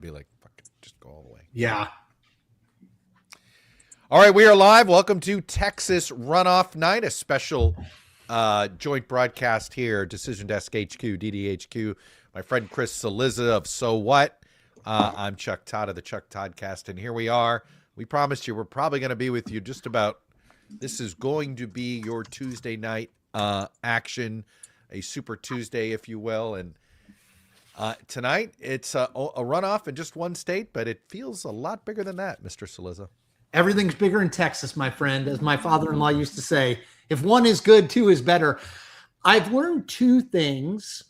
be like, fuck it, just go all the way. Yeah. All right, we are live. Welcome to Texas Runoff Night, a special joint broadcast here, Decision Desk HQ, DDHQ. My friend Chris Saliza of So What. I'm Chuck Todd of the Chuck Toddcast, and here we are. We promised you we're probably going to be with you just about, this is going to be your Tuesday night action, a Super Tuesday, if you will. And tonight, it's a runoff in just one state, but it feels a lot bigger than that, Mr. Saliza. Everything's bigger in Texas, my friend. As my father-in-law used to say, if one is good, two is better. I've learned two things.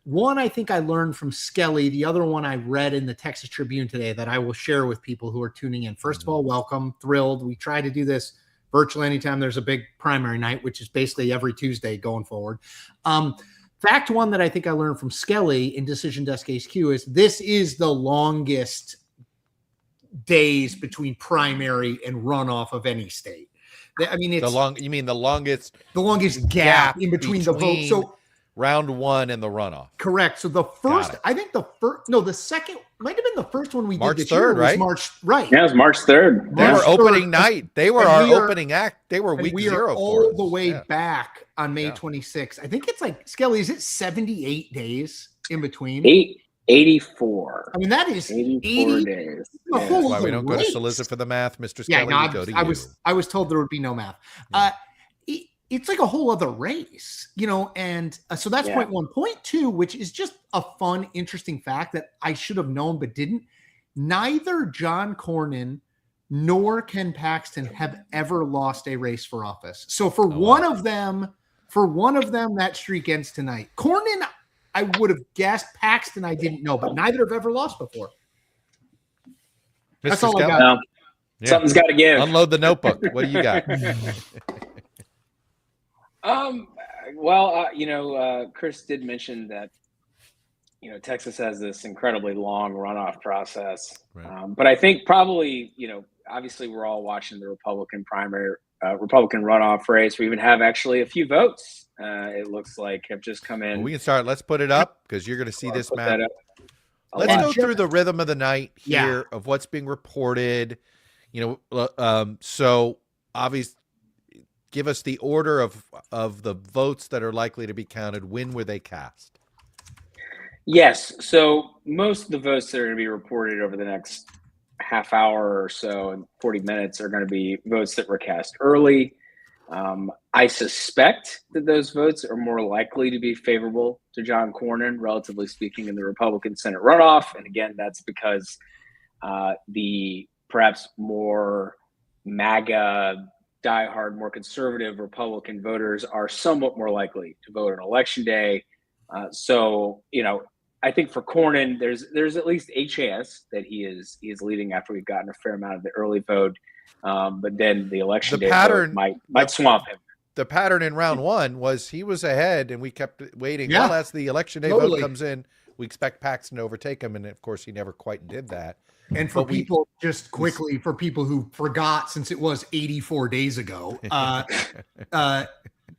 One, I think I learned from Skelly. The other one I read in the Texas Tribune today that I will share with people who are tuning in. First of all, welcome. Thrilled. We try to do this virtually anytime there's a big primary night, which is basically every Tuesday going forward. Fact one that I think I learned from Skelly in Decision Desk HQ is this is the longest days between primary and runoff of any state. I mean, it's you mean the longest gap in between the votes. So round one and the runoff. Correct. So the first, I think the second might have been the first one we March did this 3rd, year. right? March, right. Yeah, it was March 3rd. They were opening night. They were our opening act. They were week we zero. Are all the way back on May 26th. I think it's like, Skelly, is it 78 days in between? 84. I mean, that is 84 days. That's why we don't go to Saliza for the math, Mr. Skelly. Yeah, we go to I you. was told there would be no math. It's like a whole other race, and so that's point one. Point two, which is just a fun, interesting fact that I should have known but didn't. Neither John Cornyn nor Ken Paxton have ever lost a race for office. So for one of them, that streak ends tonight. Cornyn, I would have guessed. Paxton, I didn't know, but neither have ever lost before. That's all I got. No. Yeah. Something's got to give. Unload the notebook. What do you got? Chris did mention that, Texas has this incredibly long runoff process. Right. But I think probably, obviously we're all watching the Republican primary, Republican runoff race. We even have actually a few votes. It looks like have just come in. Well, we can start. Let's put it up because you're going to see this map. Let's go through the rhythm of the night here of what's being reported. So obviously, give us the order of the votes that are likely to be counted. When were they cast? Yes. So most of the votes that are going to be reported over the next half hour or so and 40 minutes are going to be votes that were cast early. I suspect that those votes are more likely to be favorable to John Cornyn, relatively speaking, in the Republican Senate runoff. And again, that's because the perhaps more MAGA, diehard, more conservative Republican voters are somewhat more likely to vote on Election Day. I think for Cornyn, there's at least a chance that he is leading after we've gotten a fair amount of the early vote. But then the Election Day vote might swamp him. The pattern in round one was he was ahead and we kept waiting. Yeah. Well, as the Election Day vote comes in, we expect Paxton to overtake him. And of course, he never quite did that. And for people who forgot, since it was 84 days ago,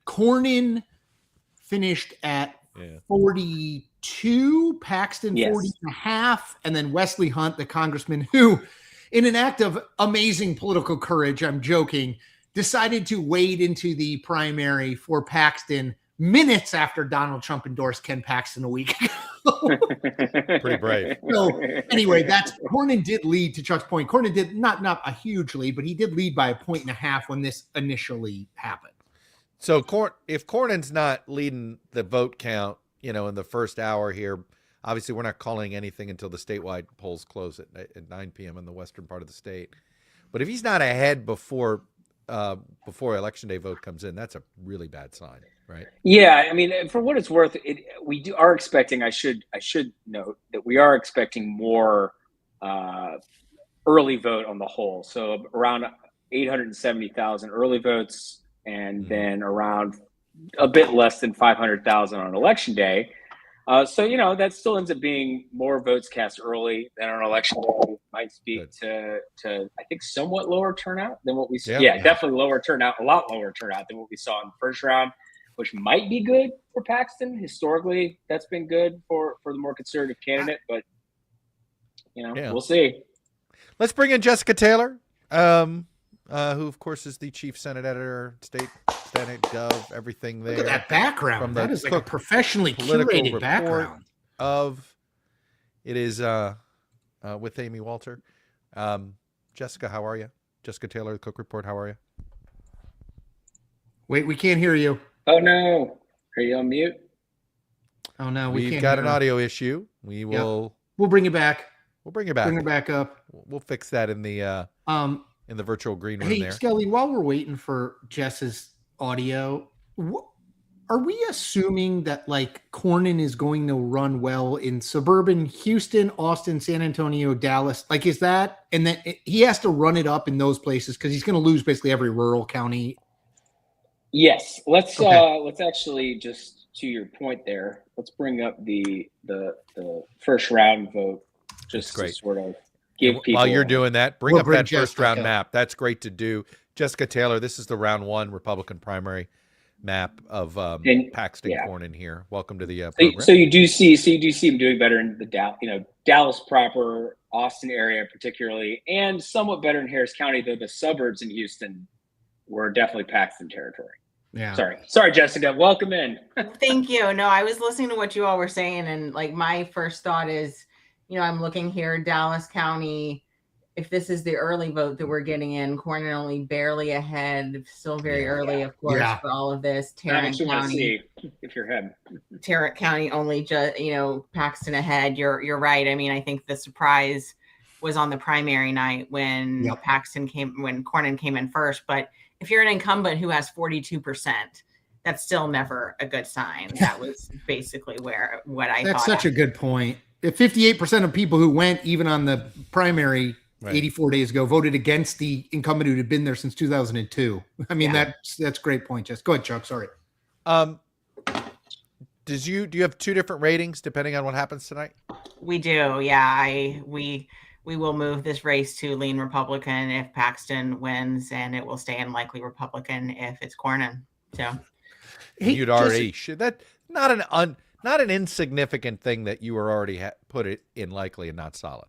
Cornyn finished at 42, Paxton 40 and a half, and then Wesley Hunt, the congressman who, in an act of amazing political courage, I'm joking, decided to wade into the primary for Paxton minutes after Donald Trump endorsed Ken Paxton a week ago. Pretty brave. So anyway, Cornyn did lead, to Chuck's point. Cornyn did not a huge lead, but he did lead by 1.5 points when this initially happened. So if Cornyn's not leading the vote count, in the first hour here, obviously we're not calling anything until the statewide polls close at 9 p.m. in the western part of the state. But if he's not ahead before Election Day vote comes in, that's a really bad sign, right? Yeah, I mean, for what it's worth, we are expecting. I should note that we are expecting more early vote on the whole. So around 870,000 early votes, and then around a bit less than 500,000 on Election Day. So that still ends up being more votes cast early than on Election Day. Might speak to I think somewhat lower turnout than what we saw. Yeah, definitely lower turnout, a lot lower turnout than what we saw in the first round, which might be good for Paxton. Historically, that's been good for the more conservative candidate. But Yeah. We'll see. Let's bring in Jessica Taylor, who of course is the chief Senate editor, Senate Gov, everything there. Look at that background. From the That is like a professionally political curated report background. It is with Amy Walter. Jessica, how are you? Jessica Taylor, the Cook Report. How are you? Wait, we can't hear you. Oh no, are you on mute? Oh no, We've got an audio issue. We'll bring it back. We'll bring it back. Bring it back up. We'll fix that in the virtual green room there. Skelly, while we're waiting for Jess's audio, are we assuming that like Cornyn is going to run well in suburban Houston, Austin, San Antonio, Dallas? Like, is that, and then he has to run it up in those places because he's going to lose basically every rural county? Yes. Let's actually, just to your point there, let's bring up the first round vote just to sort of give people. While you're doing that, bring up that first round Jessica. map. That's great to do. Jessica Taylor, this is the round 1 Republican primary map of Paxton Cornyn here. Welcome to the program. So you do see him doing better in the Dallas proper, Austin area particularly, and somewhat better in Harris County, though the suburbs in Houston were definitely Paxton territory. Yeah. Sorry, Jessica. Welcome in. Thank you. No, I was listening to what you all were saying, and like my first thought is, I'm looking here, Dallas County. If this is the early vote that we're getting in, Cornyn only barely ahead, still very early, of course, for all of this. Tarrant County, if you're ahead. Tarrant County only just, Paxton ahead. You're right. I mean, I think the surprise was on the primary night when Cornyn came in first. But if you're an incumbent who has 42%, that's still never a good sign. That was basically what I thought. That's such a good point. If 58% of people who went even on the primary 84 days ago voted against the incumbent who had been there since 2002. I mean, that's a great point, Jess. Go ahead, Chuck. Sorry. Do you have 2 different ratings depending on what happens tonight? We do. Yeah. We will move this race to lean Republican if Paxton wins, and it will stay in likely Republican if it's Cornyn. So you'd already that not an insignificant thing that you were already put it in likely and not solid.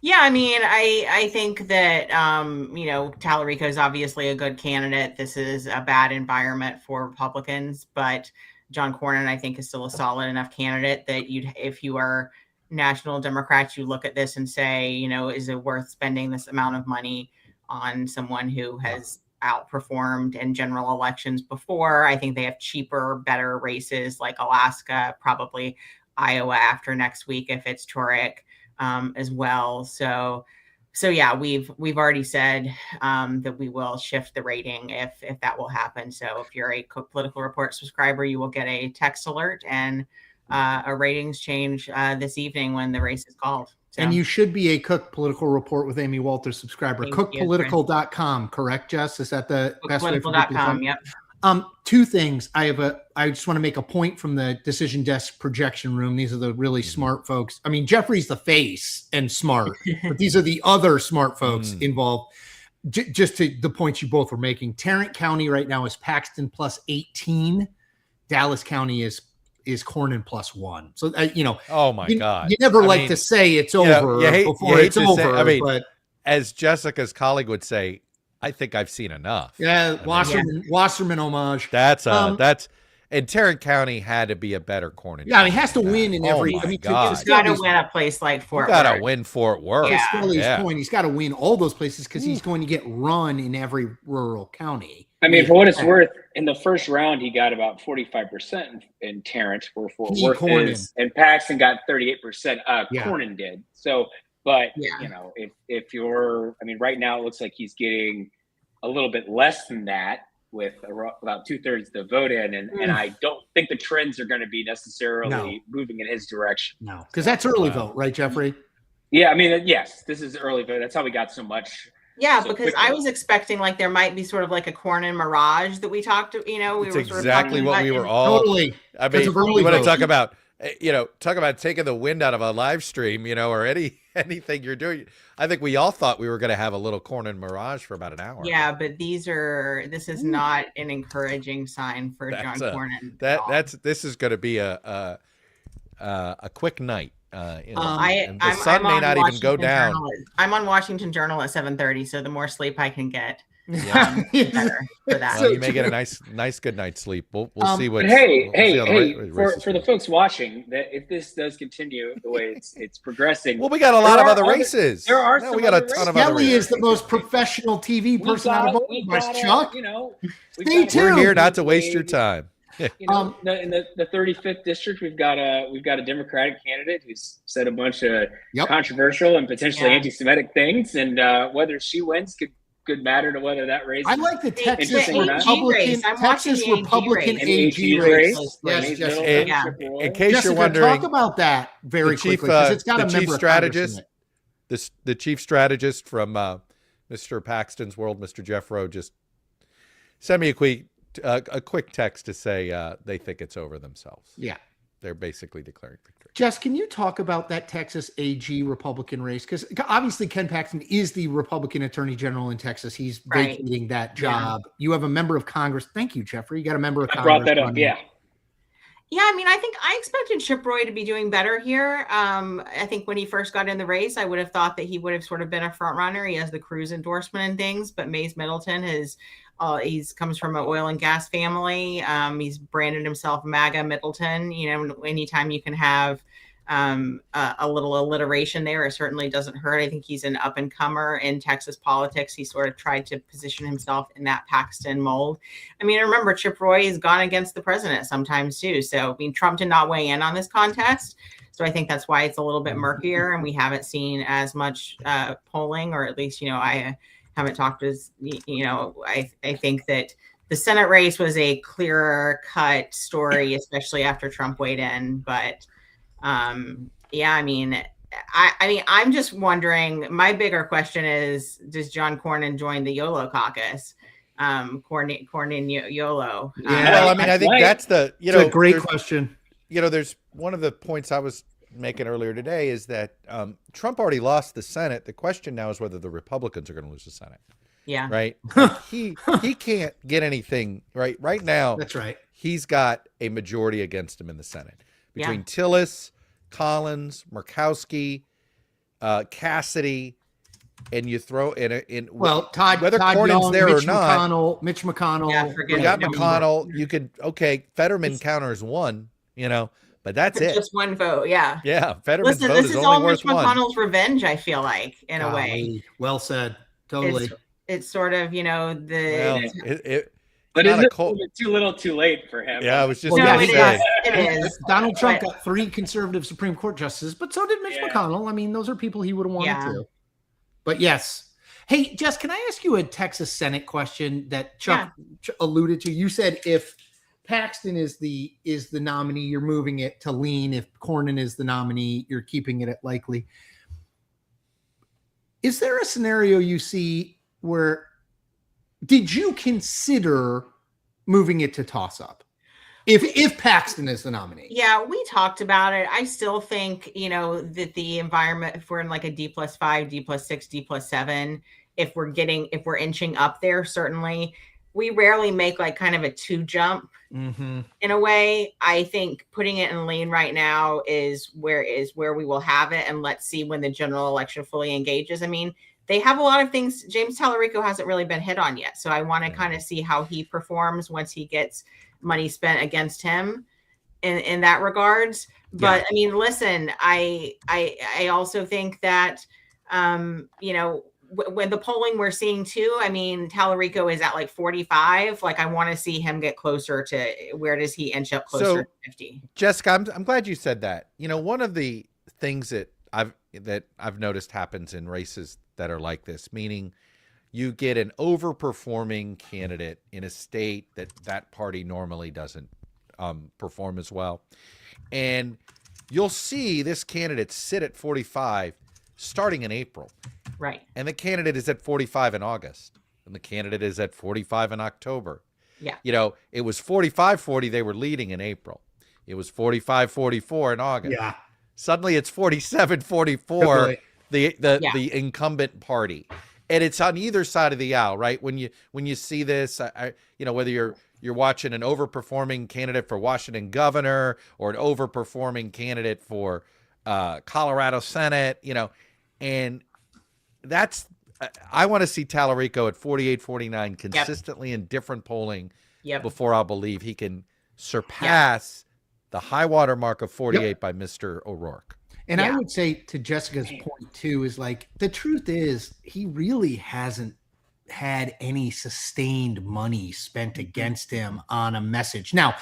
Yeah, I mean, I think that, Tallarico is obviously a good candidate. This is a bad environment for Republicans, but John Cornyn, I think, is still a solid enough candidate that if you are national Democrats, you look at this and say, is it worth spending this amount of money on someone who has outperformed in general elections before? I think they have cheaper, better races like Alaska, probably Iowa after next week if it's Turek. As well. So yeah, we've already said that we will shift the rating if that will happen. So if you're a Cook Political Report subscriber, you will get a text alert and a ratings change this evening when the race is called. So, and you should be a Cook Political Report with Amy Walters subscriber. Cookpolitical.com, correct, Jess? Is that the best way for people to find? Yep. 2 things. I just want to make a point from the Decision Desk projection room. These are the really smart folks. I mean, Jeffrey's the face and smart, but these are the other smart folks involved. Just to the points you both were making. Tarrant County right now is Paxton plus 18. Dallas County is Cornyn plus 1. So, oh my God. You never to say it's over before it's over. But as Jessica's colleague would say, I think I've seen enough. Yeah, Wasserman homage. That's and Tarrant County had to be a better Cornyn. Yeah, he has to win in every. He's got to win a place like Fort Worth. Got to win Fort Worth. Yeah. Scully's point, he's got to win all those places because he's going to get run in every rural county. I mean, for what it's worth, in the first round, he got about 45% in Tarrant, where Fort Worth is, and Paxton got 38%. Cornyn did. So, but if you're, right now it looks like he's getting a little bit less than that with about 2/3 of the vote in, and I don't think the trends are going to be necessarily moving in his direction. No, because that's early vote, right, Jeffrey? Yeah, yes, this is early vote. That's how we got so much. Yeah, because quickly. I was expecting like there might be sort of like a Cornyn mirage that we talked to. It's exactly what we were all. Totally. I mean, we want to talk about. Talk about taking the wind out of a live stream, or anything you're doing. I think we all thought we were going to have a little Cornyn mirage for about an hour. Yeah, but this is not an encouraging sign for John Cornyn. This is going to be a quick night and the sun may on not even go Washington down. I'm on Washington Journal at 7:30, so the more sleep I can get, Yeah. better for that. Well, you may get a nice good night's sleep. We'll see what. But hey, we'll see how the races for the go. folks watching, that if this does continue the way it's progressing, Well, we got a lot of other are races. there are No, some we got a other ton races. of other Kelly races. is the most professional TV person out of all of us, Chuck. You know, Stay tuned. We're here not to waste your time. You know, in the 35th district, we've got a Democratic candidate who's said a bunch of controversial and potentially anti-Semitic things, and whether she wins could matter to whether that race. I like the Texas interesting or not. Republican AG race. Yes, In case Jessica, you're wondering, talk about that very quickly because it's got a member of Congress in it. the chief strategist from Mr. Paxton's World, Mr. Jeff Rowe, just sent me a quick text to say they think it's over themselves. Yeah. They're basically declaring victory. Jess, can you talk about that Texas AG Republican race? Because obviously Ken Paxton is the Republican Attorney General in Texas. He's vacating that job. Yeah. You have a member of Congress. Thank you, Jeffrey. You got a member of Congress. I brought that up, yeah. Yeah, I mean, I think I expected Chip Roy to be doing better here. I think when he first got in the race, I would have thought that he would have sort of been a front runner. He has the Cruz endorsement and things, but Mays Middleton comes from an oil and gas family. He's branded himself MAGA Middleton. You know, anytime you can have a little alliteration there, it certainly doesn't hurt. I think he's an up and comer in Texas politics. He sort of tried to position himself in that Paxton mold. I mean, remember, Chip Roy has gone against the president sometimes too. So, I mean, Trump did not weigh in on this contest. So I think that's why it's a little bit murkier and we haven't seen as much polling, or at least, I haven't talked as, I think that the Senate race was a clearer cut story, especially after Trump weighed in. But yeah, I mean, I'm just wondering, my bigger question is, does John Cornyn join the YOLO caucus? Cornyn YOLO. Yeah. Well, I mean, I think that's the, it's a great question. There's one of the points I was making earlier today is that Trump already lost the Senate. The question now is whether the Republicans are going to lose the Senate. Yeah. Right. Like he can't get anything right now. That's right. He's got a majority against him in the Senate between Tillis, Collins, Murkowski, Cassidy, and you throw in Todd, whether Todd Cornyn's Young, there Mitch or not. Mitch McConnell. Yeah, you got McConnell. You could Fetterman counters one. But that's it. Just one vote, yeah. Yeah, Fetterman's vote this is is only all worth Mitch McConnell's revenge, I feel like, in a way. Well said. Totally. It's sort of, But is it too little too late for him? Yeah, I was just it is. Donald Trump got 3 conservative Supreme Court justices, but so did Mitch McConnell. I mean, those are people he would have wanted to. But yes. Hey, Jess, can I ask you a Texas Senate question that Chuck alluded to? You said if Paxton is the nominee, you're moving it to lean. If Cornyn is the nominee, you're keeping it at likely. Is there a scenario you see where did you consider moving it to toss up if Paxton is the nominee? Yeah, we talked about it. I still think, that the environment, if we're in like a D+5, D+6, D+7, if we're inching up there, certainly we rarely make like kind of a 2 jump in a way. I think putting it in lean right now is where we will have it. And let's see when the general election fully engages. I mean, they have a lot of things. James Tallarico hasn't really been hit on yet. So I want to kind of see how he performs once he gets money spent against him in that regards. But I mean, listen, I also think that, when the polling we're seeing too, I mean, Tallarico is at like 45. Like I want to see him get closer to where does he inch up closer to 50? Jessica, I'm glad you said that. One of the things that I've noticed happens in races that are like this, meaning you get an overperforming candidate in a state that party normally doesn't perform as well. And you'll see this candidate sit at 45 starting in April. Right. And the candidate is at 45 in August. And the candidate is at 45 in October. Yeah. It was 45-40. They were leading in April. It was 45-44 in August. Yeah. Suddenly it's 47-44, the incumbent party. And it's on either side of the aisle, right? When you see this, whether you're watching an overperforming candidate for Washington governor or an overperforming candidate for Colorado Senate, and that's I want to see Tallarico at 48, 49 consistently in different polling before I'll believe he can surpass the high water mark of 48 by Mr. O'Rourke. And I would say to Jessica's point too, is like, the truth is he really hasn't had any sustained money spent against him on a message. Now,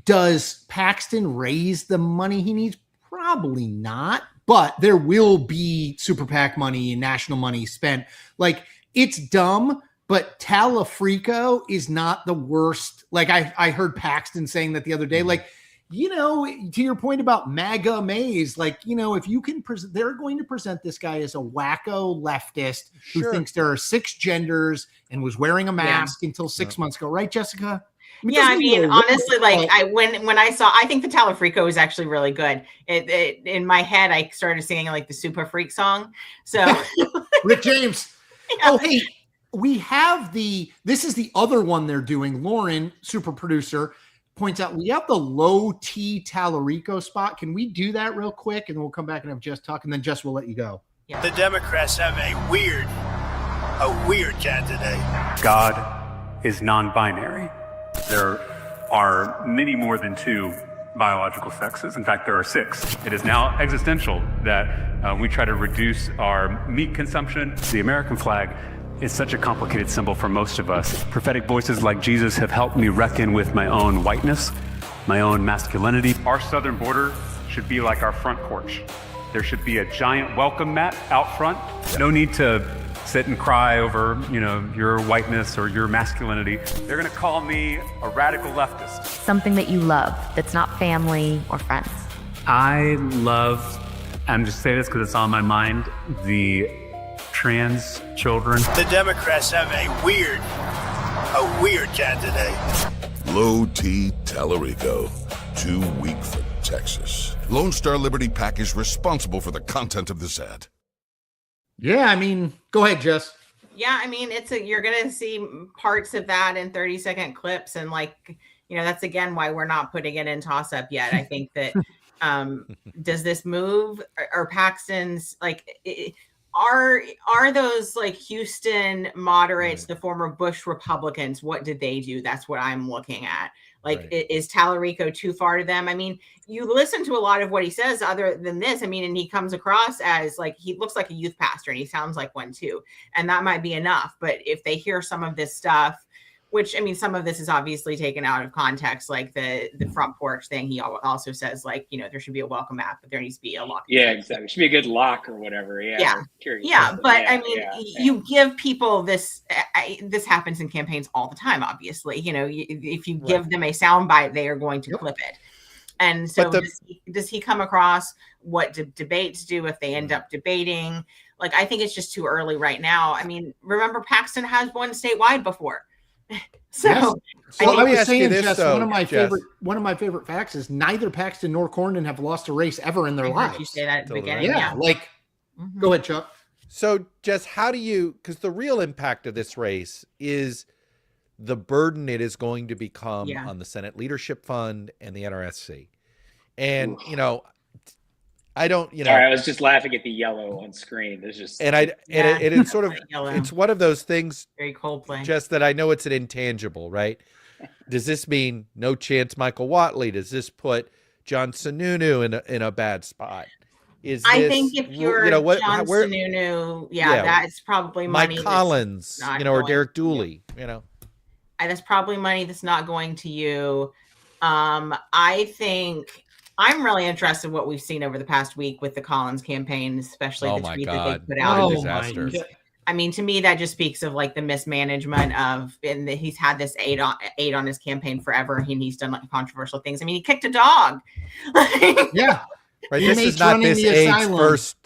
does Paxton raise the money he needs? Probably not, but there will be super PAC money and national money spent. Like, it's dumb, but Tallarico is not the worst. Like, I heard Paxton saying that the other day, like, to your point about MAGA Maze, like, if you can present, they're going to present this guy as a wacko leftist who thinks there are 6 genders and was wearing a mask until 6 months ago. Right, Jessica? I mean, honestly, like when I saw, I think the Tallarico is actually really good. It in my head, I started singing like the Super Freak song. So Rick James. Oh, hey, we have this is the other one they're doing. Lauren, super producer, points out we have the low T Tallarico spot. Can we do that real quick? And then we'll come back and have Jess talk, and then Jess will let you go. Yeah. The Democrats have a weird candidate. God is non-binary. There are many more than 2 biological sexes. In fact, there are 6. It is now existential that we try to reduce our meat consumption. The American flag is such a complicated symbol for most of us. Prophetic voices like Jesus have helped me reckon with my own whiteness, my own masculinity. Our southern border should be like our front porch. There should be a giant welcome mat out front. No need to sit and cry over, your whiteness or your masculinity. They're gonna call me a radical leftist. Something that you love, that's not family or friends. I love, I'm just saying this because it's on my mind, the trans children. The Democrats have a weird candidate. Low T Tallarico, too weak for Texas. Lone Star Liberty PAC is responsible for the content of this ad. Yeah, I mean, go ahead, Jess. Yeah, I mean, you're going to see parts of that in 30-second clips. And that's again why we're not putting it in toss up yet. I think that does this move or Paxton's are those like Houston moderates, the former Bush Republicans, what did they do? That's what I'm looking at. Is Tallarico too far to them? I mean, you listen to a lot of what he says other than this. I mean, and he comes across as like, he looks like a youth pastor and he sounds like one too. And that might be enough. But if they hear some of this stuff, which, I mean, some of this is obviously taken out of context, like the front porch thing. He also says, like, there should be a welcome app, but there needs to be a lock. Yeah, exactly. It should be a good lock or whatever. Yeah. But I mean, you give people this. This happens in campaigns all the time. Obviously, if you give them a soundbite, they are going to clip it. And so, does he come across what debates do if they end up debating? Like, I think it's just too early right now. I mean, remember Paxton has won statewide before. So, yes. I was saying, Jess, though, one of my favorite facts is neither Paxton nor Cornyn have lost a race ever in their lives. You say that at the beginning, Go ahead, Chuck. So, Jess, because the real impact of this race is the burden it is going to become on the Senate Leadership Fund and the NRSC, and I don't, Sorry, I was just laughing at the yellow on screen. There's just it's sort of it's one of those things. Very Coldplay. Just that I know it's an intangible, right? Does this mean no chance Michael Whatley? Does this put John Sununu in a bad spot? I think if you're John Sununu, that's probably money. Mike Collins, or Derek Dooley, that's probably money that's not going to you. I think. I'm really interested in what we've seen over the past week with the Collins campaign, especially the tweet that they put out. Disaster. I mean, to me, that just speaks of like the mismanagement and he's had this aid on his campaign forever, and he's done like controversial things. I mean, he kicked a dog. Yeah, right. This is not this aide's first.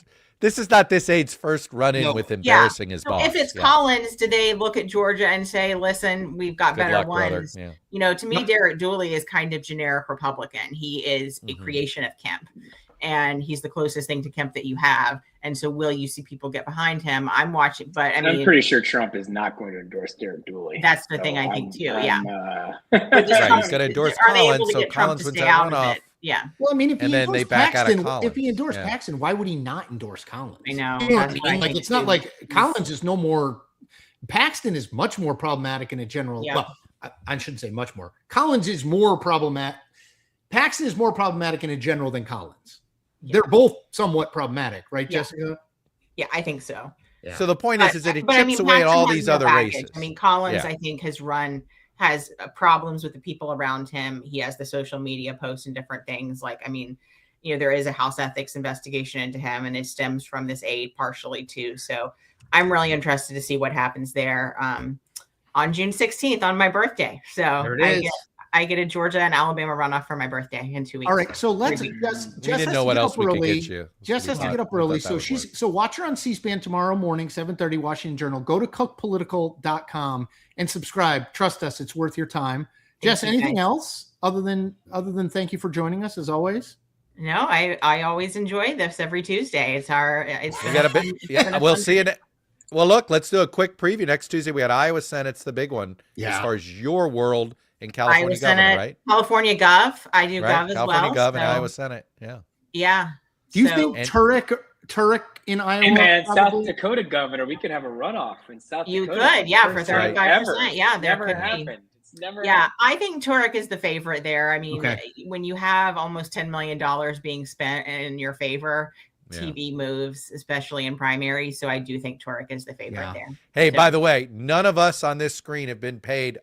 This is not this aide's first run-in with embarrassing his boss. If it's Collins, do they look at Georgia and say, listen, we've got better ones? To me, Derek Dooley is kind of generic Republican. He is a creation of Kemp, and he's the closest thing to Kemp that you have. And so will you see people get behind him? I'm watching, but I mean, I'm pretty sure Trump is not going to endorse Derek Dooley. That's the thing I think too. He's going to endorse Collins, so Collins wins that runoff. Yeah. Well, I mean, if And he then they endorsed back out of Paxton, if he Collins. endorsed Yeah. Paxton, why would he not endorse Collins? I know. You know what I That's mean? what I Like, think it's not too. like Collins is no more. Paxton is much more problematic in a general. Yeah. Well, I shouldn't say much more. Collins is more problematic. Paxton is more problematic in a general than Collins. Yeah. They're both somewhat problematic, right, Yeah. Jessica? Yeah, I think so. Yeah. So the point is that it But, chips away at Paxton all has these more other baggage. races. I mean, Collins, Yeah. I think, has problems with the people around him. He has the social media posts and different things. Like, I mean, there is a House ethics investigation into him, and it stems from this aide partially too. So I'm really interested to see what happens there on June 16th on my birthday. So There it is. I get a Georgia and Alabama runoff for my birthday in 2 weeks. All right, so let's Maybe. Jess We has didn't to know what get else up we could early. get you. Jess has to We get up thought early, that so would work. watch her on C-SPAN tomorrow morning, 7:30, Washington Journal. Go to cookpolitical.com and subscribe. Trust us, it's worth your time. Jess, you, anything guys. else other than thank you for joining us as always? No, I always enjoy this every Tuesday. It's We got a bit. Yeah, we'll see it. Well, look, let's do a quick preview. Next Tuesday, we got Iowa Senate's the big one as far as your world in California Iowa governor, Senate, right? California Gov. I do Right? Gov as California well. Gov and Iowa Senate. Yeah. Yeah. Do you think Turek in Iowa? Hey man, probably? South Dakota governor, we could have a runoff in South You Dakota. could, yeah, for First time 35%. ever. Yeah, there Never could be. happened. It's never Yeah, happened. I think Turek is the favorite there. I mean, Okay. when you have almost $10 million being spent in your favor, Yeah. TV moves, especially in primary. So I do think Turek is the favorite there. Hey, So- by the way, none of us on this screen have been paid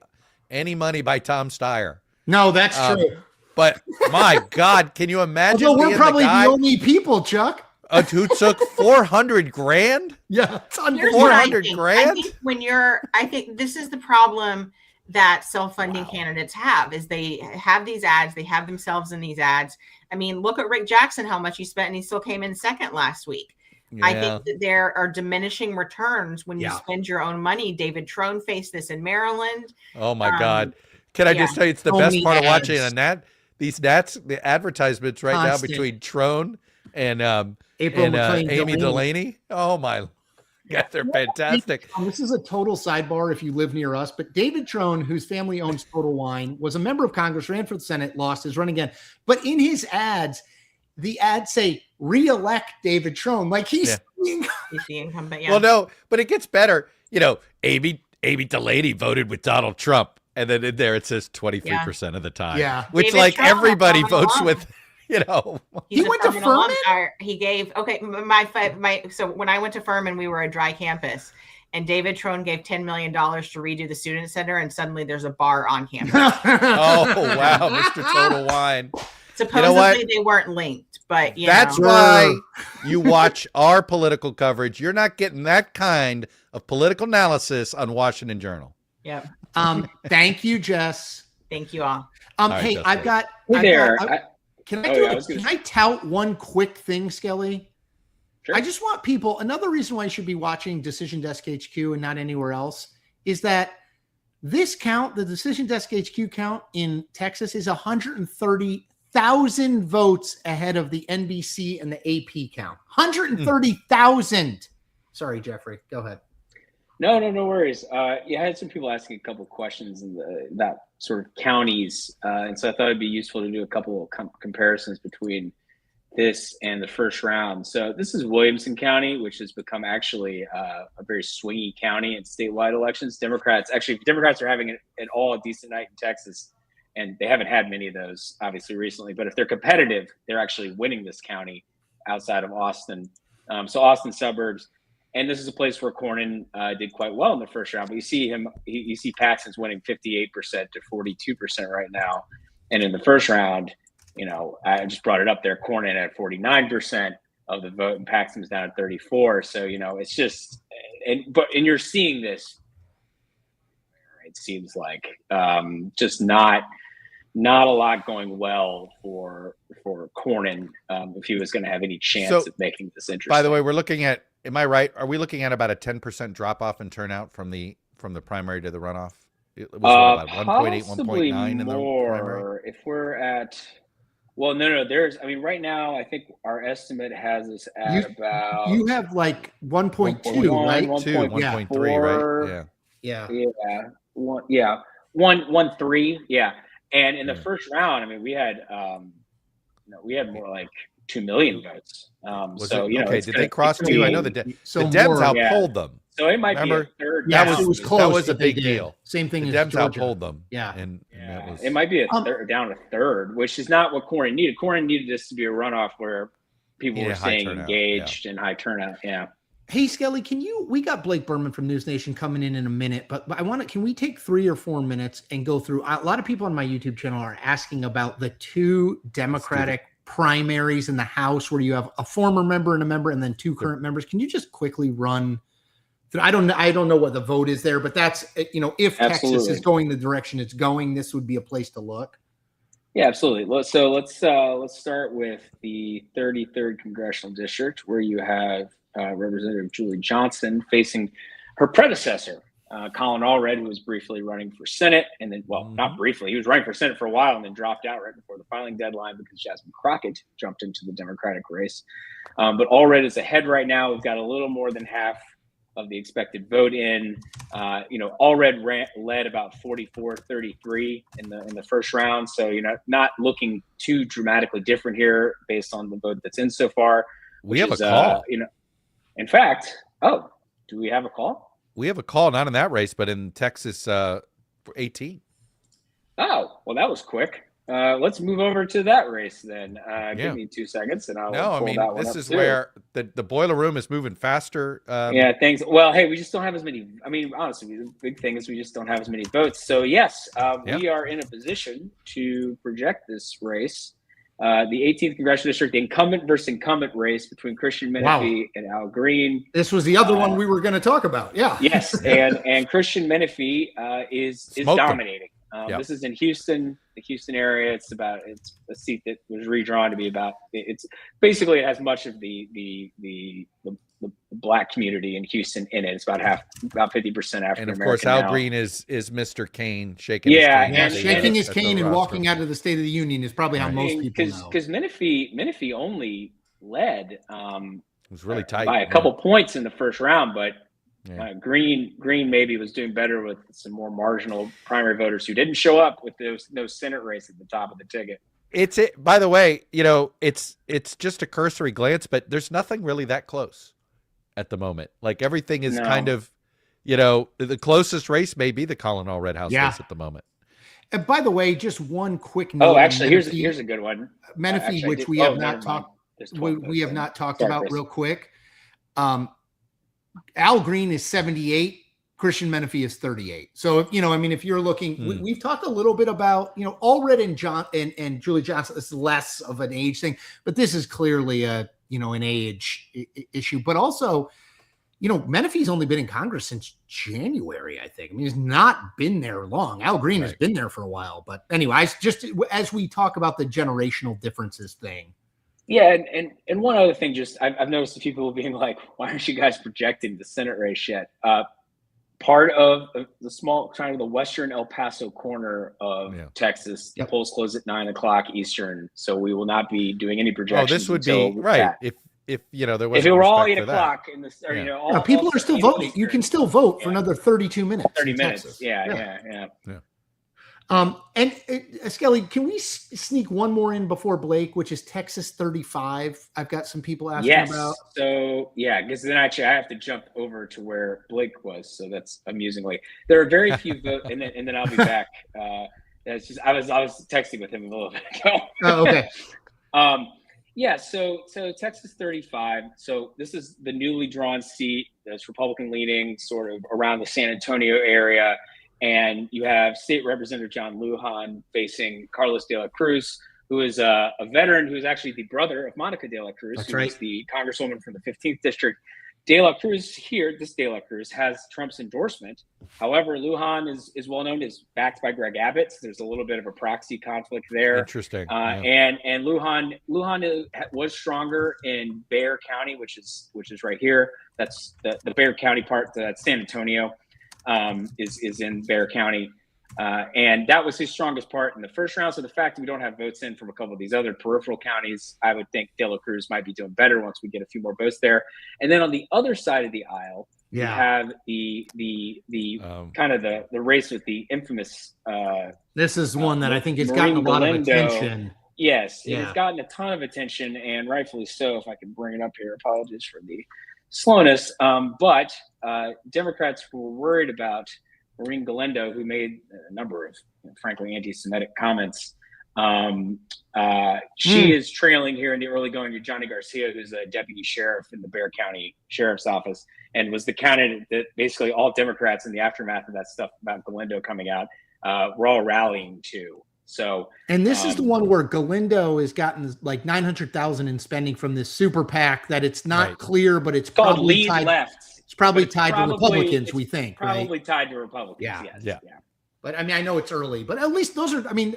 any money by Tom Steyer. No, that's true. But my God, can you imagine Although we're being probably the guy the only people, Chuck. who took 400 grand? Yeah, it's Here's what I 400 think. grand? I think this is the problem that self-funding candidates have is they have these ads, they have themselves in these ads. I mean, look at Rick Jackson, how much he spent, and he still came in second last week. Yeah. I think that there are diminishing returns when you Yeah. spend your own money. David Trone faced this in Maryland. Oh my God. Can I just tell you, it's the So best many part of watching ads. the advertisements right Constant. now between Trone and April and McLean Amy Delaney. Delaney. Oh my God, they're fantastic. This is a total sidebar if you live near us, but David Trone, whose family owns Total Wine, was a member of Congress, ran for the Senate, lost, is running again. But in his ads, the ads say re-elect David Trone. Like he's He's the incumbent. Yeah. Well, no, but it gets better. Amy Delaney voted with Donald Trump, and then in there it says 23% of the time. Yeah. Which David like Trump, everybody a votes alum. with. He's He a went to Furman alum. Furman? He gave so when I went to Furman, we were a dry campus, and David Trone gave $10 million to redo the student center, and suddenly there's a bar on campus. Oh wow, Mr. Total Wine. Supposedly what? they weren't linked, but That's why you watch our political coverage. You're not getting that kind of political analysis on Washington Journal. Yeah. Thank you, Jess. Thank you all. right, Hey, Jessica. I've got. Hey I've there. got- Can I Oh, do? yeah, I was gonna Can I tout one quick thing, Skelly? Sure. I just want people. Another reason why you should be watching Decision Desk HQ and not anywhere else is that this count, the Decision Desk HQ count in Texas, is 130,000 votes ahead of the NBC and the AP count. 130,000. Sorry, Jeffrey. Go ahead. No worries. I had some people asking a couple of questions in that sort of counties, and so I thought it'd be useful to do a couple of comparisons between this and the first round. So this is Williamson County, which has become actually a very swingy county in statewide elections. Democrats are having an all decent night in Texas, and they haven't had many of those obviously recently. But if they're competitive, they're actually winning this county outside of Austin. So Austin suburbs. And this is a place where Cornyn did quite well in the first round. But you see you see Paxton's winning 58% to 42% right now. And in the first round, I just brought it up there, Cornyn at 49% of the vote and Paxton's down at 34%. So, it's just, and you're seeing this, it seems like just not a lot going well for Cornyn if he was going to have any chance of making this interesting. By the way, we're looking at, am I right? Are we looking at about a 10% drop off in turnout from the primary to the runoff? It was about 1.8, 1.9 in the primary. If we're at, well, no. Right now, I think our estimate has us at about. You have like 1.2, right? 1.3, right? Yeah. 1.3, yeah. And in the first round, we had No, we had more like 2 million votes. Okay, did they cross 2? I know the Dems more, outpolled them. So it might Remember? be a third. Yeah, down. it was close. That was a but they big did. deal. Same thing The as Dems Georgia. outpolled them. Yeah. And that was, it might be down a third, which is not what Cornyn needed. Cornyn needed this to be a runoff where people were staying engaged and high turnout. Yeah. Hey, Skelly, we got Blake Berman from News Nation coming in a minute, but can we take 3 or 4 minutes and go through, a lot of people on my YouTube channel are asking about the 2 Democratic primaries in the House where you have a former member and a member and then 2 current members. Can you just quickly run through? I don't know what the vote is there, but that's, if Texas is going the direction it's going, this would be a place to look. Yeah, absolutely. So let's start with the 33rd congressional district, where you have Representative Julie Johnson facing her predecessor, Colin Allred, who was briefly running for Senate, and then, not briefly, he was running for Senate for a while and then dropped out right before the filing deadline because Jasmine Crockett jumped into the Democratic race. But Allred is ahead right now. We've got a little more than half of the expected vote in. Allred led about 44-33 in the first round, so not looking too dramatically different here based on the vote that's in so far. We have a call. In fact, do we have a call? We have a call, not in that race, but in Texas 18. Oh, well, that was quick. Let's move over to that race then. Give me 2 seconds, and I'll pull that one this up is too. where the boiler room is moving faster. Thanks. Well, hey, we just don't have as many. I mean, honestly, the big thing is we just don't have as many votes. So yes, we are in a position to project this race. The 18th congressional district, the incumbent versus incumbent race between Christian Menifee and Al Green. This was the other one we were going to talk about. Yeah. Yes, and Christian Menifee is dominating. This is in Houston, the Houston area. It's a seat that was redrawn to be about. It has much of the black community in Houston in it. It's about 50% African American. And of course, Al Green is Mr. Kane shaking. Shaking his cane and walking out of the State of the Union is probably how most people know. Because Menifee only led. It was really tight by a couple points in the first round, but. Green maybe was doing better with some more marginal primary voters who didn't show up with no Senate race at the top of the ticket. By the way, it's just a cursory glance, but there's nothing really that close at the moment. Like everything is kind of, the closest race may be the Colin Allred House race at the moment. And by the way, just one quick note. Oh, actually, here's a good one. Menifee, which we have not talked. We have not talked about real quick. Al Green is 78. Christian Menifee is 38. So, if you're looking, we've talked a little bit about, Allred and Julie Johnson is less of an age thing, but this is clearly an age issue. But also, Menifee's only been in Congress since January, I think. I mean, he's not been there long. Al Green has been there for a while. But anyway, just as we talk about the generational differences thing. Yeah, and one other thing, I've noticed a few people being like, why aren't you guys projecting the Senate race yet? Part of the western El Paso corner of Texas, the polls close at 9:00 Eastern, so we will not be doing any projections. Oh, this would be right if there was. If it were all 8 o'clock in the, people are still voting. You can still vote for another 32 minutes. 30 minutes. Yeah. And Skelly, can we sneak one more in before Blake, which is Texas 35? I've got some people asking about. So because then actually I have to jump over to where Blake was. So that's amusingly, there are very few votes, and then I'll be back. It's just I was texting with him a little bit ago. Oh, okay. So Texas 35. So this is the newly drawn seat that's Republican leaning, sort of around the San Antonio area. And you have State Representative John Lujan facing Carlos de la Cruz, who is a veteran who is actually the brother of Monica de la Cruz, who is the congresswoman from the 15th district. De la Cruz has Trump's endorsement. However, Lujan is well known, is backed by Greg Abbott. So there's a little bit of a proxy conflict there. Interesting. And Lujan was stronger in Bexar County, which is right here. That's the Bexar County part. That's San Antonio. Is in Bexar County. And that was his strongest part in the first round. So the fact that we don't have votes in from a couple of these other peripheral counties, I would think De La Cruz might be doing better once we get a few more votes there. And then on the other side of the aisle, you have the kind of the race with the infamous. This is one that I think has gotten a lot of attention. Yes, it Yeah. has gotten a ton of attention, and rightfully so. If I could bring it up here, apologies for the slowness. But Democrats were worried about Maureen Galindo, who made a number of, frankly, anti-Semitic comments. She is trailing here in the early going to Johnny Garcia, who's a deputy sheriff in the Bexar County Sheriff's Office, and was the candidate that basically all Democrats in the aftermath of that stuff about Galindo coming out were all rallying to. So, and this is the one where Galindo has gotten like 900,000 in spending from this super PAC that it's not clear, but it's called probably Lead tied. Left. It's probably tied to Republicans, we think. Probably right? tied to Republicans. Yeah. Yes. Yeah. But I mean, I know it's early, but at least those are, I mean,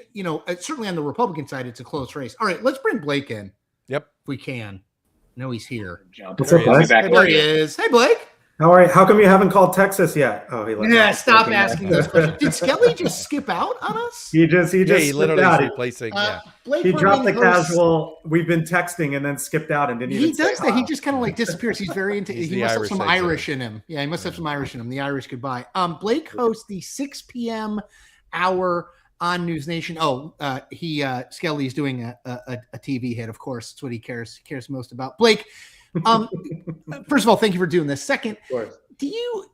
certainly on the Republican side, it's a close race. All right, let's bring Blake in. Yep. If we can. I know he's here. What's up, guys? Hey, there he is. Hey, Blake. How are you? How come you haven't called Texas yet? Oh, he left. Yeah, stop asking those questions. Did Skelly just skip out on us? He literally out. is replacing. Blake He dropped the hosts- casual. We've been texting and then skipped out and didn't even. He does say that. hi. He just kind of like disappears. He's very into. He's He the must have Irish some exile. Irish in him. Yeah, he must have some Irish in him. The Irish goodbye. Blake hosts the 6 p.m. hour on News Nation. Skelly's doing a TV hit. Of course, that's what he cares most about. Blake. First of all, thank you for doing this. Second, Of course.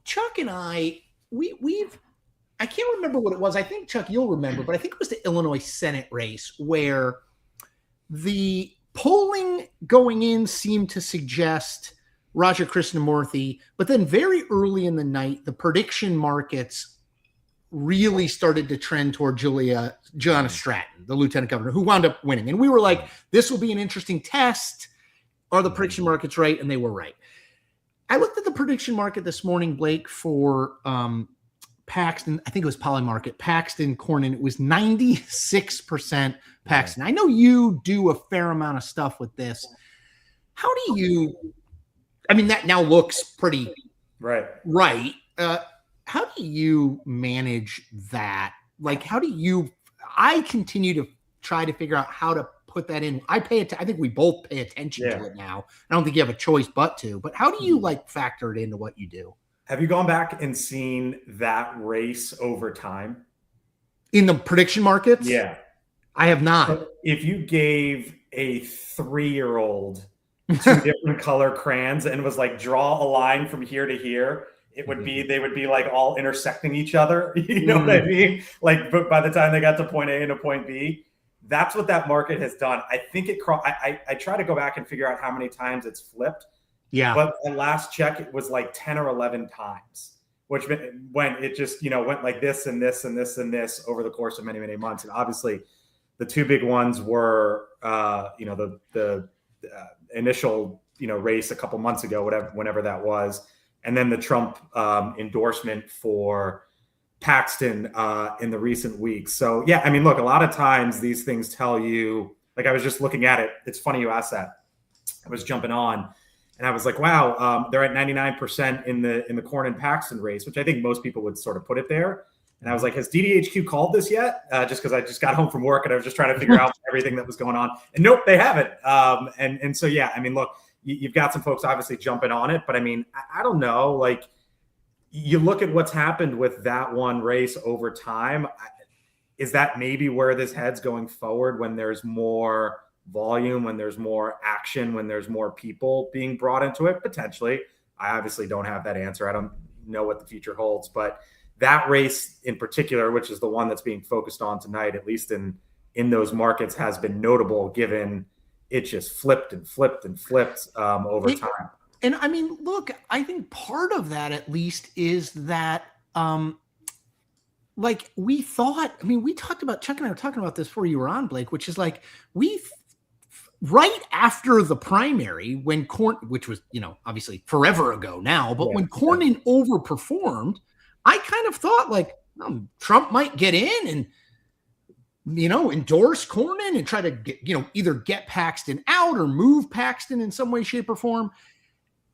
Chuck and I, I can't remember what it was. I think, Chuck, you'll remember, but I think it was the Illinois Senate race where the polling going in seemed to suggest Raja Krishnamurthy, but then very early in the night, the prediction markets really started to trend toward Juliana Stratton, the lieutenant governor, who wound up winning. And we were like, this will be an interesting test. Are the prediction markets right? And they were right. I looked at the prediction market this morning, Blake, for Paxton. I think it was Polymarket, Paxton, Cornyn. It was 96% Paxton. I know you do a fair amount of stuff with this. How do you, I mean, that now looks pretty Right. How do you manage that? Like, I continue to try to figure out how to put that in. I think we both pay attention to it now. I don't think you have a choice but to, but how do you factor it into what you do? Have you gone back and seen that race over time? In the prediction markets? Yeah. I have not. If you gave a 3-year-old 2 different color crayons and was like, draw a line from here to here, it would be, they would be like all intersecting each other. You know what I mean? But by the time they got to point A and to point B, that's what that market has done. I think I try to go back and figure out how many times it's flipped. Yeah. But at last check, it was like 10 or 11 times, which when it just, went like this and this and this and this over the course of many, many months. And obviously the 2 big ones were, the initial, race a couple months ago, whenever that was. And then the Trump endorsement for Paxton in the recent weeks. So, yeah, I mean, look, a lot of times these things tell you, like I was just looking at it. It's funny you asked that. I was jumping on and I was like, wow, they're at 99% in the Cornyn Paxton race, which I think most people would sort of put it there. And I was like, has DDHQ called this yet? Just because I just got home from work and I was just trying to figure out everything that was going on. And nope, they haven't. And so, yeah, I mean, look, you've got some folks obviously jumping on it, but I mean, I don't know, like you look at what's happened with that one race over time. Is that maybe where this head's going forward when there's more volume, when there's more action, when there's more people being brought into it? Potentially. I obviously don't have that answer. I don't know what the future holds, but that race in particular, which is the one that's being focused on tonight, at least in those markets, has been notable given it just flipped and flipped and flipped over time. And I mean, look, I think part of that at least is that, we thought, I mean, we talked about, Chuck and I were talking about this before you were on, Blake, which is like, right after the primary, when which was, obviously forever ago now, but when Cornyn overperformed, I kind of thought Trump might get in and, endorse Cornyn and try to get, either get Paxton out or move Paxton in some way, shape, or form.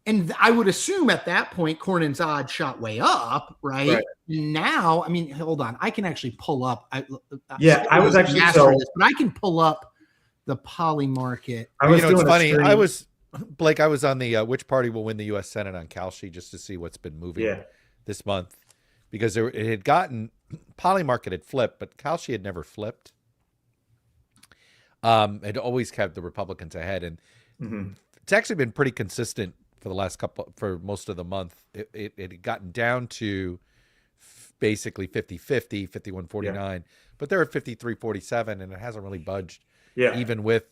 And I would assume at that point, Cornyn's odds shot way up, right? Now, I mean, hold on. I can actually pull up. I was actually but I can pull up the Poly market. It's funny. Blake, I was on the which party will win the U.S. Senate on Kalshi just to see what's been moving this month, because it had gotten Poly market had flipped, but Kalshi had never flipped. It always kept the Republicans ahead, and it's actually been pretty consistent for the last for most of the month. It had gotten down to basically 50-50, 51-49, but they're at 53-47, and it hasn't really budged. Yeah. Even with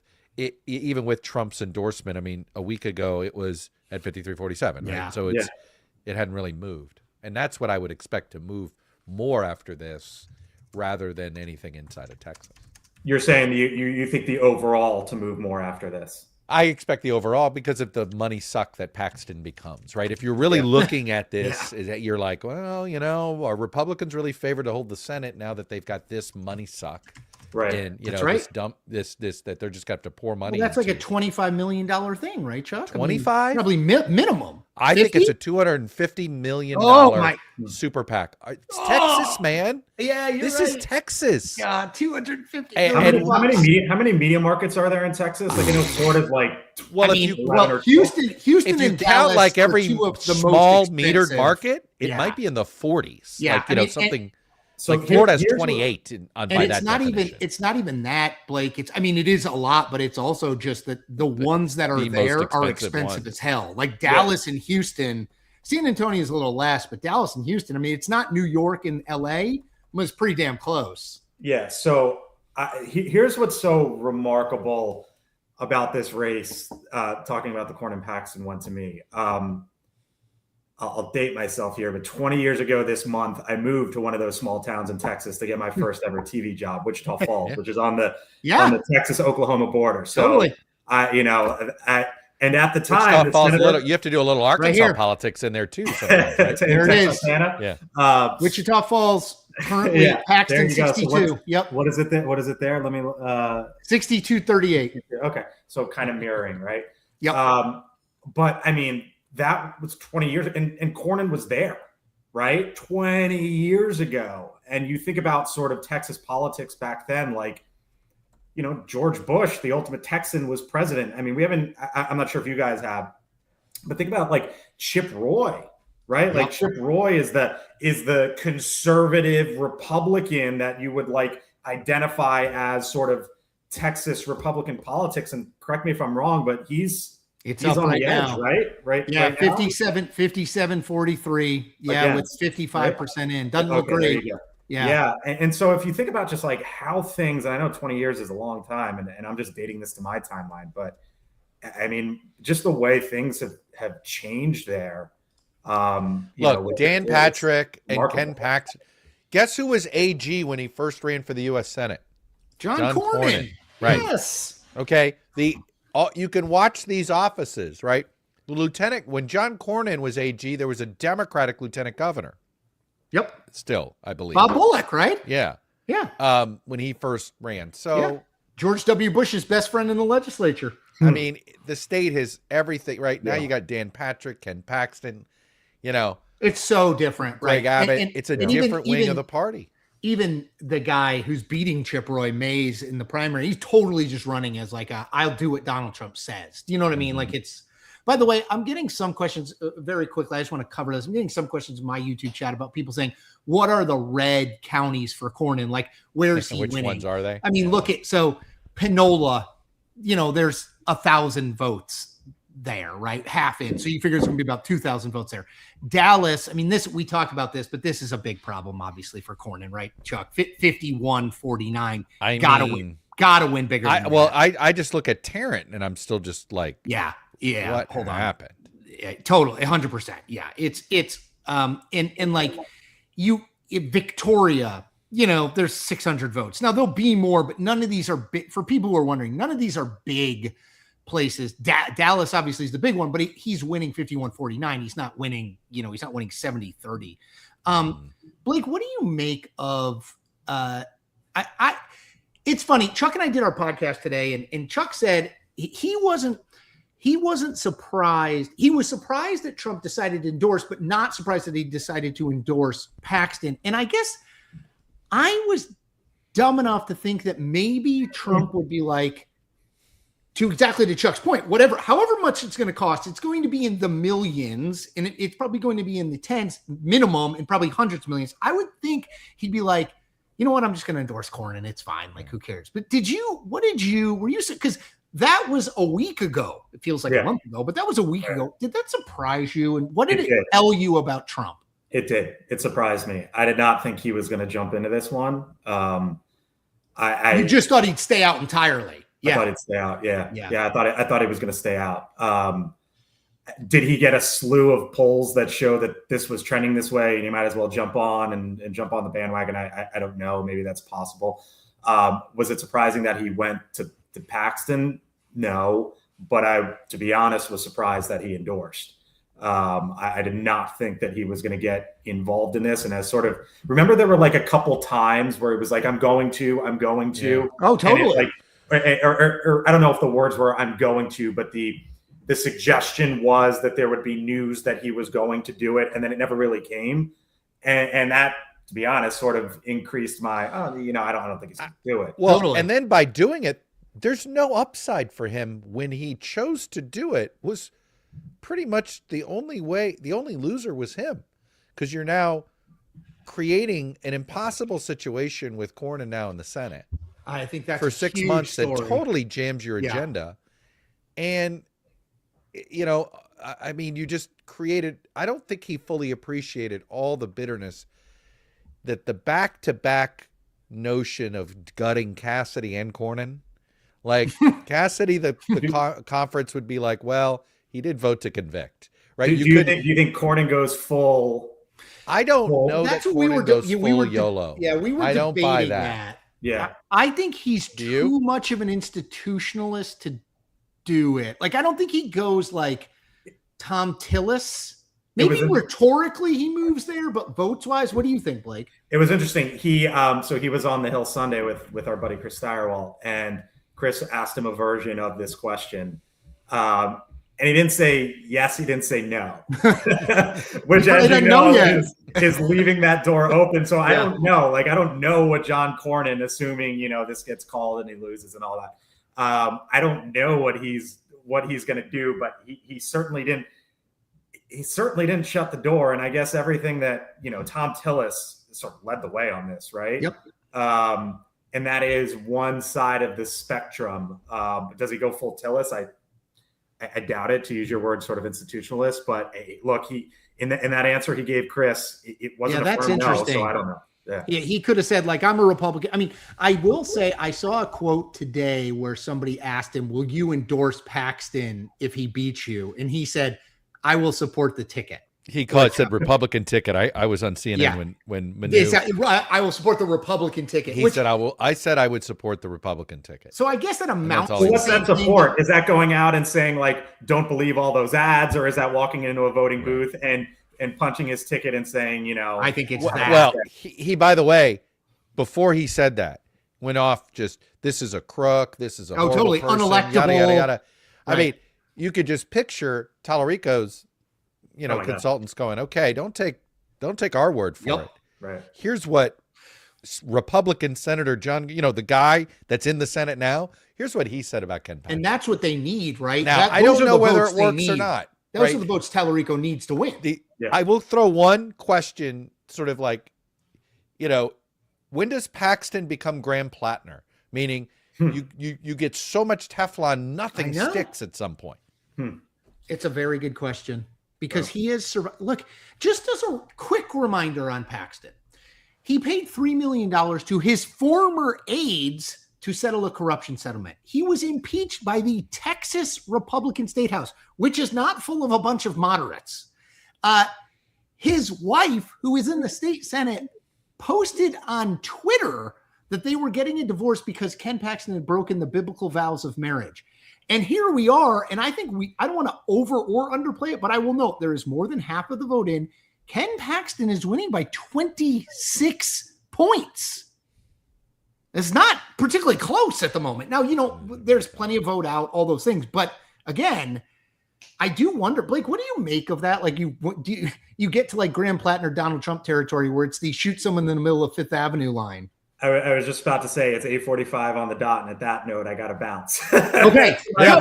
Trump's endorsement, I mean, a week ago it was at 53-47, right? Yeah. So it hadn't really moved, and that's what I would expect to move more after this, rather than anything inside of Texas. You're saying you think the overall to move more after this? I expect the overall because of the money suck that Paxton becomes, right? If you're really looking at this, you're like, well, are Republicans really favored to hold the Senate now that they've got this money suck? Right. And, That's right. this that they're just got to pour money Well, that's into. like a $25 million thing, right, Chuck? 25? Probably minimum. I 50? think it's a $250 million super PAC. It's Texas, man. Yeah, this is Texas. Yeah, 250. How many media markets are there in Texas? Like, sort of like. Well, Houston, if you and count Dallas like every are two of the small most metered expensive. market, it might be in the 40s. Yeah, like something. So like Florida has 28 by that definition. It's not even that, Blake. It is a lot, but it's also just that the ones that are there are expensive as hell. Like Dallas and Houston. San Antonio is a little less, but Dallas and Houston, it's not New York and LA, but it's pretty damn close. Yeah. So here's what's so remarkable about this race, talking about the Cornyn Paxton one to me. I'll date myself here, but 20 years ago this month, I moved to one of those small towns in Texas to get my first ever TV job, Wichita Falls, which is on the Texas-Oklahoma border. So, totally. And at the time, you have to do a little Arkansas politics in there too. Right? There it is. Yeah. Wichita Falls, currently Paxton 62. So yep. What is it there? Let me 62-38. Okay. So kind of mirroring, right? Yep. But that was 20 years, and Cornyn was there, right? 20 years ago. And you think about sort of Texas politics back then, like, George Bush, the ultimate Texan, was president. I'm not sure if you guys have, but think about like Chip Roy, right? Like Chip Roy is the conservative Republican that you would like identify as sort of Texas Republican politics. And correct me if I'm wrong, but he's on the edge, right? Yeah, right 57-43. Yeah, with 55% in. Doesn't look great. Yeah. And so if you think about just like how things, and I know 20 years is a long time, and I'm just dating this to my timeline, but just the way things have changed there. Look, Dan Patrick and Ken Paxton. Guess who was AG when he first ran for the U.S. Senate? John Cornyn. Right. Yes. Okay. You can watch these offices, right? When John Cornyn was AG, there was a Democratic lieutenant governor. Yep. Still, I believe. Bob Bullock, right? Yeah. Yeah. When he first ran. So George W. Bush's best friend in the legislature. The state has everything right now. You got Dan Patrick, Ken Paxton, It's so different, right? Greg Abbott. It's a different wing of the party. Even the guy who's beating Chip Roy Mays in the primary, he's totally just running as like I'll do what Donald Trump says. Do you know what I mean? Like by the way, I'm getting some questions very quickly. I just want to cover this. I'm getting some questions in my YouTube chat about people saying, what are the red counties for Cornyn? Like, where is he Which winning? Ones are they? Look at, Panola, there's 1,000 votes there, right? Half in. So you figure it's going to be about 2,000 votes there. Dallas, we talked about this, but this is a big problem, obviously, for Cornyn, right, Chuck? 51-49. Gotta win bigger. I just look at Tarrant and I'm still just like, yeah. What happened? Yeah, totally, 100%. Yeah, it's and like Victoria, there's 600 votes. Now there'll be more, but none of these are big. For people who are wondering, none of these are big places. Dallas obviously is the big one, but he's winning 51-49. He's not winning, he's not winning 70-30. Blake, what do you make of it's funny. Chuck and I did our podcast today, and Chuck said he wasn't surprised. He was surprised that Trump decided to endorse, but not surprised that he decided to endorse Paxton. And I guess I was dumb enough to think that maybe Trump would be like, to Chuck's point, however much it's going to cost, it's going to be in the millions, and it's probably going to be in the tens minimum and probably hundreds of millions. I would think he'd be like, you know what? I'm just going to endorse Cornyn. It's fine. Like, who cares? But were you, because that was a week ago. It feels like a month ago, but that was a week ago. Did that surprise you? And what did it tell you about Trump? It did. It surprised me. I did not think he was going to jump into this one. You just thought he'd stay out entirely. I thought he'd stay out. Yeah. I thought he was going to stay out. Did he get a slew of polls that show that this was trending this way and he might as well jump on and jump on the bandwagon? I don't know. Maybe that's possible. Was it surprising that he went to Paxton? No, but to be honest, was surprised that he endorsed. I did not think that he was going to get involved in this. And as sort of, remember there were like a couple times where he was like, I'm going to. Yeah. Oh, totally. Or I don't know if the words were I'm going to, but the suggestion was that there would be news that he was going to do it. And then it never really came. And that, to be honest, sort of increased my, I don't think he's going to do it. Well, totally. And then by doing it, there's no upside for him. When he chose to do it was pretty much the only loser was him, because you're now creating an impossible situation with Cornyn now in the Senate. I think that's for 6 months story. That totally jams your agenda. And, I mean, you just created, I don't think he fully appreciated all the bitterness that the back-to-back notion of gutting Cassidy and Cornyn, like Cassidy, the conference would be like, well, he did vote to convict, right? Do you think Cornyn goes full? I don't know that Cornyn goes full YOLO. Yeah, we were I don't buy debating that. Yeah. I think he's too much of an institutionalist to do it. Like, I don't think he goes like Tom Tillis. Maybe rhetorically he moves there, but votes wise, what do you think, Blake? It was interesting. He was on the Hill Sunday with our buddy Chris Steyerwalt, and Chris asked him a version of this question. And he didn't say yes, he didn't say no, which, as you know, is leaving that door open. So I don't know. Like, I don't know what John Cornyn, assuming, this gets called and he loses and all that. I don't know what he's going to do, but he certainly didn't shut the door. And I guess everything that, Tom Tillis sort of led the way on this, right? Yep. And that is one side of the spectrum. Does he go full Tillis? I doubt it, to use your word, sort of institutionalist. But look, in that answer he gave Chris, it wasn't a firm no, so I don't know. Yeah, he could have said, like, I'm a Republican. I mean, I will say I saw a quote today where somebody asked him, will you endorse Paxton if he beats you? And he said, I will support the ticket. He said Republican ticket. I was on CNN when Manu. I will support the Republican ticket. He said I said I would support the Republican ticket. So I guess that amounts. What's that support? Is that going out and saying, like, don't believe all those ads, or is that walking into a voting booth and punching his ticket and saying, I think it's that. Well, he by the way, before he said that, went off just, this is a crook, this is a horrible totally person, unelectable. Yada yada yada. Right. I mean, you could just picture Tallarico's consultants going, okay, don't take our word for it. Right. Here's what Republican Senator John, the guy that's in the Senate now, here's what he said about Ken Paxton. And that's what they need, right? Now, I don't know whether it works or not. Those are the votes Tallarico needs to win. I will throw one question, sort of like, when does Paxton become Graham Plattner? Meaning you get so much Teflon, nothing sticks at some point. It's a very good question, because he is look, just as a quick reminder on Paxton, he paid $3 million to his former aides to settle a corruption settlement. He was impeached by the Texas Republican State House, which is not full of a bunch of moderates. His wife, who is in the state Senate, posted on Twitter that they were getting a divorce because Ken Paxton had broken the biblical vows of marriage. And here we are, and I think I don't want to over or underplay it, but I will note there is more than half of the vote in. Ken Paxton is winning by 26 points. It's not particularly close at the moment. Now, there's plenty of vote out, all those things. But again, I do wonder, Blake, what do you make of that? Like, you get to like Graham Plattner, Donald Trump territory where it's the shoot someone in the middle of Fifth Avenue line. I was just about to say it's 8:45 on the dot, and at that note, I got to bounce. Okay, all right,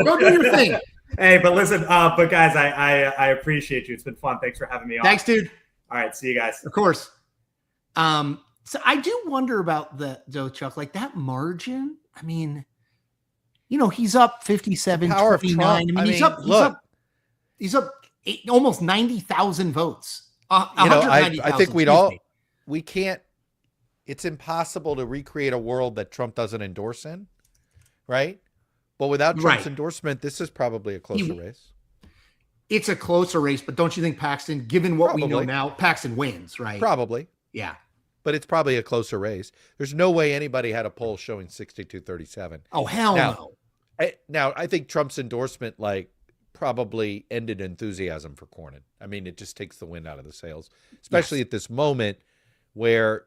go do your thing. Hey, but listen, but guys, I appreciate you. It's been fun. Thanks for having me on. Thanks, dude. All right, see you guys. Of course. So I do wonder about though, Chuck, like that margin. I mean, he's up 57, Power of 29. Trump. I mean, he's up almost 90,000 votes. I think we can't, it's impossible to recreate a world that Trump doesn't endorse in, right? But without Trump's endorsement, this is probably a closer race. It's a closer race, but don't you think Paxton, given what we know now, Paxton wins, right? Probably. Yeah. But it's probably a closer race. There's no way anybody had a poll showing 62-37. Oh, hell no. Now, I think Trump's endorsement, probably ended enthusiasm for Cornyn. I mean, it just takes the wind out of the sails, especially at this moment where,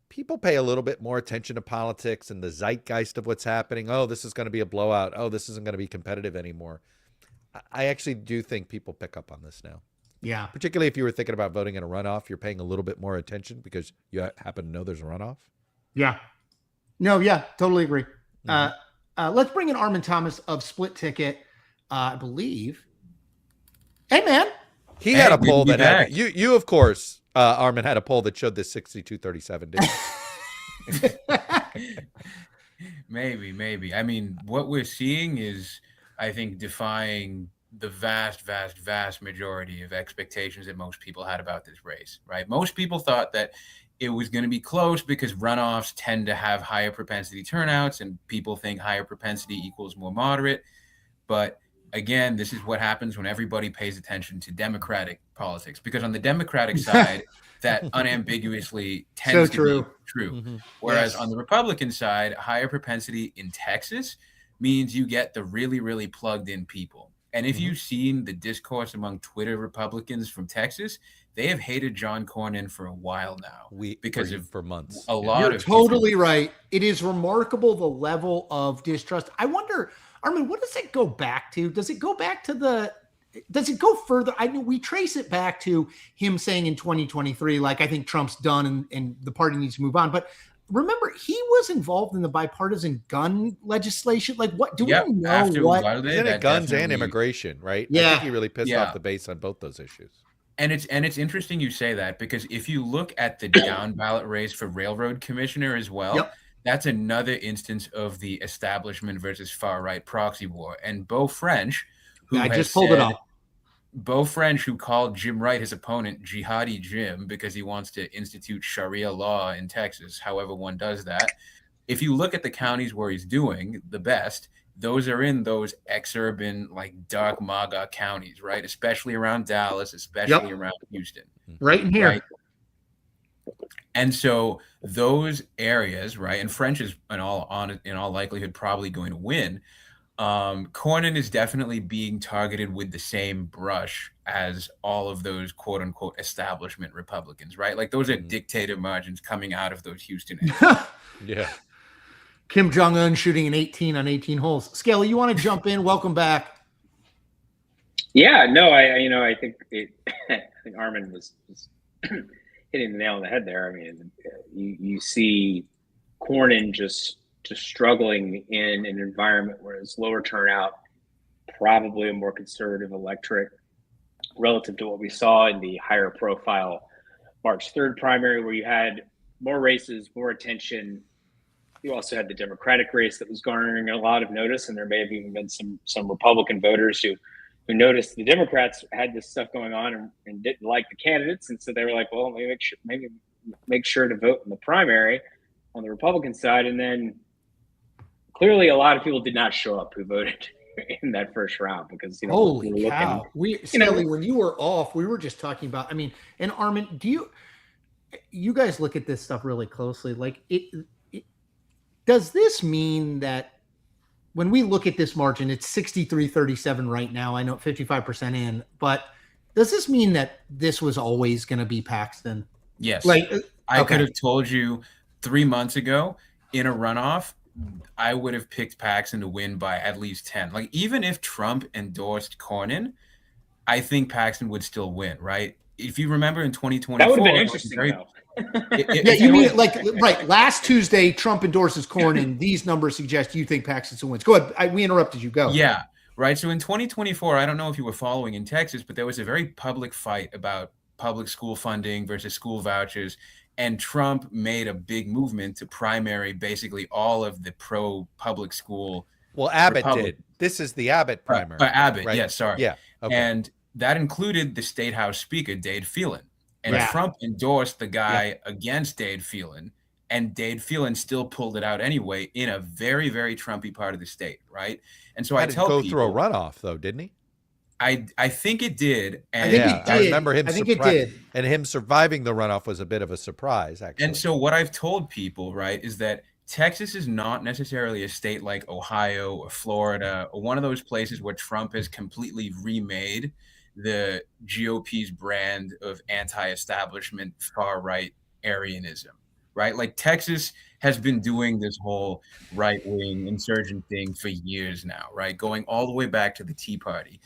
people pay a little bit more attention to politics and the zeitgeist of what's happening. Oh, this is going to be a blowout. Oh, this isn't going to be competitive anymore. I actually do think people pick up on this now. Yeah. Particularly if you were thinking about voting in a runoff, you're paying a little bit more attention because you happen to know there's a runoff. Yeah. No, yeah, totally agree. Let's bring in Armin Thomas of Split Ticket, I believe. Hey, man. He had a poll that had you of course, Armin, had a poll that showed this 62-37, didn't you? Maybe. I mean, what we're seeing is, I think, defying the vast majority of expectations that most people had about this race, right? Most people thought that it was going to be close because runoffs tend to have higher propensity turnouts, and people think higher propensity equals more moderate. But again, this is what happens when everybody pays attention to Democratic politics, because on the Democratic side, that unambiguously tends to be true. Whereas on the Republican side, higher propensity in Texas means you get the really, really plugged in people. And if you've seen the discourse among Twitter Republicans from Texas, they have hated John Cornyn for a while now for months. You're totally right. It is remarkable the level of distrust. I wonder, Armin, what does it go back to? Does it go back to does it go further? I know we trace it back to him saying in 2023, I think Trump's done and the party needs to move on. But remember, he was involved in the bipartisan gun legislation. What do we know? Isn't it guns and immigration, right? Yeah. I think he really pissed off the base on both those issues. And it's interesting you say that, because if you look at the down ballot race for railroad commissioner as well, that's another instance of the establishment versus far right proxy war. And Beau French, who I just pulled it up. Beau French, who called Jim Wright, his opponent, Jihadi Jim, because he wants to institute Sharia law in Texas, however one does that. If you look at the counties where he's doing the best, those are in those exurban, dark MAGA counties, right? Especially around Dallas, especially around Houston. Right in here. Right? And so those areas, right, and French is in all likelihood probably going to win. Cornyn is definitely being targeted with the same brush as all of those quote unquote establishment Republicans, right? Those are dictator margins coming out of those Houston areas. Yeah. Kim Jong-un shooting an 18 on 18 holes. Skelly, you want to jump in? Welcome back. Yeah, no, I think I think Armin was hitting the nail on the head there. I mean, you see Cornyn just struggling in an environment where it's lower turnout, probably a more conservative electorate relative to what we saw in the higher profile March 3rd primary, where you had more races, more attention. You also had the Democratic race that was garnering a lot of notice, and there may have even been some Republican voters who noticed the Democrats had this stuff going on and didn't like the candidates, and so they were like, well, maybe make sure to vote in the primary on the Republican side. And then clearly a lot of people did not show up who voted in that first round because, holy cow. Skelly, when you were off, we were just talking about, and Armin, do you guys look at this stuff really closely? Does this mean that when we look at this margin, it's 63-37 right now. I know 55% in, but does this mean that this was always going to be Paxton? Yes. I could have told you 3 months ago in a runoff, I would have picked Paxton to win by at least 10. Even if Trump endorsed Cornyn, I think Paxton would still win, right? If you remember in 2024, that would have been interesting, though. You mean right? Last Tuesday, Trump endorses Cornyn. These numbers suggest you think Paxton wins. Go ahead. We interrupted you. Go. Yeah, right. So in 2024, I don't know if you were following in Texas, but there was a very public fight about public school funding versus school vouchers. And Trump made a big movement to primary basically all of the pro-public school. Well, Abbott did. This is the Abbott primary. Abbott, right? yes, sorry. Yeah. Okay. And that included the State House Speaker, Dade Phelan. And Trump endorsed the guy against Dade Phelan. And Dade Phelan still pulled it out anyway in a very, very Trumpy part of the state, right? And so I tell people, go through a runoff, though, didn't he? I think it did. And I remember him. I think it did. And him surviving the runoff was a bit of a surprise, actually. And so what I've told people, right, is that Texas is not necessarily a state like Ohio or Florida or one of those places where Trump has completely remade the GOP's brand of anti-establishment, far-right Aryanism, right? Like Texas has been doing this whole right-wing insurgent thing for years now, right? Going all the way back to the Tea Party.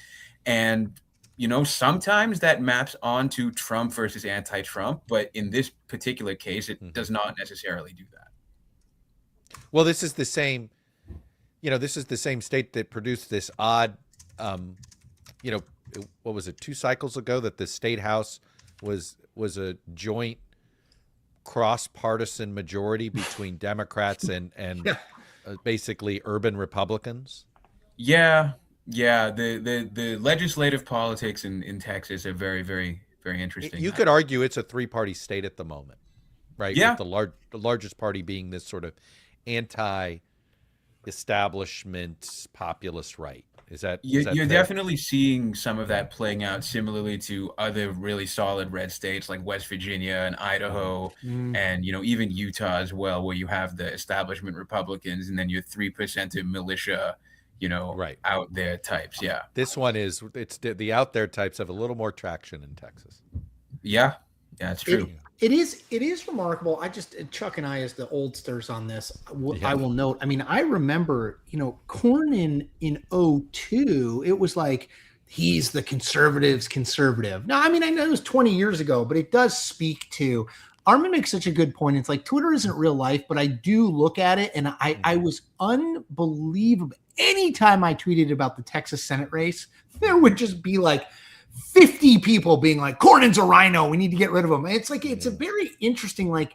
And, you know, sometimes that maps onto Trump versus anti-Trump, but in this particular case, it does not necessarily do that. Well, this is the same, this is the same state that produced this odd, what was it, 2 cycles ago that the state house was a joint cross-partisan majority between Democrats and basically urban Republicans. Yeah. The legislative politics in Texas are very, very, very interesting. You could argue it's a 3-party state at the moment, right? Yeah. With the largest party being this sort of anti-establishment populist right. You're definitely seeing some of that playing out similarly to other really solid red states like West Virginia and Idaho and, even Utah as well, where you have the establishment Republicans and then your 3% militia, out there types. Yeah. This one it's the out there types have a little more traction in Texas. Yeah. Yeah, it's true. It is remarkable. Chuck and I, as the oldsters on this, I will note, I remember, Cornyn in 2002, it was like, he's the conservative. Now, I know it was 20 years ago, but it does speak to, Armin makes such a good point. It's like, Twitter isn't real life, but I do look at it, and I was unbelievable. Anytime I tweeted about the Texas Senate race, there would just be like 50 people being like, Cornyn's a rhino, we need to get rid of him. It's like, it's a very interesting, like,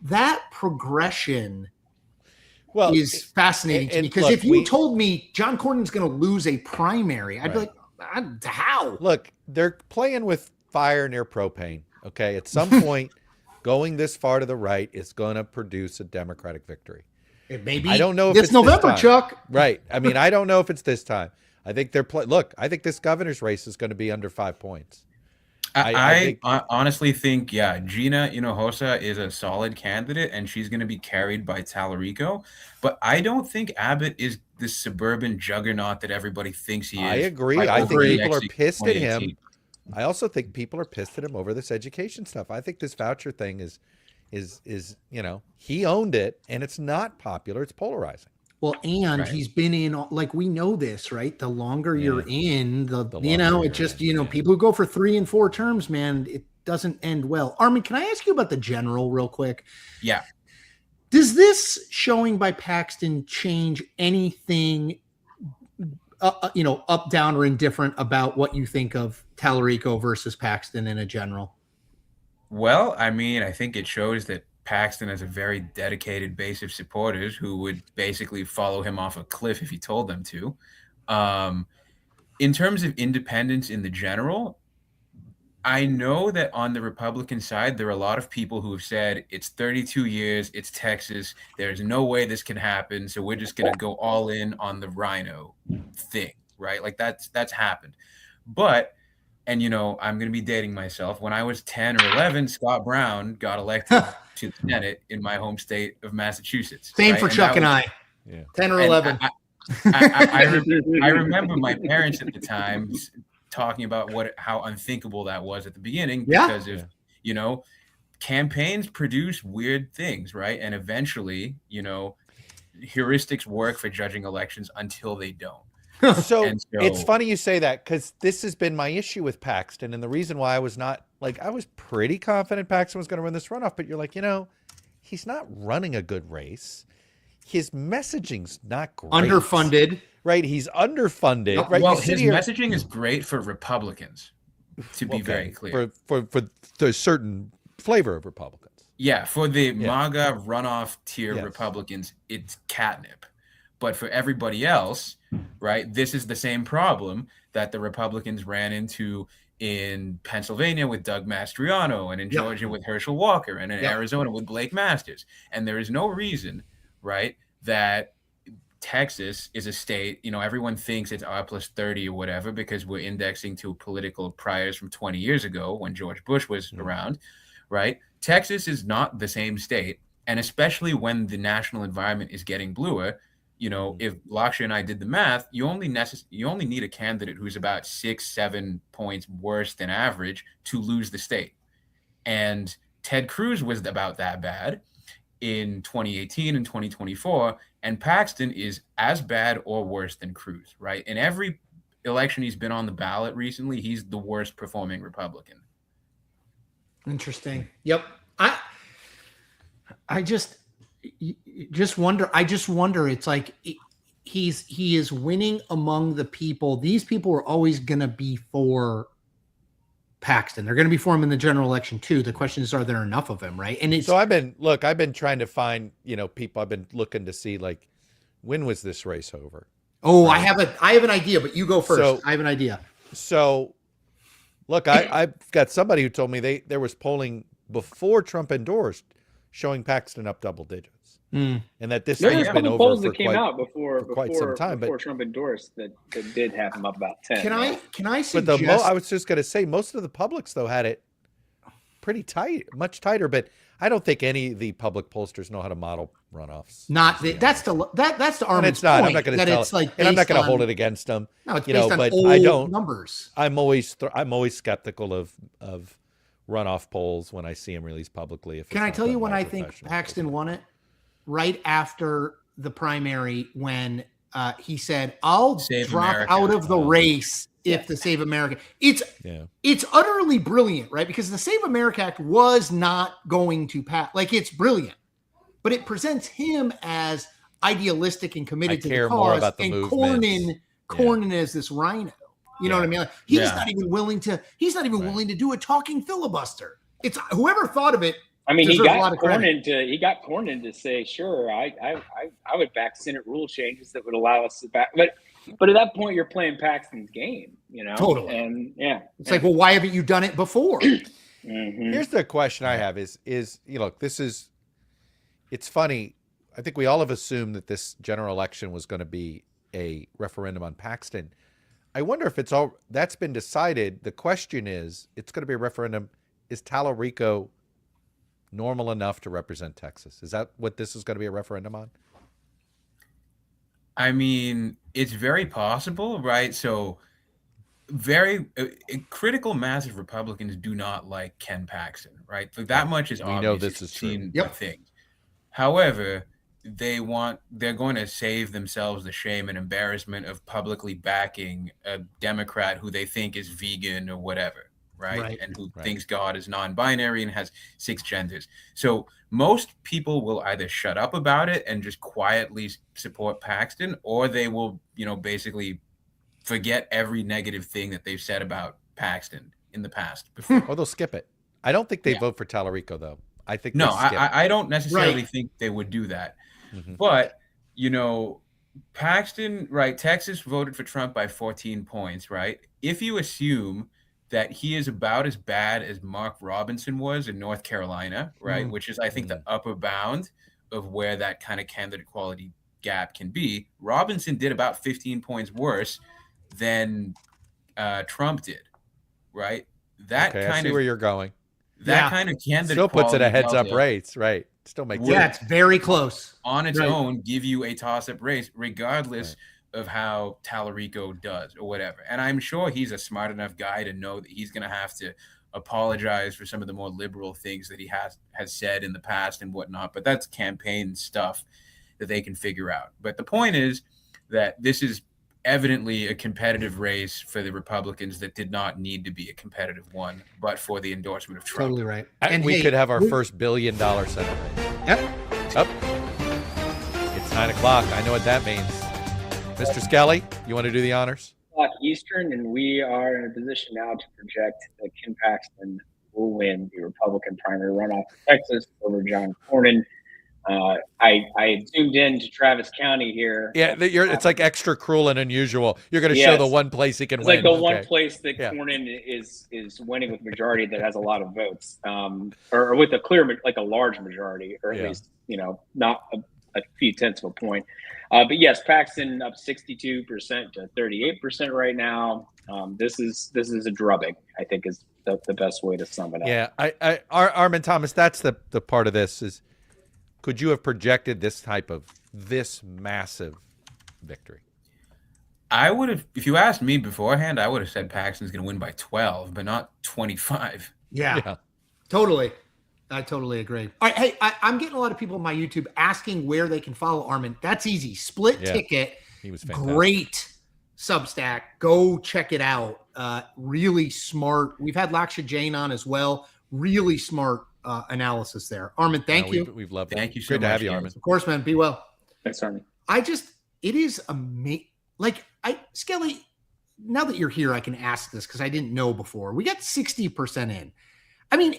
that progression is fascinating to me. Because if you told me John Cornyn's going to lose a primary, I'd be like, how? Look, they're playing with fire near propane. Okay. At some point, going this far to the right is going to produce a Democratic victory. It may be. I don't know if this it's November, this time. Chuck. Right. I don't know if it's this time. I think I think this governor's race is going to be under 5 points. I honestly think, Gina Hinojosa is a solid candidate, and she's going to be carried by Tallarico. But I don't think Abbott is the suburban juggernaut that everybody thinks he is. I agree. I think people are pissed at him. I also think people are pissed at him over this education stuff. I think this voucher thing is he owned it, and it's not popular. It's polarizing. Well, and he's been in, like, we know this, right? The longer you're in, people who go for 3 and 4 terms, man, it doesn't end well. Armin, can I ask you about the general real quick? Yeah. Does this showing by Paxton change anything, up, down, or indifferent about what you think of Tallarico versus Paxton in a general? Well, I think it shows that Paxton has a very dedicated base of supporters who would basically follow him off a cliff if he told them to. In terms of independence in the general, I know that on the Republican side, there are a lot of people who have said it's 32 years, it's Texas, there's no way this can happen, so we're just going to go all in on the rhino thing, right? Like that's happened. But, and I'm going to be dating myself. When I was 10 or 11, Scott Brown got elected to the Senate in my home state of Massachusetts. Same right? for Chuck and I. Yeah. 10 or 11. I remember my parents at the time talking about how unthinkable that was at the beginning because of, campaigns produce weird things, right? And eventually, heuristics work for judging elections until they don't. So it's funny you say that, because this has been my issue with Paxton, and the reason why I was not I was pretty confident Paxton was going to win this runoff, but you're like, he's not running a good race. His messaging's not great. Underfunded. Right. He's underfunded. Right. Well, his messaging is great for Republicans, to be very clear. For the certain flavor of Republicans. Yeah, for the Yeah. MAGA runoff tier Yes. Republicans, it's catnip. But for everybody else, right, this is the same problem that the Republicans ran into in Pennsylvania with Doug Mastriano, and in Yep. Georgia with Herschel Walker, and in Yep. Arizona with Blake Masters. And there is no reason, right, that Texas is a state, everyone thinks it's R+30 or whatever because we're indexing to political priors from 20 years ago when George Bush was around, right? Texas is not the same state. And especially when the national environment is getting bluer, if Laksha and I did the math, you only need a candidate who's about 6-7 points worse than average to lose the state. And Ted Cruz was about that bad in 2018 and 2024, and Paxton is as bad or worse than Cruz, right? In every election he's been on the ballot recently, he's the worst performing Republican. Interesting. Yep. I just wonder. It's like he is winning among the people. These people are always going to be for Paxton. They're going to be for him in the general election too. The question is, are there enough of him, right? And it's So I've been trying to find, people. I've been looking to see, like, when was this race over? Oh, right. I have an idea, but you go first. So, I have an idea. So, look, I've got somebody who told me there was polling before Trump endorsed showing Paxton up double digits, and that this thing has been over polls for that came out before quite some time. Before But Trump endorsed that did have him up about 10. Can I suggest? But I was just going to say most of the publics though had it pretty tight, much tighter. But I don't think any of the public pollsters know how to model runoffs. That's the Armin's it's not. point. I'm not going to that tell it's like, and I'm not going to on- hold it against them. No, it's based on but old I don't. numbers. I'm always skeptical of runoff polls when I see them released publicly. Can I tell you when I think Paxton won it? Right after the primary, when he said, "I'll Save drop America." out of the race if the Save America." It's utterly brilliant, right? Because the Save America Act was not going to pass. Like, it's brilliant, but it presents him as idealistic and committed to the more cause, about the and movements. Cornyn as this rhino. You know what I mean? Like, he's not even willing to. He's not even willing to do a talking filibuster. It's whoever thought of it. I mean, he deserves a got lot of credit. Cornyn to say, sure, I would back Senate rule changes that would allow us to back, but at that point you're playing Paxton's game, Totally. And It's like, well, why haven't you done it before? Here's the question I have is it's funny. I think we all have assumed that this general election was going to be a referendum on Paxton. I wonder if that's been decided. The question is, it's going to be a referendum. Is Tallarico normal enough to represent Texas? Is that what this is going to be a referendum on? I mean, it's very possible, right? So very critical mass of Republicans do not like Ken Paxton, right? Like, that much is obvious. We know this is true. Things. However, they're going to save themselves the shame and embarrassment of publicly backing a Democrat who they think is vegan or whatever, right? And who thinks God is non-binary and has 6 genders. So most people will either shut up about it and just quietly support Paxton, or they will, basically forget every negative thing that they've said about Paxton in the past before. Or they'll skip it. I don't think they vote for Tallarico, though. I think I don't necessarily think they would do that. But, Paxton, right, Texas voted for Trump by 14 points, right? If you assume that he is about as bad as Mark Robinson was in North Carolina, right, which is, I think, the upper bound of where that kind of candidate quality gap can be. Robinson did about 15 points worse than Trump did, right? I see where you're going. That kind of candidate still puts it a heads-up delta race, right? Still makes it's very close. On its own, give you a toss-up race, regardless of how Tallarico does or whatever. And I'm sure he's a smart enough guy to know that he's going to have to apologize for some of the more liberal things that he has said in the past and whatnot. But that's campaign stuff that they can figure out. But the point is that this is evidently a competitive race for the Republicans that did not need to be a competitive one, but for the endorsement of Trump. Totally right. And we could have our first $1 billion Senate race. Yep. It's 9 o'clock. I know what that means. Mr. Skelly, you want to do the honors? Eastern, and we are in a position now to project that Ken Paxton will win the Republican primary runoff in Texas over John Cornyn. I zoomed in to Travis County here. Yeah, it's like extra cruel and unusual. You're going to show the one place he can it's win. It's like the one place that Cornyn is winning with majority that has a lot of votes, or with a clear, like a large majority, or at least, not a few tenths of a point. But yes, Paxton up 62% to 38% right now. This is a drubbing, I think, is the best way to sum it up. Yeah, Armin Thomas, that's the part of this is, could you have projected this massive victory? I would have, if you asked me beforehand, I would have said Paxton's going to win by 12, but not 25. Yeah. Totally. I totally agree. All right, hey, I'm getting a lot of people on my YouTube asking where they can follow Armin. That's easy. Split Ticket. He was fantastic. Great Substack. Go check it out. Really smart. We've had Laksha Jain on as well. Really smart analysis there. Armin, thank you. We've loved it. Thank you so Good much. to have you, Armin. Of course, man. Be well. Thanks, Armin. It is amazing. Skelly, now that you're here, I can ask this because I didn't know before. We got 60% in. I mean,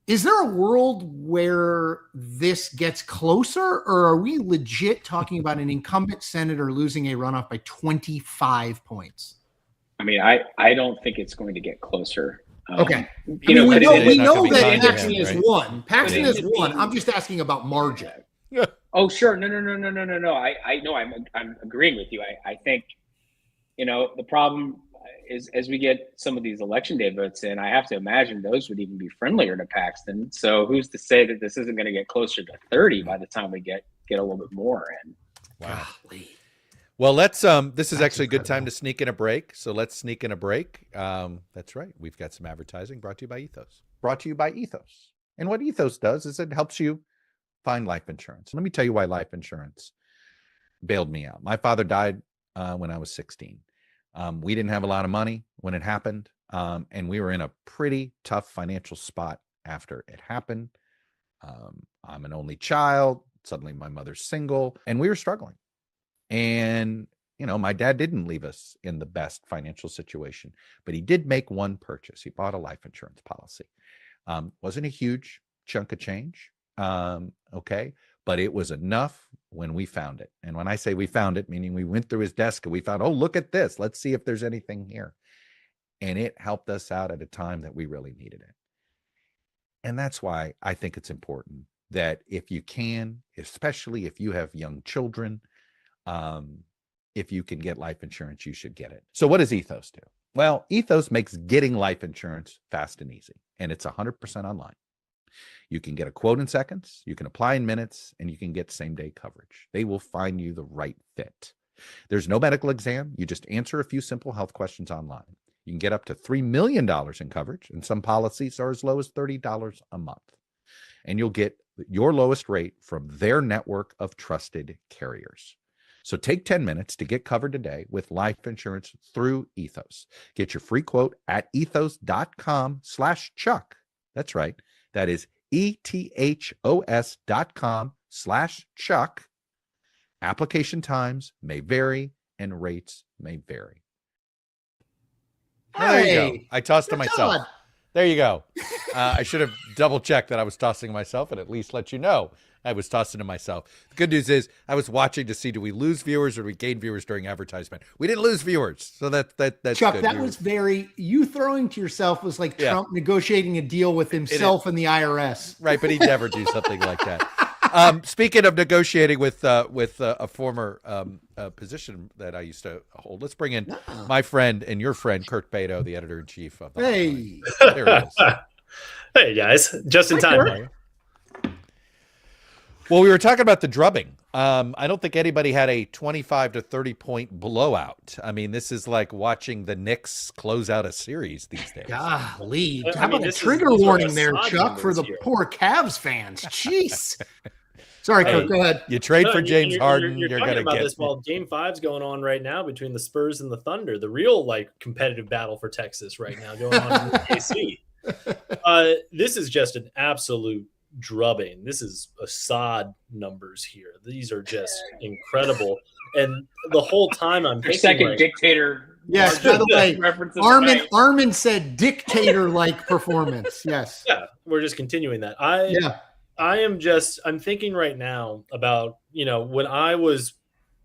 is there a world where this gets closer, or are we legit talking about an incumbent senator losing a runoff by 25 points? I mean, I don't think it's going to get closer. Okay. We know that Paxton is one. Paxton is one. I'm just asking about margin. Oh, sure. No. I know. I'm agreeing with you. I think, the problem is as we get some of these election day votes in, I have to imagine those would even be friendlier to Paxton. So who's to say that this isn't going to get closer to 30 by the time we get a little bit more in? Wow. Golly. Well, this is actually a good time to sneak in a break. So let's sneak in a break. That's right. We've got some advertising brought to you by Ethos. And what Ethos does is it helps you find life insurance. Let me tell you why life insurance bailed me out. My father died when I was 16. We didn't have a lot of money when it happened. And we were in a pretty tough financial spot after it happened. I'm an only child. Suddenly my mother's single and we were struggling. And, my dad didn't leave us in the best financial situation, but he did make one purchase. He bought a life insurance policy. Wasn't a huge chunk of change. Okay. But it was enough when we found it. And when I say we found it, meaning we went through his desk and we found, oh, look at this. Let's see if there's anything here. And it helped us out at a time that we really needed it. And that's why I think it's important that if you can, especially if you have young children, if you can get life insurance, you should get it. So what does Ethos do? Well, Ethos makes getting life insurance fast and easy, and it's 100% online. You can get a quote in seconds, you can apply in minutes, and you can get same-day coverage. They will find you the right fit. There's no medical exam. You just answer a few simple health questions online. You can get up to $3 million in coverage, and some policies are as low as $30 a month. And you'll get your lowest rate from their network of trusted carriers. So take 10 minutes to get covered today with life insurance through Ethos. Get your free quote at ethos.com/Chuck. That's right. That is ethos.com/Chuck. Application times may vary and rates may vary. There you go. I tossed to myself. Done. There you go. I should have double checked that I was tossing myself and at least let you know I was tossing to myself. The good news is I was watching to see, do we lose viewers or do we gain viewers during advertisement? We didn't lose viewers. So that's Chuck, good. that was you throwing to yourself was like Trump negotiating a deal with himself and the IRS. Right, but he'd never do something like that. Speaking of negotiating with a former position that I used to hold, let's bring in my friend and your friend, Kurt Beto, the editor-in-chief of the Hey. There he is. Hey, guys. Just in time. Kurt. Well, we were talking about the drubbing. I don't think anybody had a 25 to 30 point blowout. I mean, this is like watching the Knicks close out a series these days. Golly. How about a trigger warning there, Chuck, for the poor Cavs fans? Jeez. Sorry, Kurt, go ahead. You trade for James Harden, you're going to about get this while Game 5's going on right now between the Spurs and the Thunder. The real competitive battle for Texas right now going on in the KC. This is just an absolute drubbing. This is Assad numbers here. These are just incredible. And the whole time I'm thinking, second dictator Yes, by the way, Reference of the night. Armin said dictator-like performance. Yes. Yeah, we're just continuing that. I'm thinking right now about, when I was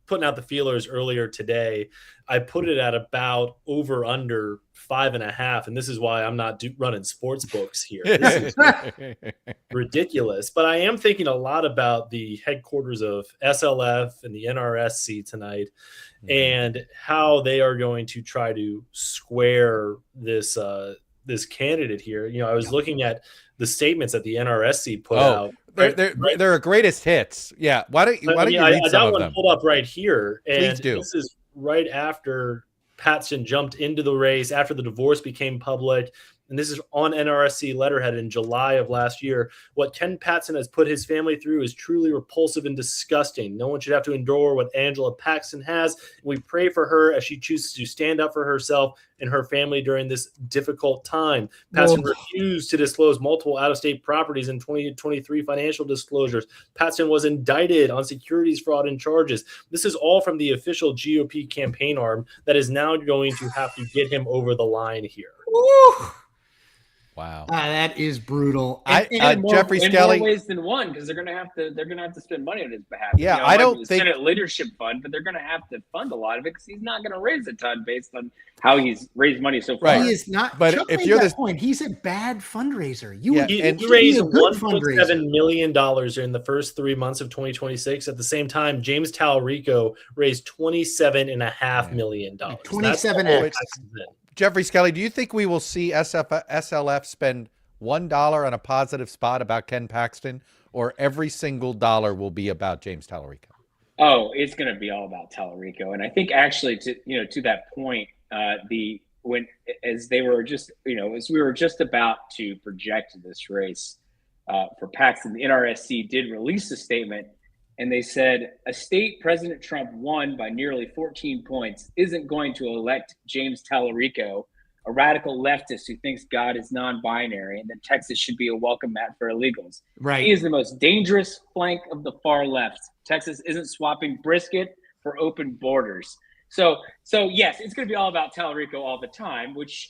putting out the feelers earlier today, I put it at about over under 5.5. And this is why I'm not running sports books here. This is ridiculous. But I am thinking a lot about the headquarters of SLF and the NRSC tonight, and how they are going to try to square this this candidate here. I was looking at the statements that the NRSC put out. They're a greatest hits. Yeah. Why don't you read I some got of one them? pulled up right here. And Please do. This is right after Paxton jumped into the race, after the divorce became public. And this is on NRSC letterhead in July of last year. What Ken Paxton has put his family through is truly repulsive and disgusting. No one should have to endure what Angela Paxton has. We pray for her as she chooses to stand up for herself and her family during this difficult time. Paxton refused to disclose multiple out-of-state properties in 2023 financial disclosures. Paxton was indicted on securities fraud and charges. This is all from the official GOP campaign arm that is now going to have to get him over the line here. Woo! Wow, that is brutal. Jeffrey in Skelly, more ways than one, because they're going to have to spend money on his behalf. Yeah, I don't think Senate leadership fund, but they're going to have to fund a lot of it because he's not going to raise a ton based on how he's raised money so far. Right. He is not. But Chuck if made you're that the point, he's a bad fundraiser. He raised $1.7 million during the first 3 months of 2026. At the same time, James Tallarico raised $27.5 million. 27. Jeffrey Skelly, do you think we will see SLF spend $1 on a positive spot about Ken Paxton, or every single dollar will be about James Tallarico? Oh, it's going to be all about Tallarico. And I think actually to that point, as we were just about to project this race for Paxton, the NRSC did release a statement, and they said a state President Trump won by nearly 14 points isn't going to elect James Tallarico, a radical leftist who thinks God is non-binary, and that Texas should be a welcome mat for illegals. Right. He is the most dangerous flank of the far left. Texas isn't swapping brisket for open borders. So yes, it's going to be all about Tallarico all the time, which,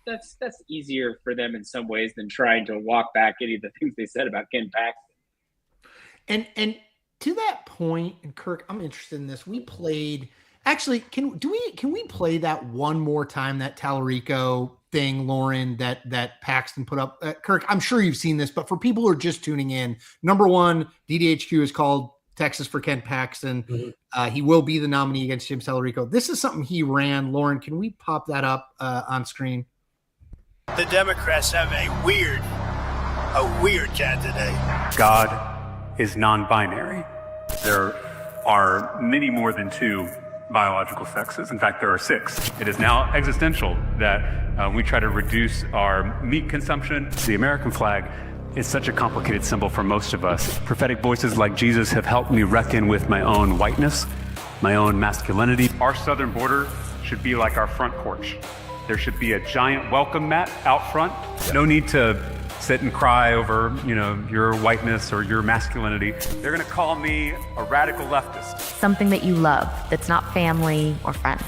that's easier for them in some ways than trying to walk back any of the things they said about Ken Paxton. And to that point, and Kirk, I'm interested in this. We played. Actually, can we play that one more time, that Tallarico thing, Lauren, that Paxton put up? Kirk, I'm sure you've seen this, but for people who are just tuning in, number one, DDHQ is called Texas for Ken Paxton. Mm-hmm. He will be the nominee against James Tallarico. This is something he ran. Lauren, can we pop that up on screen? The Democrats have a weird candidate. God is non-binary. There are many more than two biological sexes. In fact, there are 6. It is now existential that we try to reduce our meat consumption. The American flag is such a complicated symbol for most of us. Prophetic voices like Jesus have helped me reckon with my own whiteness, my own masculinity. Our southern border should be like our front porch. There should be a giant welcome mat out front. No need to sit and cry over, your whiteness or your masculinity. They're going to call me a radical leftist. Something that you love that's not family or friends.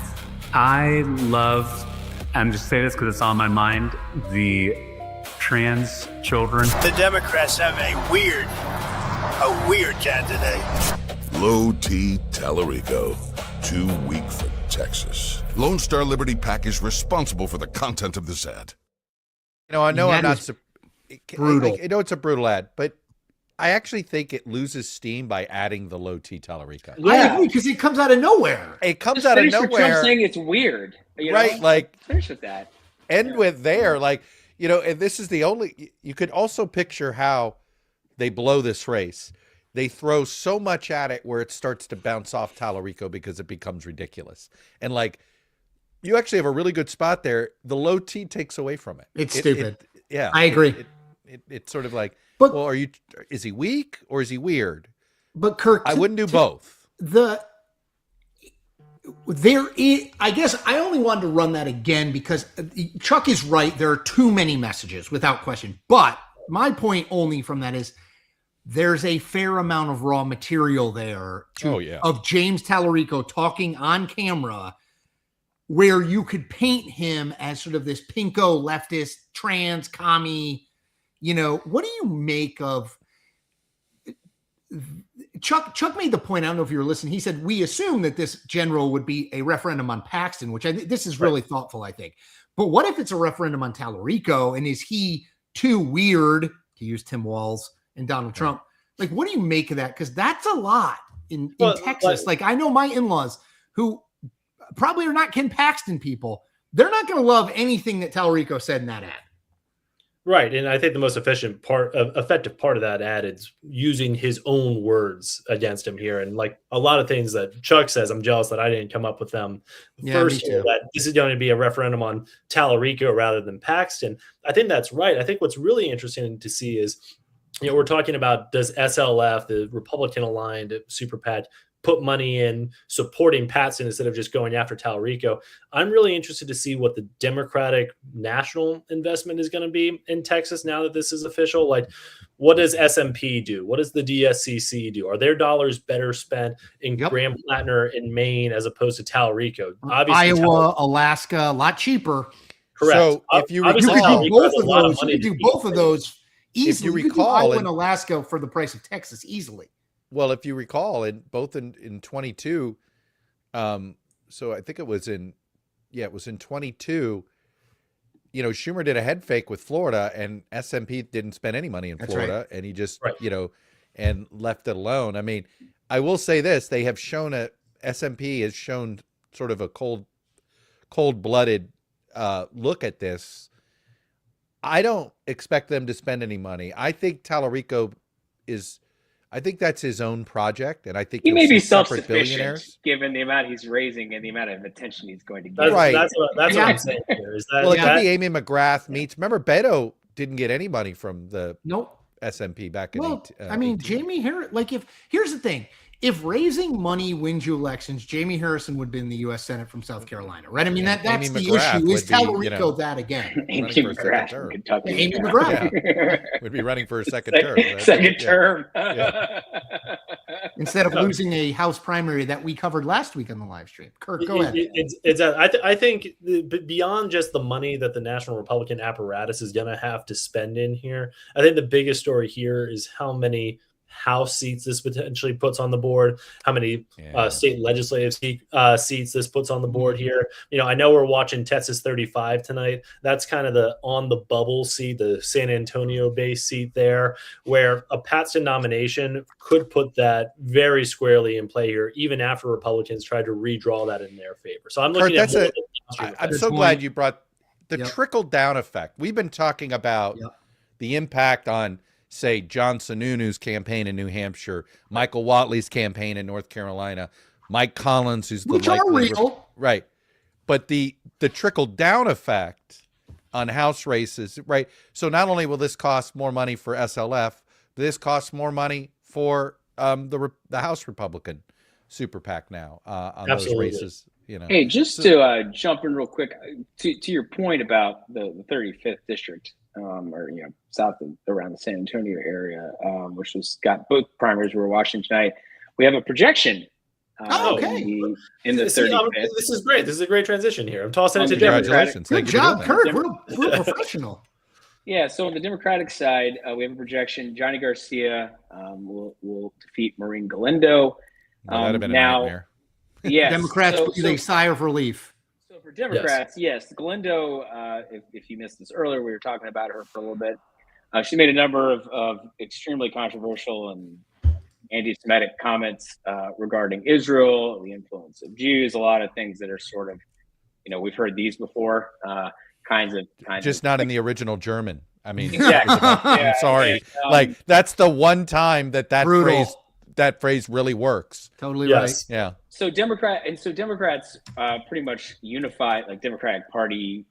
I love, I'm just saying this because it's on my mind, the trans children. The Democrats have a weird candidate. Low T Tallarico. Too weak for Texas. Lone Star Liberty PAC is responsible for the content of this ad. I know I'm not brutal. I know it's a brutal ad, but I actually think it loses steam by adding the Low T Tallarico. Yeah. I agree, because it comes out of nowhere. It comes out of nowhere. Trump saying it's weird, right? Like, finish with that. End with there, like, and this is the only. You could also picture how they blow this race. They throw so much at it where it starts to bounce off Tallarico because it becomes ridiculous. And like, you actually have a really good spot there. The Low T takes away from it. It's stupid. Yeah, I agree. It's sort of like, well, is he weak or is he weird? But Kirk, I wouldn't do both. I guess I only wanted to run that again because Chuck is right. There are too many messages without question. But my point only from that is there's a fair amount of raw material there of James Tallarico talking on camera where you could paint him as sort of this pinko leftist, trans commie. What do you make of Chuck made the point, I don't know if you were listening. He said, we assume that this general would be a referendum on Paxton, which this is really thoughtful, I think. But what if it's a referendum on Tallarico, and is he too weird, to use Tim Walz and Donald Trump? Like, what do you make of that? Because that's a lot in Texas. Like, I know my in-laws who probably are not Ken Paxton people. They're not going to love anything that Tallarico said in that ad. Right. And I think the most effective part of that ad is using his own words against him here. And like a lot of things that Chuck says, I'm jealous that I didn't come up with them first. That this is going to be a referendum on Tallarico rather than Paxton. I think that's right. I think what's really interesting to see is, we're talking about, does SLF, the Republican aligned super PAC, put money in supporting Paxton instead of just going after Tallarico? I'm really interested to see what the Democratic national investment is going to be in Texas now that this is official. Like, what does SMP do? What does the DSCC do? Are their dollars better spent in Grand Platner in Maine as opposed to Tallarico? Obviously, Iowa, Alaska, a lot cheaper. Correct. So if you recall, you could do both of those easily. If you could do recall, Iowa and Alaska for the price of Texas easily. Well, if you recall, in 22, so I think it was in 22, Schumer did a head fake with Florida, and SMP didn't spend any money in Florida, and he just, and left it alone. I mean, I will say this, they have shown SMP has shown sort of a cold-blooded look at this. I don't expect them to spend any money. I think Tallarico I think that's his own project, and I think he may be self-sufficient given the amount he's raising and the amount of attention he's going to get. That's what I'm saying here. It could be Amy McGrath meets. Remember, Beto didn't get any money from the SMP back in. Jamie Harris. Like, here's the thing: if raising money wins you elections, Jamie Harrison would be in the U.S. Senate from South Carolina, right? I mean, that's Amy the McGrath issue. Is Tallarico that again? Amy McGrath from Kentucky. Amy McGrath would be running for a second term. Right? Second term. Instead of losing a House primary that we covered last week on the live stream. Kirk, go ahead. I think beyond just the money that the National Republican apparatus is going to have to spend in here, I think the biggest story here is how many House seats this potentially puts on the board, how many state legislative seats this puts on the board here. I know we're watching Texas 35 tonight. That's kind of the on the bubble seat, the San Antonio based seat there, where a Paxton nomination could put that very squarely in play here, even after Republicans tried to redraw that in their favor. So I'm looking I'm so glad you brought the trickle down effect. We've been talking about the impact on, say, John Sununu's campaign in New Hampshire, Michael Watley's campaign in North Carolina, Mike Collins, who's which are real, right? But the trickle down effect on House races, right? So not only will this cost more money for SLF, but this costs more money for the House Republican super PAC now on those races. Hey, just to jump in real quick to your point about the 35th district. Or south of around the San Antonio area, which has got both primaries we're watching tonight. We have a projection. In the 35th. This is great. This is a great transition here. I'm tossing it to congratulations. Good job, Kirk. We're professional. Yeah. So on the Democratic side, we have a projection. Johnny Garcia will defeat Maureen Galindo. That'd have been a nightmare. Yes. Democrats breathe a sigh of relief. For Democrats, yes. Galindo, if you missed this earlier, we were talking about her for a little bit. She made a number of extremely controversial and anti-Semitic comments regarding Israel, the influence of Jews, a lot of things that are sort of, we've heard these before, kinds of not in the original German. I mean, exactly. I'm sorry. That's the one time that phrase really works. Totally right. Yeah. So Democrats pretty much unified, like Democratic Party,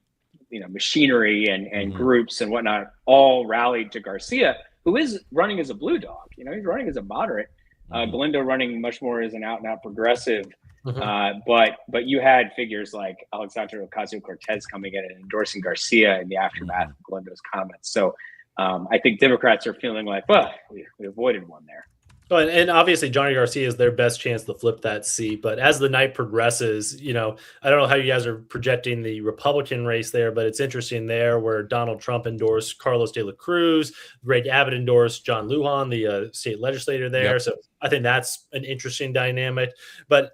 machinery and groups and whatnot, all rallied to Garcia, who is running as a blue dog. He's running as a moderate. Galindo running much more as an out and out progressive. But you had figures like Alexandria Ocasio-Cortez coming in and endorsing Garcia in the aftermath of Galindo's comments. So I think Democrats are feeling like, well, we avoided one there. Oh, and obviously Johnny Garcia is their best chance to flip that seat. But as the night progresses, I don't know how you guys are projecting the Republican race there, but it's interesting there where Donald Trump endorsed Carlos de la Cruz, Greg Abbott endorsed John Lujan, the state legislator there. Yep. So I think that's an interesting dynamic. But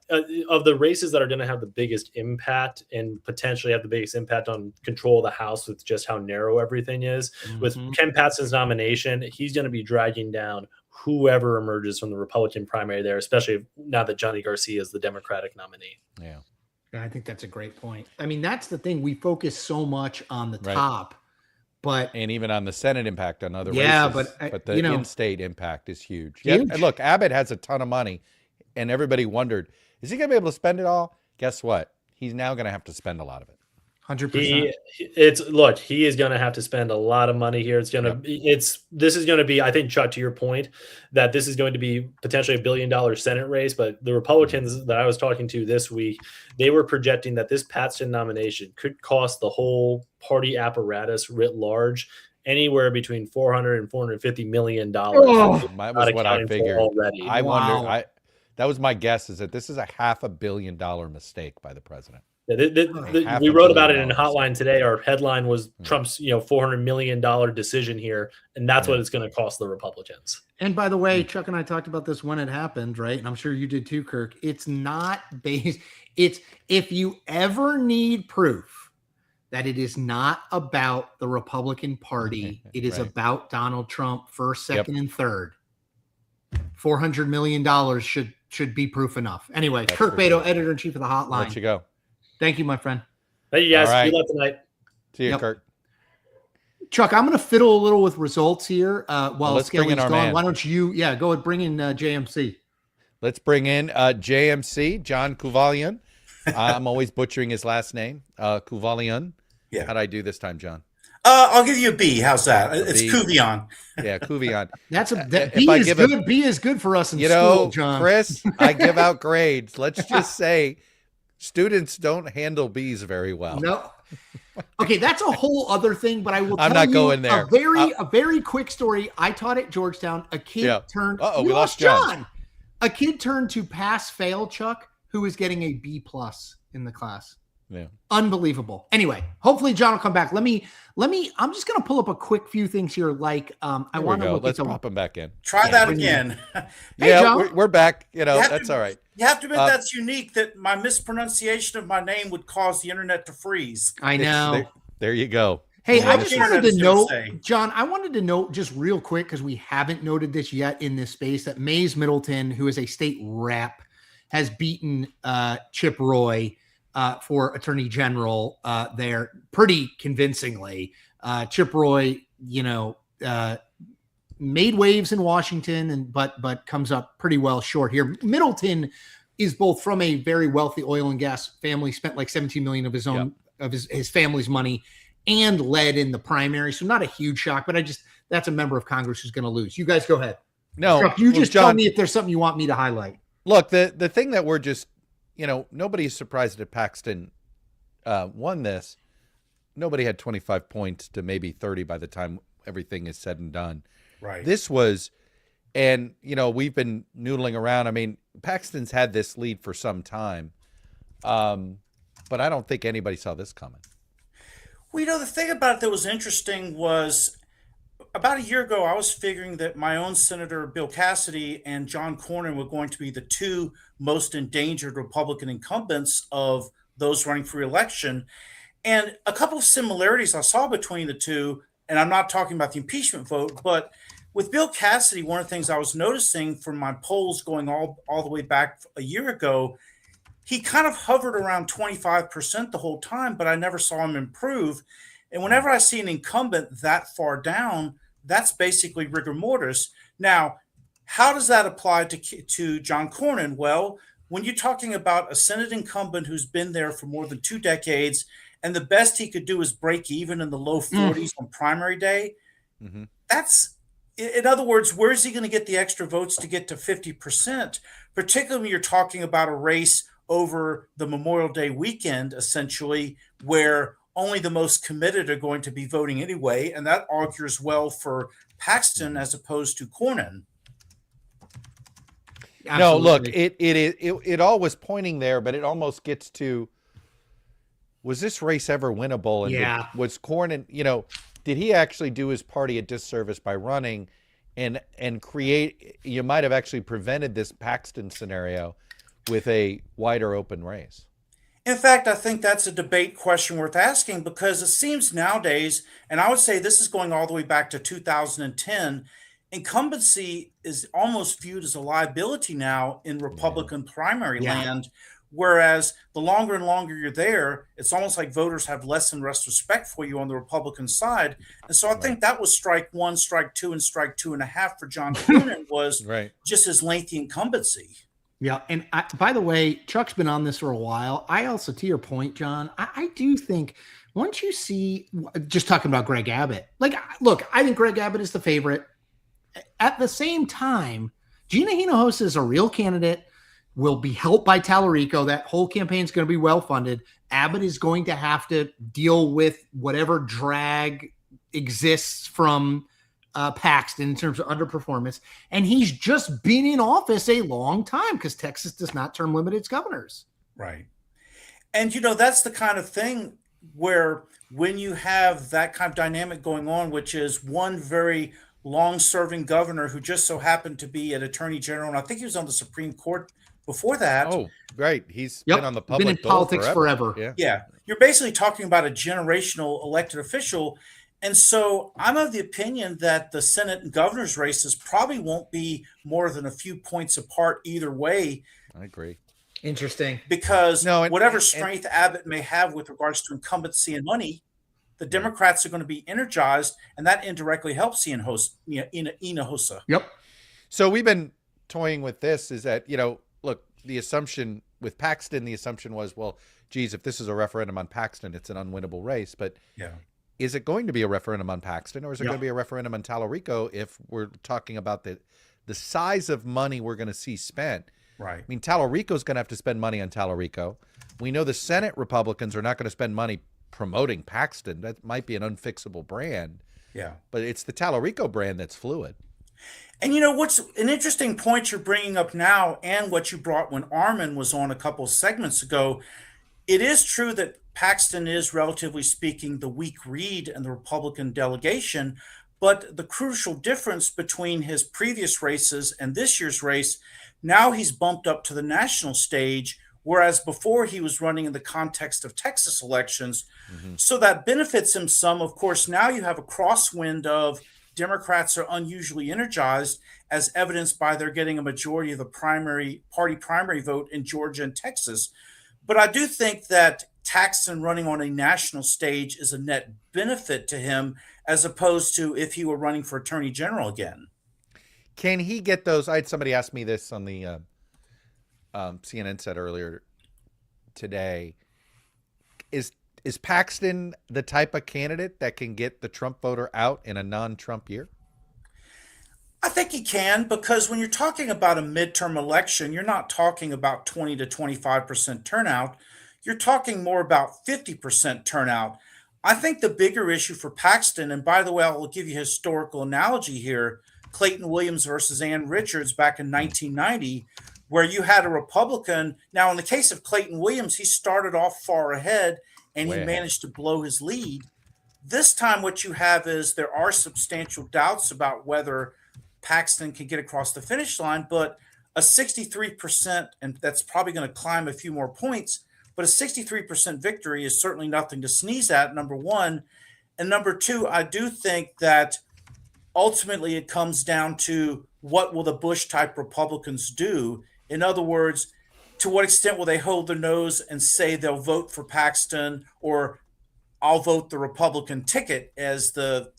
of the races that are going to have the biggest impact and potentially have the biggest impact on control of the House with just how narrow everything is, with Ken Patsen's nomination, he's going to be dragging down whoever emerges from the Republican primary there, especially now that Johnny Garcia is the Democratic nominee. Yeah. I think that's a great point. I mean, that's the thing. We focus so much on the top, and even on the Senate impact on other races. But the in-state impact is huge. Yeah, and look, Abbott has a ton of money, and everybody wondered, is he going to be able to spend it all? Guess what? He's now going to have to spend a lot of it. 100%. He is going to have to spend a lot of money here. This is going to be, I think, Chuck, to your point, that this is going to be potentially $1 billion Senate race. But the Republicans that I was talking to this week, they were projecting that this Paxton nomination could cost the whole party apparatus writ large anywhere between $400 and $450 million. That was what I figured already. I wonder. That was my guess, is that this is a $500 million mistake by the president. Yeah, we wrote about it in Hotline today. Our headline was Trump's, $400 million decision here, and that's what it's going to cost the Republicans. And by the way, Chuck and I talked about this when it happened, right? And I'm sure you did too, Kirk. It's not based. It's if you ever need proof that it is not about the Republican Party, it is about Donald Trump first, second, and third. $400 million should be proof enough. Anyway, that's Kirk Beto, editor-in-chief of the Hotline. Let you go. Thank you, my friend. Thank you, guys. Right. Good luck tonight. See you, Kirk. Chuck, I'm going to fiddle a little with results here while Skelly's gone. Man. Why don't you, go ahead, bring in JMC. Let's bring in JMC, John Kuvalian. I'm always butchering his last name, Kuvalian. Yeah. How'd I do this time, John? I'll give you a B. How's that? It's Kuvion. Yeah, Kuvion. B is good for us in school, John. Chris, I give out grades. Let's just say students don't handle B's very well. No. Okay, that's a whole other thing, but I will tell I'm not going there. A very quick story. I taught at Georgetown. A kid turned we lost John. A kid turned to pass fail, Chuck, who was getting a B+ in the class. Yeah. Unbelievable. Anyway, hopefully John will come back. I'm just going to pull up a quick few things here. Like, I want to let's pop him back in. Try that again. Hey, John. We're back. That's all right. You have to admit that's unique that my mispronunciation of my name would cause the internet to freeze. I know. There you go. Hey, I just wanted to note, John, just real quick, because we haven't noted this yet in this space, that Mays Middleton, who is a state rep, has beaten Chip Roy for Attorney General there pretty convincingly. Chip Roy, made waves in Washington, but comes up pretty well short here. Middleton is both from a very wealthy oil and gas family, spent like $17 million of his own of his family's money, and led in the primary. So not a huge shock, but that's a member of Congress who's going to lose. You guys go ahead. No, Chuck, just tell me if there's something you want me to highlight. Look, the thing that we're just, nobody's surprised that Paxton won this. Nobody had 25 points to maybe 30 by the time everything is said and done. Right. This was, and, we've been noodling around. I mean, Paxton's had this lead for some time, but I don't think anybody saw this coming. Well, the thing about it that was interesting was about a year ago, I was figuring that my own Senator Bill Cassidy and John Cornyn were going to be the two most endangered Republican incumbents of those running for re-election. And a couple of similarities I saw between the two, and I'm not talking about the impeachment vote, but with Bill Cassidy, one of the things I was noticing from my polls going all the way back a year ago, he kind of hovered around 25% the whole time, but I never saw him improve. And whenever I see an incumbent that far down, that's basically rigor mortis. Now, how does that apply to John Cornyn? Well, when you're talking about a Senate incumbent who's been there for more than 2 decades, and the best he could do is break even in the low 40s on primary day, that's, in other words, where's he going to get the extra votes to get to 50%, particularly when you're talking about a race over the Memorial Day weekend, essentially, where only the most committed are going to be voting anyway, and that augurs well for Paxton as opposed to Cornyn. No, look, Absolutely. it all was pointing there, but it almost gets to, was this race ever winnable? And Yeah. was Cornyn, did he actually do his party a disservice by running and create, you might have actually prevented this Paxton scenario with a wider open race? In fact, I think that's a debate question worth asking because it seems nowadays, and I would say this is going all the way back to 2010, incumbency is almost viewed as a liability now in Republican primary Yeah. land. Whereas the longer and longer you're there, it's almost like voters have less and less respect for you on the Republican side. And so I think that was strike one, strike two, and strike 2.5 for John Cornyn was Right. just his lengthy incumbency. Yeah. And by the way, Chuck's been on this for a while. I also, to your point, John, I do think once you see, just talking about Greg Abbott, like, look, I think Greg Abbott is the favorite. At the same time, Gina Hinojosa is a real candidate, will be helped by Tallarico. That whole campaign is going to be well-funded. Abbott is going to have to deal with whatever drag exists from Paxton in terms of underperformance. And he's just been in office a long time because Texas does not term limit its governors. Right. And, that's the kind of thing where when you have that kind of dynamic going on, which is one very long-serving governor who just so happened to be an attorney general, and I think he was on the Supreme Court before that. Oh, right. He's been on the public been in dole politics forever. Yeah. You're basically talking about a generational elected official. And so I'm of the opinion that the Senate and governor's races probably won't be more than a few points apart either way. I agree. Interesting. Because whatever strength Abbott may have with regards to incumbency and money, the Democrats are going to be energized, and that indirectly helps Hinojosa. Yep. So we've been toying with this is that, look, the assumption with Paxton, the assumption was, well, geez, if this is a referendum on Paxton, it's an unwinnable race. But is it going to be a referendum on Paxton, or is it going to be a referendum on Tallarico if we're talking about the size of money we're going to see spent? Right. I mean, Tallarico's going to have to spend money on Tallarico. We know the Senate Republicans are not going to spend money promoting Paxton. That might be an unfixable brand. Yeah. But it's the Tallarico brand that's fluid. And what's an interesting point you're bringing up now, and what you brought when Armin was on a couple of segments ago, it is true that Paxton is, relatively speaking, the weak read in the Republican delegation, but the crucial difference between his previous races and this year's race, now he's bumped up to the national stage, whereas before he was running in the context of Texas elections. Mm-hmm. So that benefits him some. Of course, now you have a crosswind of Democrats are unusually energized, as evidenced by their getting a majority of the primary vote in Georgia and Texas. But I do think that Paxton running on a national stage is a net benefit to him, as opposed to if he were running for attorney general again. Can he get those? I had somebody ask me this on the CNN said earlier today. Is Paxton the type of candidate that can get the Trump voter out in a non-Trump year? I think he can, because when you're talking about a midterm election, you're not talking about 20 to 25% turnout. You're talking more about 50% turnout. I think the bigger issue for Paxton, and by the way, I'll give you a historical analogy here, Clayton Williams versus Ann Richards back in 1990, where you had a Republican. Now, in the case of Clayton Williams, he started off far ahead, and he managed to blow his lead. This time, what you have is there are substantial doubts about whether Paxton can get across the finish line, but a 63%, and that's probably going to climb a few more points, but a 63% victory is certainly nothing to sneeze at, number one. And number two, I do think that ultimately it comes down to what will the Bush-type Republicans do? In other words, to what extent will they hold their nose and say they'll vote for Paxton, or I'll vote the Republican ticket, as the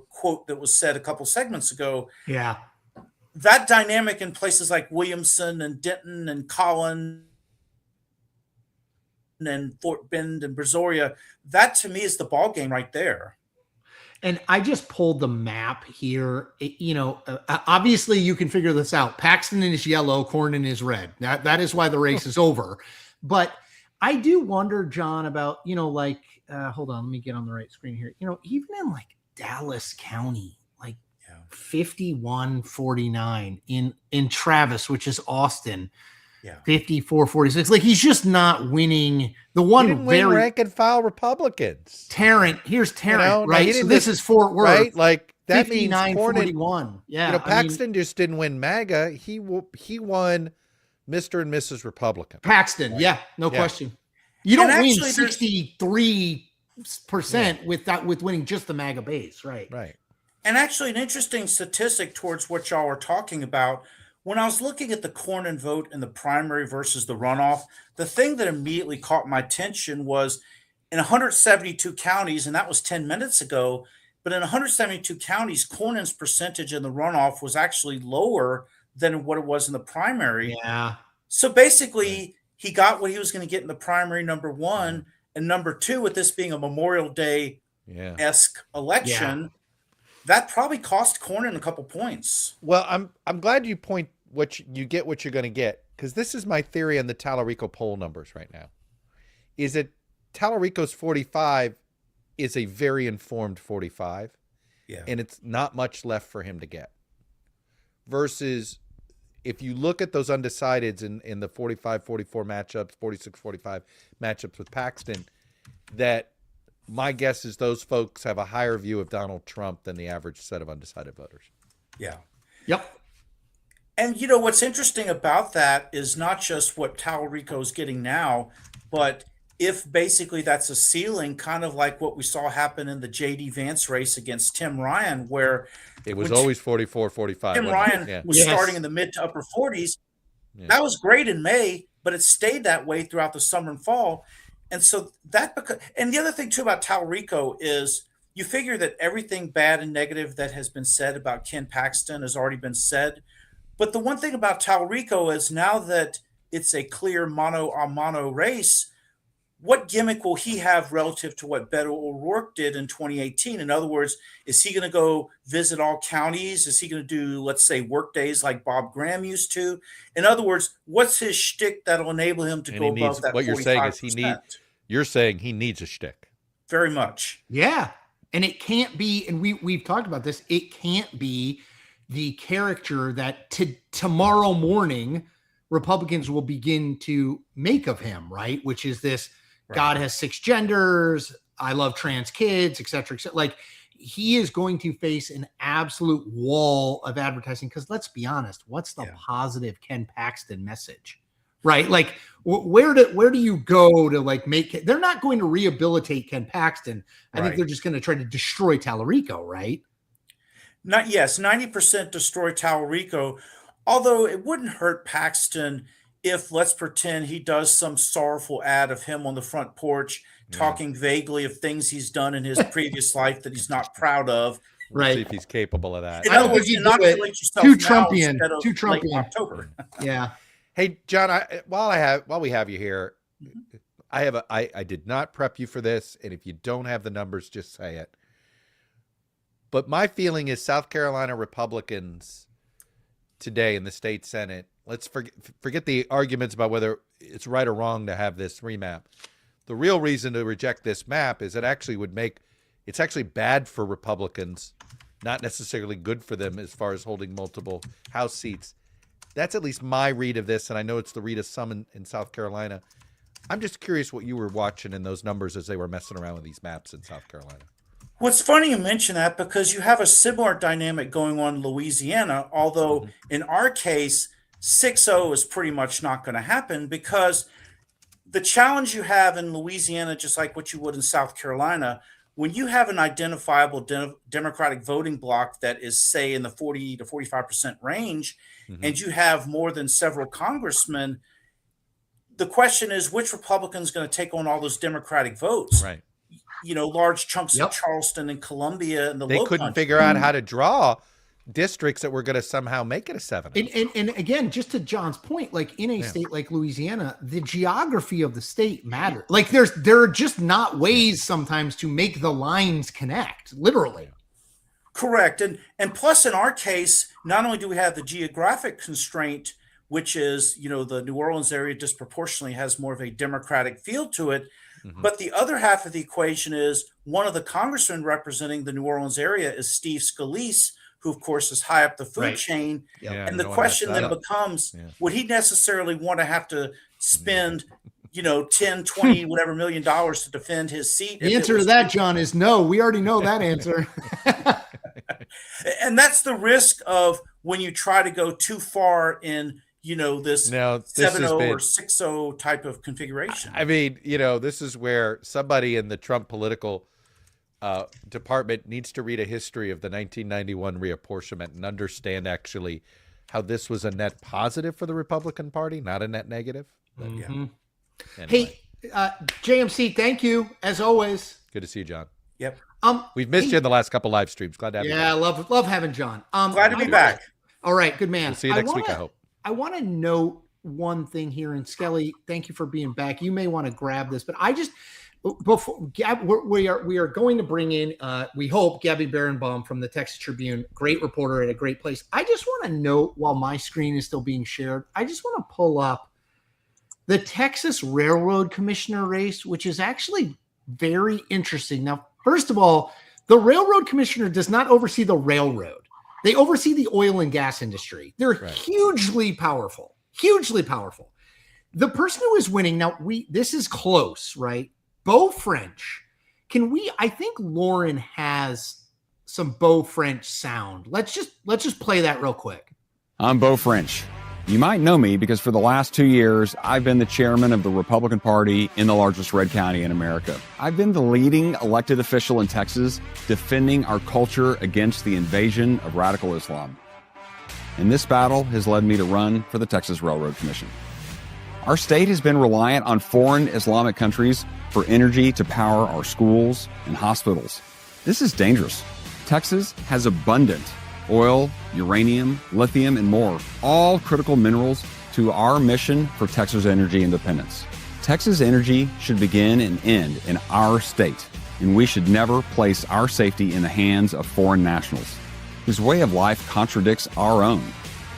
quote that was said a couple segments ago. Yeah. That dynamic in places like Williamson and Denton and Collin and Fort Bend and Brazoria, that to me is the ball game right there. And I just pulled the map here. Obviously you can figure this out. Paxton is yellow, Cornyn is red. That is why the race is over. But I do wonder, John, about, hold on, let me get on the right screen here. Even in like Dallas County, like 51-49 in Travis, which is Austin. Yeah. 54-46. Like, he's just not winning. The one He didn't win rank and file Republicans. Tarrant, here's Tarrant, Now, he right? So didn't this is Fort Worth, right? Like, that means 59-41. Yeah, Paxton just didn't win MAGA. He won Mr. and Mrs. Republican. Paxton, right? yeah, no question. You don't win 63% Yeah. with winning just the MAGA base, right? Right. And actually, an interesting statistic towards what y'all are talking about. When I was looking at the Cornyn vote in the primary versus the runoff, the thing that immediately caught my attention was in 172 counties, and that was 10 minutes ago, but in 172 counties, Cornyn's percentage in the runoff was actually lower than what it was in the primary. Yeah. So basically, he got what he was going to get in the primary, number one, and number two, with this being a Memorial Day-esque election, that probably cost Cornyn a couple points. Well, I'm glad you point what you get what you're going to get, because this is my theory on the Tallarico poll numbers right now. Is that Tallarico's 45 is a very informed 45, and it's not much left for him to get. Versus if you look at those undecideds in the 45-44 matchups, 46-45 matchups with Paxton, that my guess is those folks have a higher view of Donald Trump than the average set of undecided voters. Yeah. Yep. And what's interesting about that is not just what Tallarico is getting now, but if basically that's a ceiling, kind of like what we saw happen in the J.D. Vance race against Tim Ryan, where it was always 44-45. Tim Ryan was starting in the mid to upper 40s. Yeah. That was great in May, but it stayed that way throughout the summer and fall. And so and the other thing too about Tallarico is you figure that everything bad and negative that has been said about Ken Paxton has already been said. But the one thing about Tallarico is now that it's a clear mono-a-mono race, what gimmick will he have relative to what Beto O'Rourke did in 2018? In other words, is he going to go visit all counties? Is he going to do, let's say, work days like Bob Graham used to? In other words, what's his shtick that'll enable him to go above that 45%? What you're saying is you're saying he needs a shtick. Very much. Yeah. And it can't be, and we've talked about this, it can't be the character that tomorrow morning Republicans will begin to make of him, right? Which is this, right. God has 6 genders, I love trans kids, et cetera, et cetera. Like, he is going to face an absolute wall of advertising, because let's be honest, what's the positive Ken Paxton message, right? Like, where do you go to like make it? They're not going to rehabilitate Ken Paxton. I think they're just going to try to destroy Tallarico, right? 90% destroy Tallarico. Although it wouldn't hurt Paxton if, let's pretend, he does some sorrowful ad of him on the front porch talking vaguely of things he's done in his previous life that he's not proud of. We'll see if he's capable of that. In other words, too Trumpian. Too Trumpian. October. Yeah. Hey, John, while we have you here, I did not prep you for this, and if you don't have the numbers, just say it. But my feeling is South Carolina Republicans today in the state Senate, let's forget the arguments about whether it's right or wrong to have this remap. The real reason to reject this map is it actually it's actually bad for Republicans, not necessarily good for them as far as holding multiple House seats. That's at least my read of this, and I know it's the read of some in South Carolina. I'm just curious what you were watching in those numbers as they were messing around with these maps in South Carolina. Well, it's funny you mention that, because you have a similar dynamic going on in Louisiana, although in our case, 6-0 is pretty much not going to happen, because the challenge you have in Louisiana, just like what you would in South Carolina, when you have an identifiable Democratic voting bloc that is, say, in the 40 to 45% range, and you have more than several congressmen, the question is, which Republican is going to take on all those Democratic votes? Right. Large chunks of Charleston and Columbia and they couldn't figure out how to draw districts that were going to somehow make it a 7. And again, just to John's point, like in a state like Louisiana, the geography of the state matters. Like there are just not ways sometimes to make the lines connect, literally. Correct. And plus, in our case, not only do we have the geographic constraint, which is, the New Orleans area disproportionately has more of a Democratic feel to it. But the other half of the equation is one of the congressmen representing the New Orleans area is Steve Scalise, who of course is high up the food Right. chain. Yeah, And you the don't wanna mess question that then up. becomes, Yeah. would he necessarily want to have to spend, 10, 20, whatever $1 million to defend his seat? The answer to that, John, is no. We already know that answer. And that's the risk of when you try to go too far in, this Now, this 7-0 has been, or 6-0 type of configuration. I mean, this is where somebody in the Trump political department needs to read a history of the 1991 reapportionment and understand actually how this was a net positive for the Republican Party, not a net negative. But, yeah. Mhm. Anyway, Hey, JMC, thank you as always. good to see you, John. Yep. We've missed you in the last couple live streams. Glad to have you. Yeah, love having John. Glad to be back. All right, good man. We'll see you next week, I hope. I want to note one thing here, and Skelly, thank you for being back. You may want to grab this, but I just before Gab, we are going to bring in we hope Gabby Barenbaum from the Texas Tribune, great reporter at a great place. I just want to note while my screen is still being shared, I just want to pull up the Texas Railroad Commissioner race, which is actually very interesting. Now, first of all, the Railroad Commissioner does not oversee the railroad. They oversee the oil and gas industry. They're hugely powerful, hugely powerful. The person who is winning now, this is close, right? Beau French. I think Lauren has some Beau French sound. Let's just play that real quick. I'm Beau French. You might know me because for the last 2 years, I've been the chairman of the Republican Party in the largest red county in America. I've been the leading elected official in Texas defending our culture against the invasion of radical Islam. And this battle has led me to run for the Texas Railroad Commission. Our state has been reliant on foreign Islamic countries for energy to power our schools and hospitals. This is dangerous. Texas has abundant oil, uranium, lithium, and more, all critical minerals to our mission for Texas energy independence. Texas energy should begin and end in our state, and we should never place our safety in the hands of foreign nationals whose way of life contradicts our own.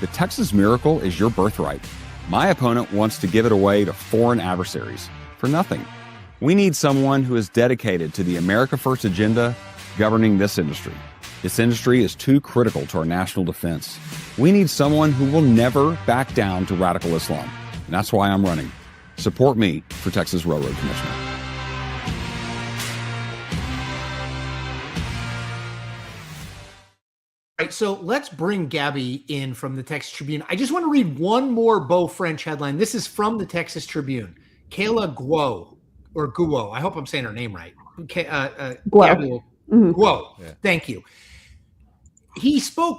The Texas miracle is your birthright. My opponent wants to give it away to foreign adversaries for nothing. We need someone who is dedicated to the America First agenda governing this industry. This industry is too critical to our national defense. We need someone who will never back down to radical Islam. And that's why I'm running. Support me for Texas Railroad Commissioner. All right, so let's bring Gabby in from the Texas Tribune. I just want to read one more Beau French headline. This is from the Texas Tribune. Kayla Guo, I hope I'm saying her name right. Guo. Guo. Yeah. Thank you.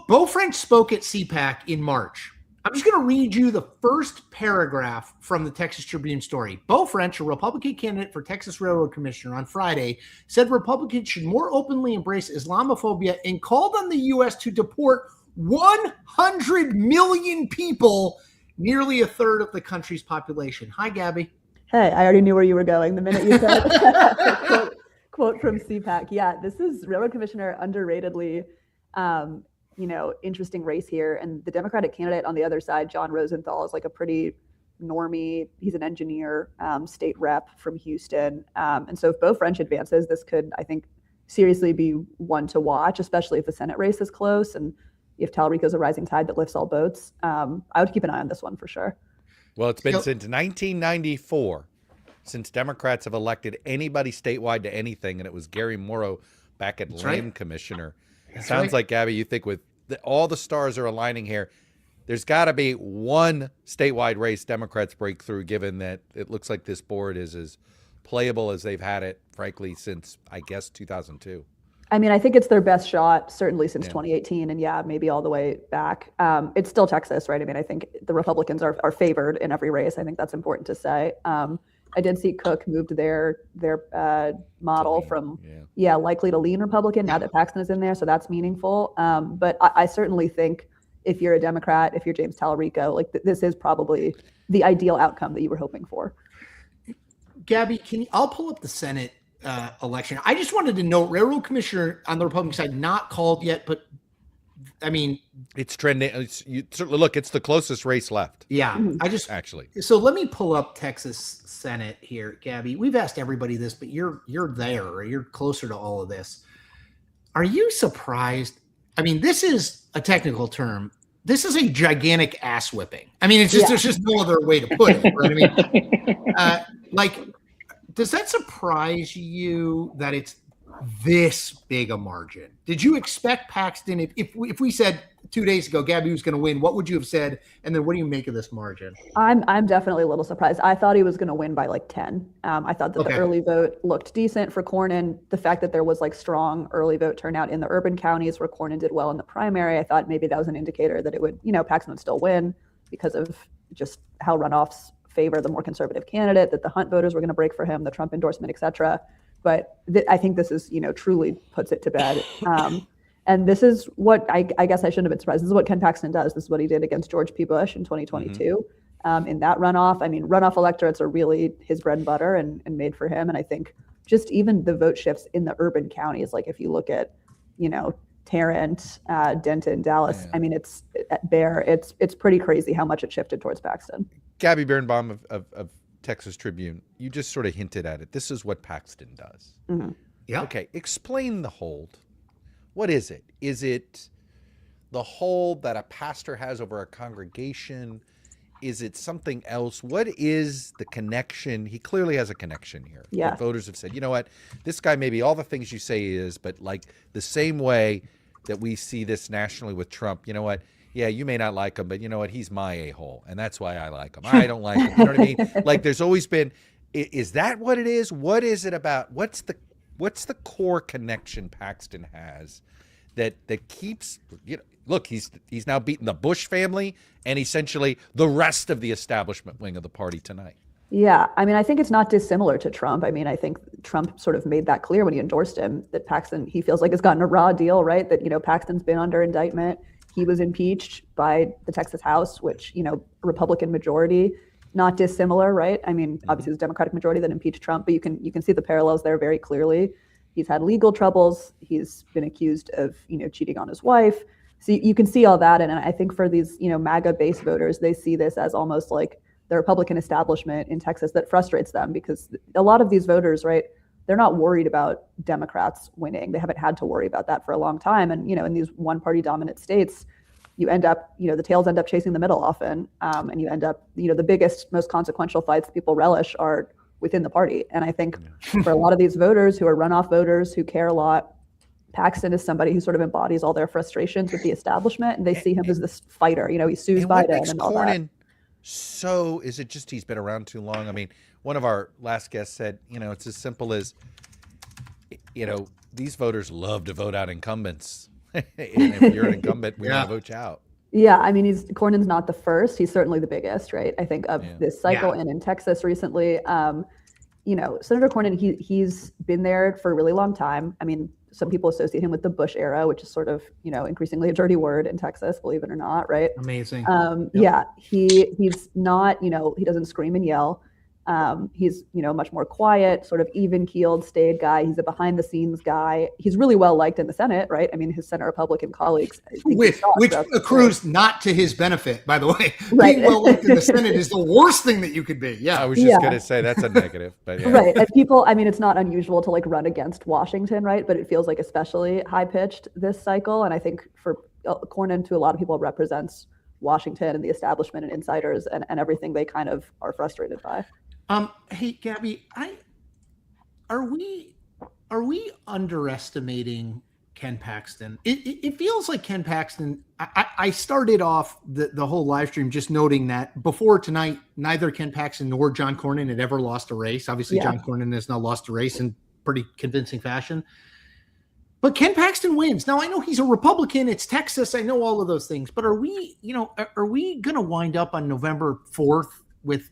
Beau French spoke at CPAC in March. I'm just going to read you the first paragraph from the Texas Tribune story. Beau French, a Republican candidate for Texas Railroad Commissioner on Friday, said Republicans should more openly embrace Islamophobia and called on the U.S. to deport 100 million people, nearly a third of the country's population. Hi, Gabby. Hey, I already knew where you were going the minute you said quote from CPAC. Yeah, this is Railroad Commissioner underratedly interesting race here. And the Democratic candidate on the other side, John Rosenthal, is like a pretty normie. He's an engineer, state rep from Houston. And so if Beau French advances, this could, I think, seriously be one to watch, especially if the Senate race is close and if Talarico's a rising tide that lifts all boats. I would keep an eye on this one for sure. Well, it's been since 1994 since Democrats have elected anybody statewide to anything, and it was Gary Morrow back at Land Commissioner. Sounds like, Gabby, you think with all the stars are aligning here, there's got to be one statewide race Democrats break through, given that it looks like this board is as playable as they've had it, frankly, since, I guess, 2002. I mean, I think it's their best shot, certainly since 2018, and maybe all the way back. It's still Texas, right? I mean, I think the Republicans are favored in every race. I think that's important to say. I did see Cook moved their model from likely to lean Republican now that Paxton is in there, so that's meaningful. But I certainly think if you're a Democrat, if you're James Talarico, like this is probably the ideal outcome that you were hoping for. Gabby, I'll pull up the Senate election. I just wanted to note, Railroad Commissioner on the Republican side not called yet, but I mean, it's trending. Look, it's the closest race left. Yeah, So let me pull up Texas Senate here, Gabby. We've asked everybody this, but you're there, or you're closer to all of this. Are you surprised I mean, this is a technical term. This is a gigantic ass whipping. I mean, it's just there's just no other way to put it. Right? I mean, does that surprise you that it's this big a margin? Did you expect Paxton? If we said 2 days ago Gabby was going to win, what would you have said? And then what do you make of this margin? I'm definitely a little surprised. I thought he was going to win by like 10. I thought that the early vote looked decent for Cornyn. The fact that there was like strong early vote turnout in the urban counties where Cornyn did well in the primary, I thought maybe that was an indicator that it would, Paxton would still win because of just how runoffs favor the more conservative candidate, that the Hunt voters were going to break for him, the Trump endorsement, et cetera. But I think this is, truly puts it to bed. And this is what I guess I shouldn't have been surprised. This is what Ken Paxton does. This is what he did against George P. Bush in 2022. In that runoff, I mean, runoff electorates are really his bread and butter and made for him. And I think just even the vote shifts in the urban counties, like if you look at, Tarrant, Denton, Dallas, I mean, it's pretty crazy how much it shifted towards Paxton. Gabby Birnbaum of Texas Tribune, you just sort of hinted at it. This is what Paxton does. Yeah. Okay, explain the hold. What is it? Is it the hold that a pastor has over a congregation? Is it something else? What is the connection? He clearly has a connection here. Yeah. That voters have said, you know what? This guy may be all the things you say he is, but like the same way that we see this nationally with Trump, you know what? Yeah, you may not like him, but you know what? He's my a-hole, and that's why I like him. I don't like him. You know what I mean? Like there's always been, is that what it is? What is it about? What's the core connection Paxton has that keeps, look, he's now beaten the Bush family and essentially the rest of the establishment wing of the party tonight. Yeah, I mean, I think it's not dissimilar to Trump. I mean, I think Trump sort of made that clear when he endorsed him, that Paxton, he feels like has gotten a raw deal, right? That, Paxton's been under indictment. He was impeached by the Texas House, which, Republican majority, not dissimilar, right? I mean, obviously it was a Democratic majority that impeached Trump, but you can see the parallels there very clearly. He's had legal troubles. He's been accused of, cheating on his wife. So you can see all that. And I think for these, MAGA base voters, they see this as almost like the Republican establishment in Texas that frustrates them, because a lot of these voters, right, they're not worried about Democrats winning. They haven't had to worry about that for a long time. And, in these one party dominant states, you end up, the tails end up chasing the middle often. And you end up, the biggest, most consequential fights people relish are within the party. And I think for a lot of these voters who are runoff voters who care a lot, Paxton is somebody who sort of embodies all their frustrations with the establishment, and they see him as this fighter. He sues Biden and all that. So is it just he's been around too long? I mean, one of our last guests said, it's as simple as, these voters love to vote out incumbents. And if you're an incumbent, we want to vote you out. Yeah, I mean, Cornyn's not the first. He's certainly the biggest, right? I think of this cycle, and in Texas recently, Senator Cornyn, he's been there for a really long time. I mean, some people associate him with the Bush era, which is sort of, increasingly a dirty word in Texas, believe it or not, right? Amazing. Yeah, he's not, he doesn't scream and yell. He's, much more quiet, sort of even-keeled, staid guy. He's a behind-the-scenes guy. He's really well liked in the Senate, right? I mean, his Senate Republican colleagues, which accrues not to his benefit, by the way. Right. Being well liked in the Senate is the worst thing that you could be. Yeah, I was just going to say that's a negative, but yeah. Right. And people, I mean, it's not unusual to like run against Washington, right? But it feels like especially high-pitched this cycle, and I think for Cornyn, to a lot of people, represents Washington and the establishment and insiders and everything they kind of are frustrated by. Hey, Gabby, are we underestimating Ken Paxton? It feels like Ken Paxton. I started off the whole live stream just noting that before tonight, neither Ken Paxton nor John Cornyn had ever lost a race. Obviously, John Cornyn has now lost a race in pretty convincing fashion. But Ken Paxton wins. Now, I know he's a Republican. It's Texas. I know all of those things. But are we going to wind up on November 4th with,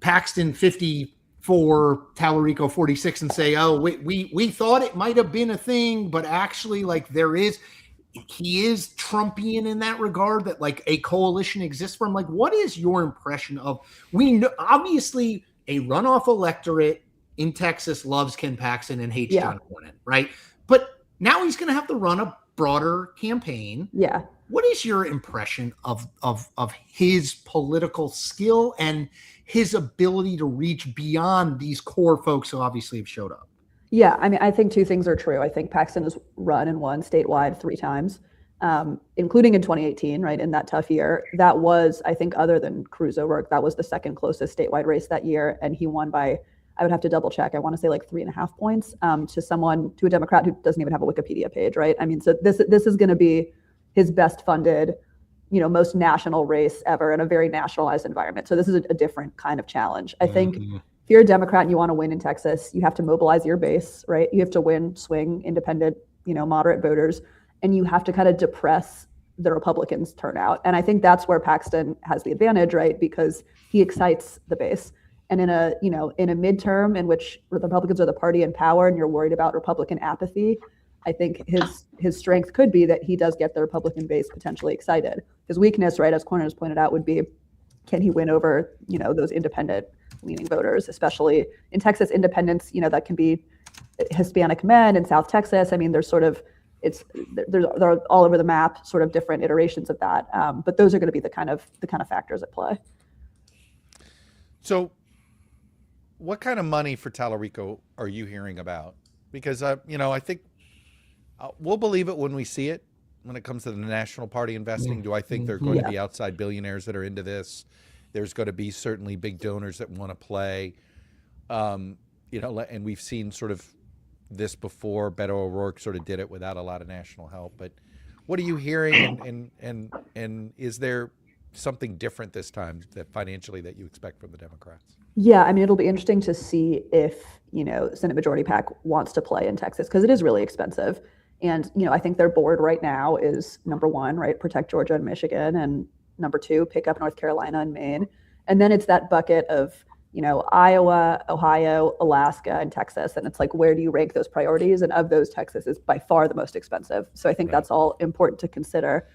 Paxton 54, Tallarico 46, and say, oh, we thought it might have been a thing, but actually, like, he is Trumpian in that regard, that like a coalition exists for him. Like, what is your impression of, we know obviously a runoff electorate in Texas loves Ken Paxton and hates John Cornyn, right? But now he's going to have to run a broader campaign. Yeah. What is your impression of his political skill and his ability to reach beyond these core folks who obviously have showed up? Yeah, I mean, I think two things are true. I think Paxton has run and won statewide 3 times, including in 2018, right, in that tough year. That was, I think, other than Cruz O'Rourke, that was the second closest statewide race that year, and he won by, I would have to double check, I want to say like 3.5 points to a Democrat who doesn't even have a Wikipedia page, right? I mean, so this is going to be his best funded, most national race ever in a very nationalized environment. So this is a different kind of challenge. I think if you're a Democrat and you want to win in Texas, you have to mobilize your base, right? You have to win swing, independent, moderate voters, and you have to kind of depress the Republicans' turnout. And I think that's where Paxton has the advantage, right? Because he excites the base. And in a midterm in which the Republicans are the party in power and you're worried about Republican apathy, I think his strength could be that he does get the Republican base potentially excited. His weakness, right, as Cornyn has pointed out, would be, can he win over, those independent leaning voters, especially in Texas independents, that can be Hispanic men in South Texas. I mean, there's sort of, they're all over the map, sort of different iterations of that. But those are going to be the kind of factors at play. So what kind of money for Tallarico are you hearing about? Because, I think we'll believe it when we see it, when it comes to the national party investing. Do I think there are going to be outside billionaires that are into this? There's going to be certainly big donors that want to play, and we've seen sort of this before. Beto O'Rourke sort of did it without a lot of national help. But what are you hearing, and is there something different this time that financially that you expect from the Democrats? Yeah, I mean, it'll be interesting to see if, Senate Majority PAC wants to play in Texas, because it is really expensive. And, I think their board right now is number one, right, protect Georgia and Michigan, and number two, pick up North Carolina and Maine. And then it's that bucket of, Iowa, Ohio, Alaska, and Texas. And it's like, where do you rank those priorities? And of those, Texas is by far the most expensive. So I think that's all important to consider.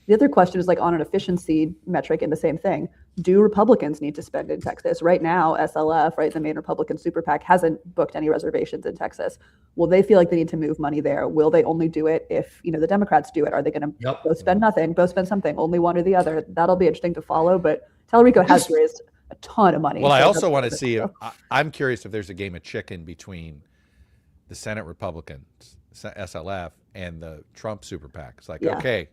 The other question is like on an efficiency metric in the same thing. Do Republicans need to spend in Texas? Right now, SLF, right, the main Republican super PAC, hasn't booked any reservations in Texas. Will they feel like they need to move money there? Will they only do it if, the Democrats do it? Are they going to both spend nothing, both spend something, only one or the other? That'll be interesting to follow. But Tallarico has raised a ton of money. Well, I also want to see, I'm curious if there's a game of chicken between the Senate Republicans, SLF, and the Trump super PAC. It's like, okay,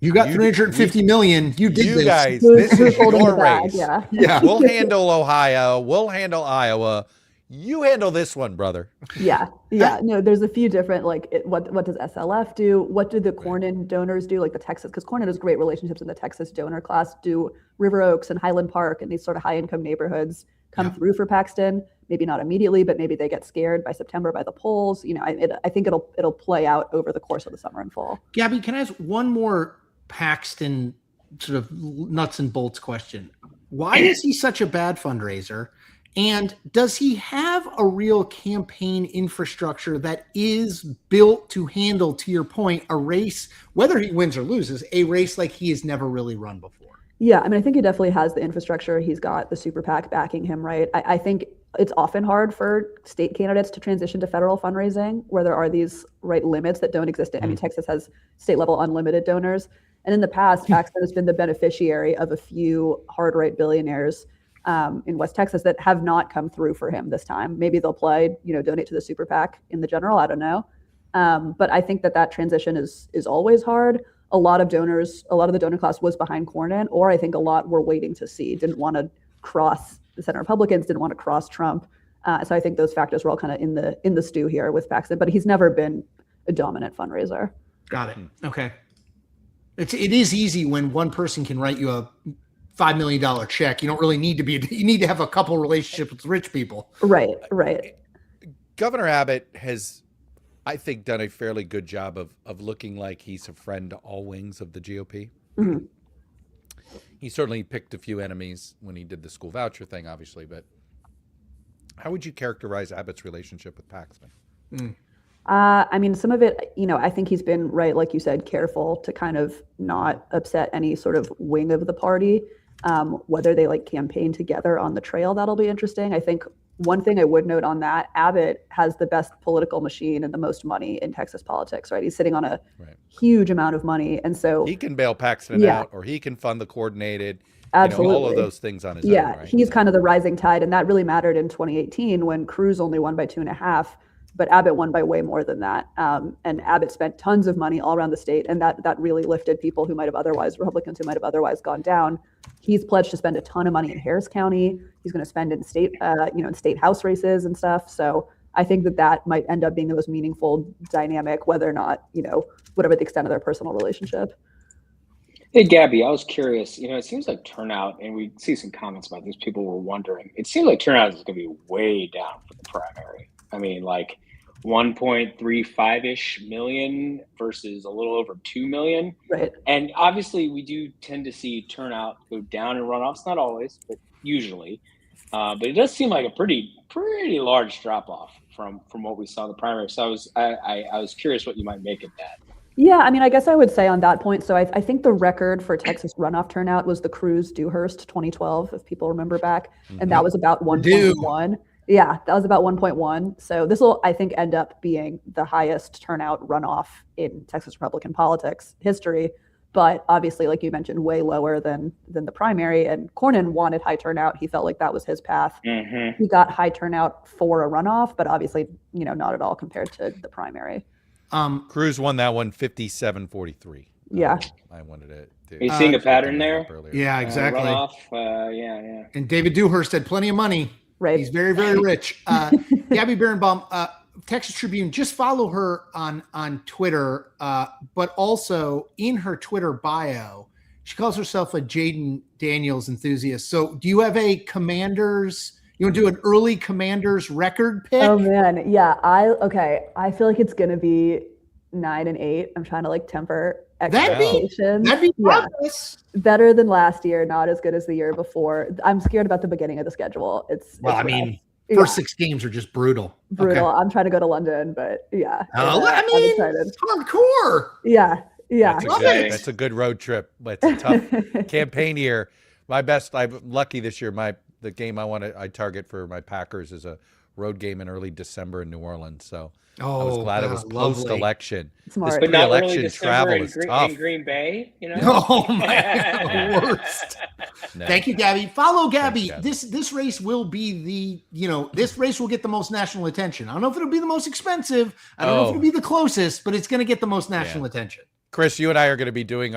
you got 350 million. You did this. Guys, this is your race. Yeah. We'll handle Ohio. We'll handle Iowa. You handle this one, brother. Yeah. No, there's a few different, what does SLF do? What do the Cornyn donors do? Like the Texas, because Cornyn has great relationships in the Texas donor class. Do River Oaks and Highland Park and these sort of high income neighborhoods come through for Paxton? Maybe not immediately, but maybe they get scared by September by the polls. I think it'll play out over the course of the summer and fall. Gabby, can I ask one more Paxton sort of nuts and bolts question? Why is he such a bad fundraiser? And does he have a real campaign infrastructure that is built to handle, to your point, a race, whether he wins or loses, a race like he has never really run before? Yeah, I mean, I think he definitely has the infrastructure. He's got the super PAC backing him, right? I think it's often hard for state candidates to transition to federal fundraising where there are these limits that don't exist. I mean, Texas has state level unlimited donors. And in the past, Paxton has been the beneficiary of a few hard right billionaires in West Texas that have not come through for him this time. Maybe they'll play, donate to the super PAC in the general. I don't know. But I think that transition is always hard. A lot of the donor class was behind Cornyn, or I think a lot were waiting to see, didn't want to cross the Senate Republicans, didn't want to cross Trump. So I think those factors were all kind of in the stew here with Paxton, but he's never been a dominant fundraiser. Got it. Okay. It is easy when one person can write you a $5 million check. You don't really need to you need to have a couple relationships with rich people. Right. Governor Abbott has, I think, done a fairly good job of looking like he's a friend to all wings of the GOP. Mm-hmm. He certainly picked a few enemies when he did the school voucher thing, obviously, but how would you characterize Abbott's relationship with Paxton? I mean, some of it, I think he's been, right, like you said, careful to kind of not upset any sort of wing of the party. Whether they campaign together on the trail, that'll be interesting. I think one thing I would note on that, Abbott has the best political machine and the most money in Texas politics, right? He's sitting on a huge amount of money. And so he can bail Paxton out, or he can fund the coordinated, absolutely, all of those things on his own, right? He's kind of the rising tide. And that really mattered in 2018 when Cruz only won by 2.5. but Abbott won by way more than that. And Abbott spent tons of money all around the state, and that really lifted people who might have otherwise, Republicans who might have otherwise gone down. He's pledged to spend a ton of money in Harris County. He's going to spend in state, in state house races and stuff. So I think that might end up being the most meaningful dynamic, whether or not, whatever the extent of their personal relationship. Hey, Gabby, I was curious. It seems like turnout, and we see some comments about this. People were wondering. It seems like turnout is going to be way down for the primary. I mean, like 1.35-ish million versus a little over 2 million. Right. And obviously, we do tend to see turnout go down in runoffs. Not always, but usually. But it does seem like a pretty large drop off from what we saw in the primary. So I was curious what you might make of that. Yeah, I mean, I guess I would say on that point, so I think the record for Texas runoff turnout was the Cruz-Dewhurst 2012, if people remember back, and that was about 1.1. Yeah, that was about 1.1. So this will, I think, end up being the highest turnout runoff in Texas Republican politics history, but obviously, like you mentioned, way lower than the primary. And Cornyn wanted high turnout. He felt like that was his path. Mm-hmm. He got high turnout for a runoff, but obviously, not at all compared to the primary. Cruz won that one 57-43. Yeah. I wanted it. Are you seeing a pattern there? Yeah, exactly. Runoff, yeah. And David Dewhurst had plenty of money. Right. He's very, very rich. Gabby Birnbaum, Texas Tribune, just follow her on Twitter, but also in her Twitter bio, she calls herself a Jaden Daniels enthusiast. So do you have a Commanders? You want to do an early Commanders record pick? Oh man, yeah. I feel like it's gonna be 9-8. I'm trying to temper expectations. That'd be progress. Yeah. Better than last year, not as good as the year before. I'm scared about the beginning of the schedule. It's first 6 games are just brutal. Brutal. Okay. I'm trying to go to London, but yeah. I'm excited. It's hardcore. Yeah. That's a good road trip. But it's a tough campaign year. I'm lucky this year. The game I target for my Packers is a road game in early December in New Orleans. So I was glad it was post-election. Smart. But not early Pre-election December travel is tough. in Green Bay, Oh man, the worst. No. Thank you, Gabby. Follow Gabby. Thanks, This race will be this race will get the most national attention. I don't know if it'll be the most expensive. I don't know if it'll be the closest, but it's going to get the most national attention. Chris, you and I are going to be doing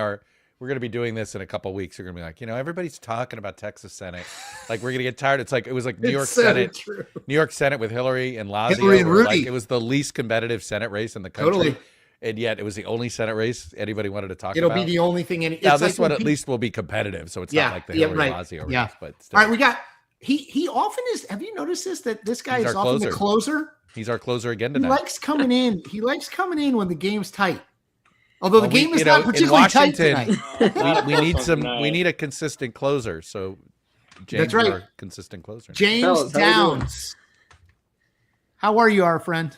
this in a couple of weeks. You're going to be like, everybody's talking about Texas Senate. Like, we're going to get tired. It was like New York Senate. True. New York Senate with Hillary and Lazio. Hillary and Rudy. It was the least competitive Senate race in the country. Totally. And yet it was the only Senate race anybody wanted to talk It'll about. be the only thing. Now, this one at least will be competitive. So it's not like the Hillary Lazio race. Yeah. But still. All right, we got he often is. Have you noticed that this guy is often the closer? He's our closer again tonight. He likes coming in. He likes coming in when the game's tight. Although the game is not particularly tight tonight. We need a consistent closer. So James, that's right. Our consistent closer. James Downs. How are you, our friend?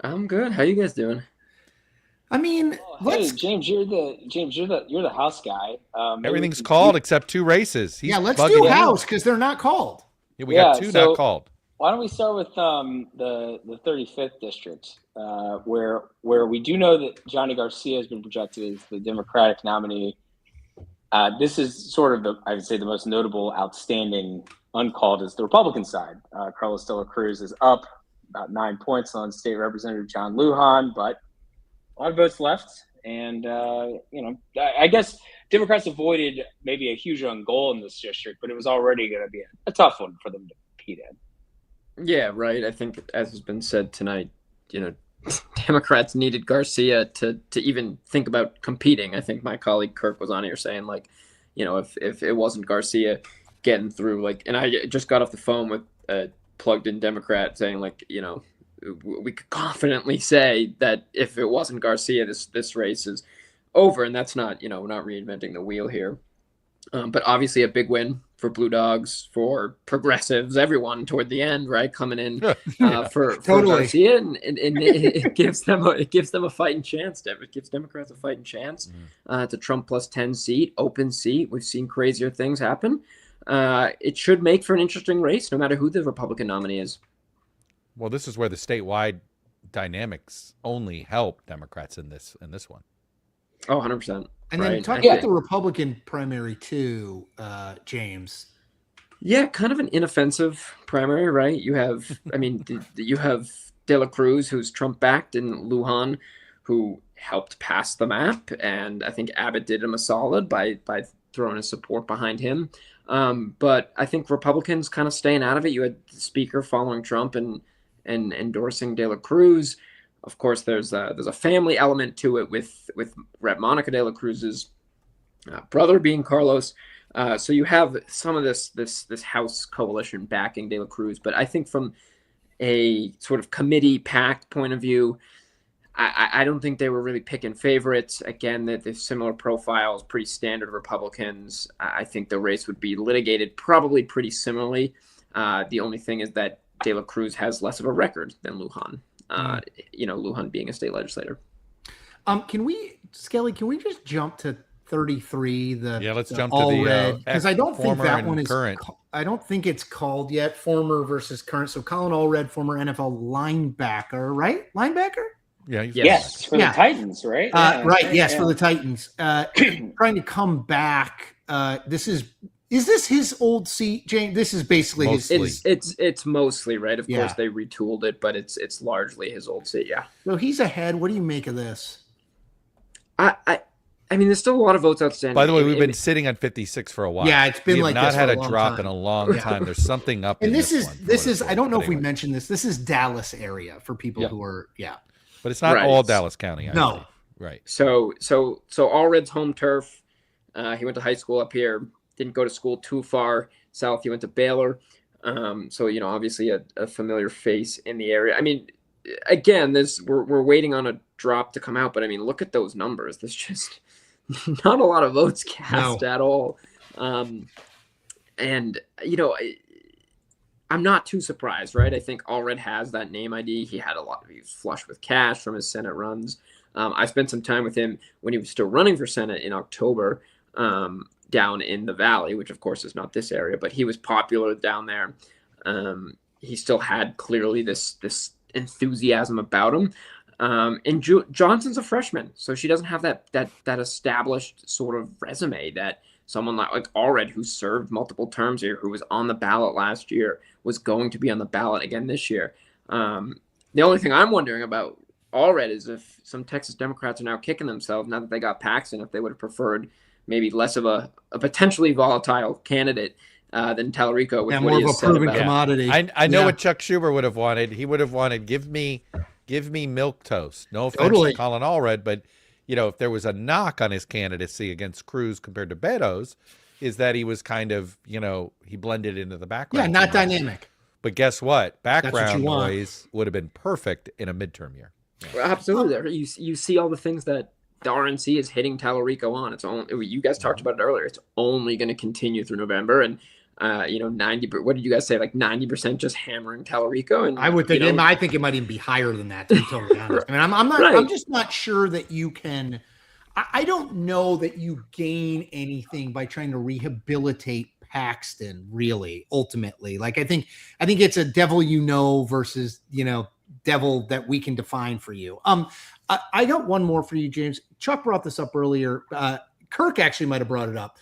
I'm good. How you guys doing? I mean, hey, James, you're the house guy. Everything's called except 2 races. Let's do house because they're not called. Yeah, we got 2 not called. Why don't we start with the 35th district, where we do know that Johnny Garcia has been projected as the Democratic nominee. This is sort of I would say the most notable, outstanding uncalled is the Republican side. Carlos de la Cruz is up about 9 points on State Representative John Lujan, but a lot of votes left. And I guess Democrats avoided maybe a huge own goal in this district, but it was already going to be a tough one for them to compete in. Yeah, right. I think, as has been said tonight, Democrats needed Garcia to even think about competing. I think my colleague Kirk was on here saying, if it wasn't Garcia getting through, and I just got off the phone with a plugged-in Democrat saying, we could confidently say that if it wasn't Garcia, this race is over, and that's not, we're not reinventing the wheel here. But obviously a big win for Blue Dogs, for progressives, everyone toward the end, right? Coming in for Garcia, and it gives them a fighting chance. It gives Democrats a fighting chance. It's a Trump plus 10 seat, open seat. We've seen crazier things happen. It should make for an interesting race, no matter who the Republican nominee is. Well, this is where the statewide dynamics only help Democrats in this one. Oh, 100%. And then talk about the Republican primary too, James. Yeah, kind of an inoffensive primary, right? You have, you have De La Cruz, who's Trump backed, and Lujan, who helped pass the map. And I think Abbott did him a solid by throwing his support behind him. But I think Republicans kind of staying out of it. You had the speaker following Trump and endorsing De La Cruz. Of course, there's a family element to it with Rep. Monica De La Cruz's brother being Carlos. So you have some of this House coalition backing De La Cruz. But I think from a sort of committee packed point of view, I don't think they were really picking favorites. Again, that the similar profiles, pretty standard Republicans. I think the race would be litigated probably pretty similarly. The only thing is that De La Cruz has less of a record than Lujan. Lujan being a state legislator. Skelly, can we just jump to 33? Let's jump all to the red, because I don't think that one is current. I don't think it's called yet. Former versus current. So Colin Allred, former NFL linebacker, right? Linebacker. Yeah. Yes, for the Titans, right? For the Titans. Trying to come back. Is this his old seat, James? This is basically his. It's mostly right. Of course, they retooled it, but it's largely his old seat. Yeah. So he's ahead. What do you make of this? I mean, there's still a lot of votes outstanding. By the way, we've been sitting on 56 for a while. Yeah, it's been we like have this not for had a a long drop time. in a long time. There's something up. And in this is. I don't know if we anyway. mentioned this. This is Dallas area for people who are. But it's not all Dallas County. I No. believe. Right. So Allred's home turf. He went to high school up here. Didn't go to school too far south. He went to Baylor. So obviously a familiar face in the area. I mean, again, we're waiting on a drop to come out, but I mean, look at those numbers. There's just not a lot of votes cast at all. I'm not too surprised, right? I think Allred has that name ID. He was flush with cash from his Senate runs. I spent some time with him when he was still running for Senate in October, down in the Valley, which of course is not this area, but he was popular down there. He still had clearly this enthusiasm about him. And Johnson's a freshman, so she doesn't have that established sort of resume that someone like Allred, who served multiple terms here, who was on the ballot last year, was going to be on the ballot again this year. The only thing I'm wondering about Allred is if some Texas Democrats are now kicking themselves now that they got Paxton, if they would have preferred maybe less of a potentially volatile candidate than Tallarico. With more of a proven commodity. I know what Chuck Schumer would have wanted. He would have wanted give me milk toast. No offense to Colin Allred, but if there was a knock on his candidacy against Cruz compared to Beto's, is that he was kind of he blended into the background. Yeah, not dynamic. But guess what? Background noise would have been perfect in a midterm year. Well, absolutely. You see all the things that the RNC is hitting Tallarico on. It's only, you guys talked about it earlier. It's only going to continue through November, and 90. What did you guys say? Like 90% just hammering Tallarico. And I would think. I think it might even be higher than that. To be totally honest. I mean, I'm not. Right. I'm just not sure that you can. I don't know that you gain anything by trying to rehabilitate Paxton. Really, ultimately, like I think it's a devil versus devil that we can define for you. I got one more for you, James. Chuck brought this up earlier. Kirk actually might have brought it up.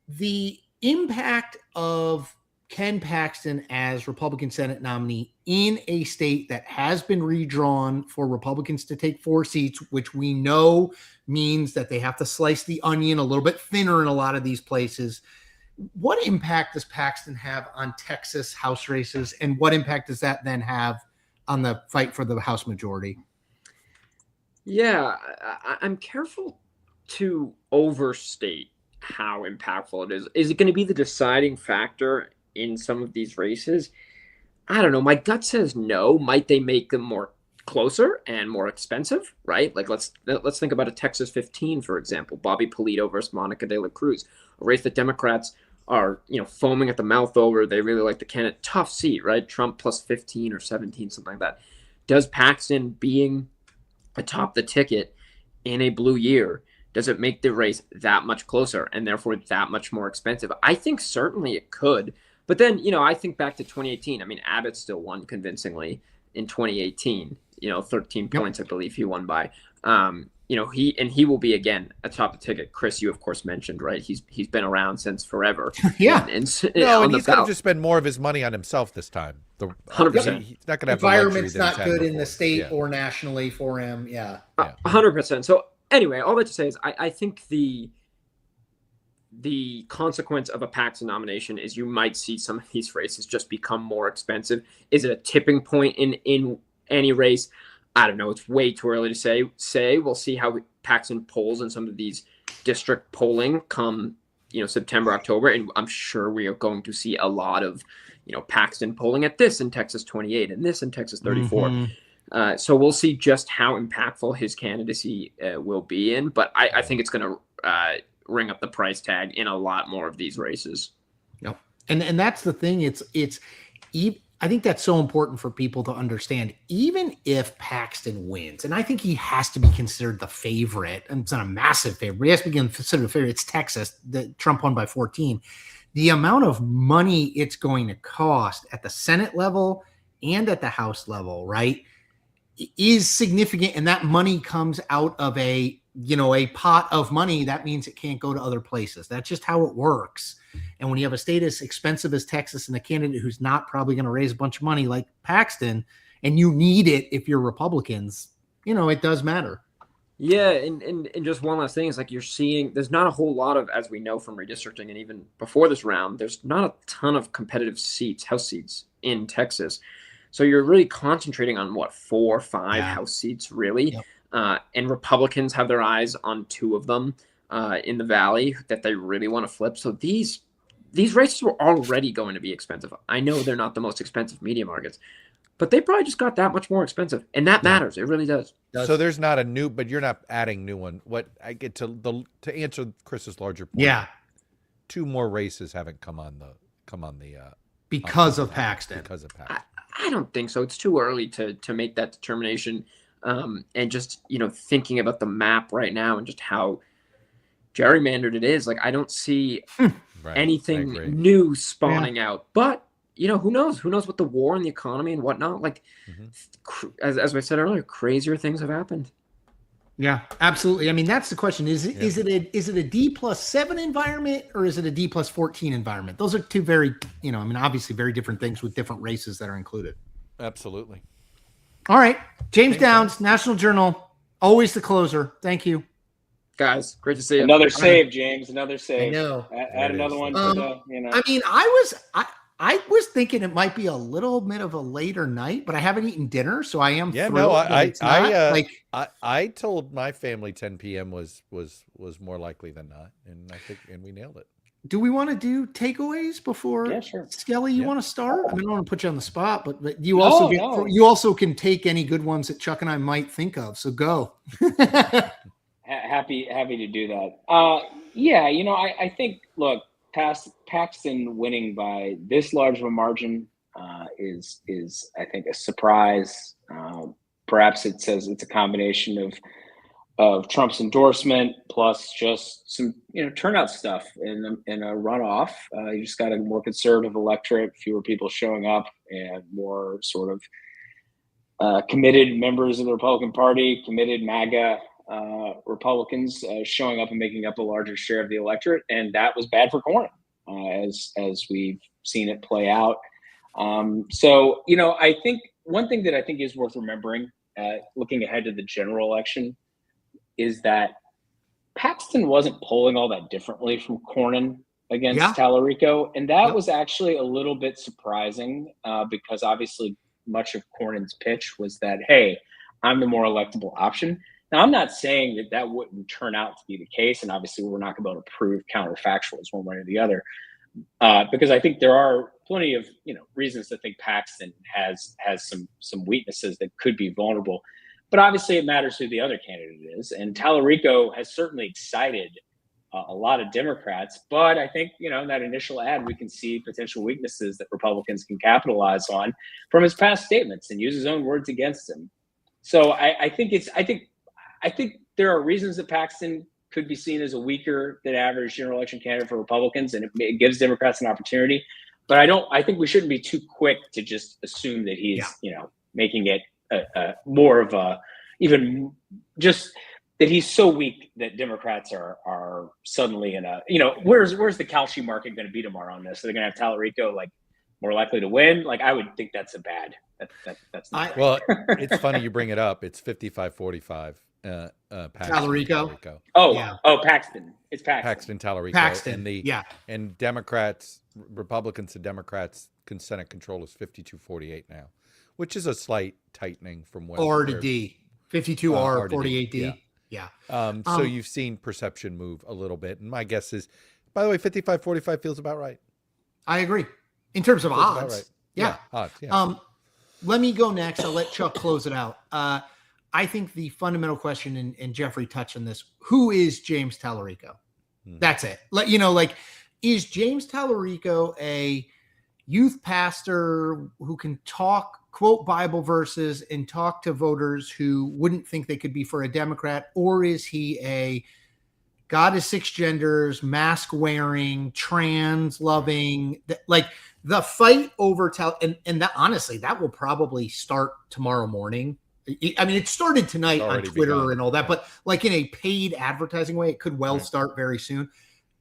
The impact of Ken Paxton as Republican Senate nominee in a state that has been redrawn for Republicans to take 4 seats, which we know means that they have to slice the onion a little bit thinner in a lot of these places. What impact does Paxton have on Texas House races, and what impact does that then have on the fight for the House majority? Yeah, I'm careful to overstate how impactful it is. Is it going to be the deciding factor in some of these races? I don't know. My gut says no. Might they make them more closer and more expensive, right? Like let's think about a Texas 15, for example, Bobby Polito versus Monica De La Cruz, a race that Democrats are, foaming at the mouth over. They really like the candidate. Tough seat, right? Trump plus 15 or 17, something like that. Does Paxton being atop the ticket in a blue year, does it make the race that much closer and therefore that much more expensive? I think certainly it could. But then, I think back to 2018. I mean, Abbott still won convincingly in 2018. 13 points, I believe he won by. he will be again atop the ticket. Chris, you of course mentioned, right? He's been around since forever. Yeah. And he's going to just spend more of his money on himself this time. 100%. He's not going to have environment's the luxury not good in the before. state or nationally for him. Yeah. 100%. So anyway, all that to say is I think the consequence of a Paxton nomination is you might see some of these races just become more expensive. Is it a tipping point in any race? I don't know. It's way too early to say. We'll see how Paxton polls in some of these district polling come, September, October, and I'm sure we are going to see a lot of, Paxton polling at this in Texas 28 and this in Texas 34. Mm-hmm. So we'll see just how impactful his candidacy will be in, but I think it's going to ring up the price tag in a lot more of these races. Yep. And that's the thing. I think that's so important for people to understand. Even if Paxton wins, and I think he has to be considered the favorite, and it's not a massive favorite, he has to be considered the favorite. It's Texas. Trump won by 14. The amount of money it's going to cost at the Senate level and at the House level, right, is significant. And that money comes out of a pot of money. That means it can't go to other places. That's just how it works. And when you have a state as expensive as Texas and a candidate who's not probably going to raise a bunch of money like Paxton, and you need it if you're Republicans, it does matter. Yeah. And just one last thing is like you're seeing, there's not a whole lot of, as we know from redistricting and even before this round, there's not a ton of competitive House seats in Texas. So you're really concentrating on 4 or 5 House seats really. Yep. And Republicans have their eyes on 2 of them in the Valley that they really want to flip. So these races were already going to be expensive. I know they're not the most expensive media markets, but they probably just got that much more expensive. And that matters. It really does. So there's not a new, but you're not adding new one. What I get to answer Chris's larger point. Yeah. 2 more races haven't come on the because of Paxton. I don't think so. It's too early to make that determination. And just, thinking about the map right now and just how gerrymandered it is, like I don't see anything new spawning out. But, who knows? Who knows what the war and the economy and whatnot, like, as I said earlier, crazier things have happened. Yeah, absolutely. I mean, that's the question. Is it a D+7 environment or is it a D+14 environment? Those are 2 very, obviously very different things with different races that are included. Absolutely. All right. James Downs, National Journal, always the closer. Thank you. Guys, great to see you. Another save, James. Another save. I know. Add another one to the, I mean, I was thinking it might be a little bit of a later night, but I haven't eaten dinner, so I am thrilled. No, I told my family 10 p.m. was more likely than not, and I think we nailed it. Do we want to do takeaways before? Yeah, sure. Skelly, you want to start? I don't want to put you on the spot, but you also can take any good ones that Chuck and I might think of. So go. Happy to do that. Yeah, I think Paxton winning by this large of a margin is I think a surprise. Perhaps it says it's a combination of Trump's endorsement plus just some turnout stuff in a runoff. You just got a more conservative electorate, fewer people showing up, and more sort of committed members of the Republican Party, committed MAGA Republicans showing up and making up a larger share of the electorate, and that was bad for Cornyn, as we've seen it play out. So I think one thing that I think is worth remembering, looking ahead to the general election, is that Paxton wasn't polling all that differently from Cornyn against Tallarico, and that was actually a little bit surprising because obviously much of Cornyn's pitch was that, hey, I'm the more electable option. Now, I'm not saying that wouldn't turn out to be the case, and obviously we're not going to be able to prove counterfactuals one way or the other, because I think there are plenty of reasons to think Paxton has some weaknesses that could be vulnerable. But obviously it matters who the other candidate is, and Tallarico has certainly excited a lot of Democrats. But I think in that initial ad we can see potential weaknesses that Republicans can capitalize on from his past statements and use his own words against him. So I think there are reasons that Paxton could be seen as a weaker than average general election candidate for Republicans, and it gives Democrats an opportunity. But I think we shouldn't be too quick to just assume that he's, making it more of a, even just that he's so weak that Democrats are suddenly in a, where's the Kalshi market going to be tomorrow on this? So they're going to have Tallarico like more likely to win. Like, I would think that's a bad. That's not right. Well, it's funny you bring it up. It's 55-45. Tallarico. Paxton. It's Paxton Tallarico. Paxton. And Democrats, Republicans and Democrats Senate control is 52-48 now, which is a slight tightening from what R to D. 52R, 48D. Yeah. So you've seen perception move a little bit. And my guess is, by the way, 55-45 feels about right. I agree. In terms of odds. Right. Yeah. Odds, yeah. Let me go next. I'll let Chuck close it out. I think the fundamental question, and Jeffrey touched on this, who is James Tallarico? That's it. Is James Tallarico a youth pastor who can quote Bible verses and talk to voters who wouldn't think they could be for a Democrat? Or is he a God is six genders, mask wearing, trans loving, the fight over and that, honestly, that will probably start tomorrow morning. I mean, it started tonight on Twitter and all that, but like in a paid advertising way, it could well start very soon.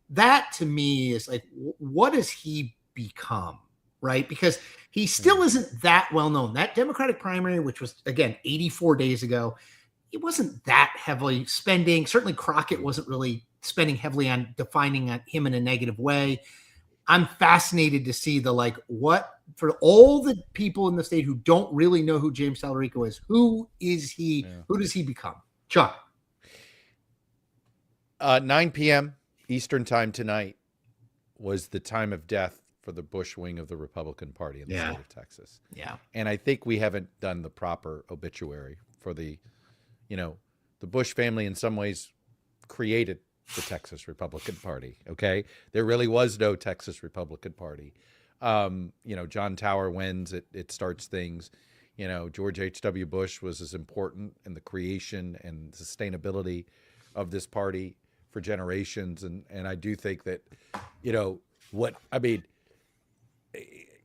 That to me is like, what does he become? Right? Because he still isn't that well known. That Democratic primary, which was, again, 84 days ago, it wasn't that heavily spending. Certainly Crockett wasn't really spending heavily on defining him in a negative way. I'm fascinated to see what for all the people in the state who don't really know who James Tallarico is, who is he? Yeah. Who does he become? Chuck. 9 p.m. Eastern time tonight was the time of death for the Bush wing of the Republican Party in the state of Texas. Yeah. And I think we haven't done the proper obituary for the Bush family in some ways created the Texas Republican Party. Okay. There really was no Texas Republican Party. John Tower wins. It starts things. George H.W. Bush was as important in the creation and sustainability of this party for generations. And I do think that,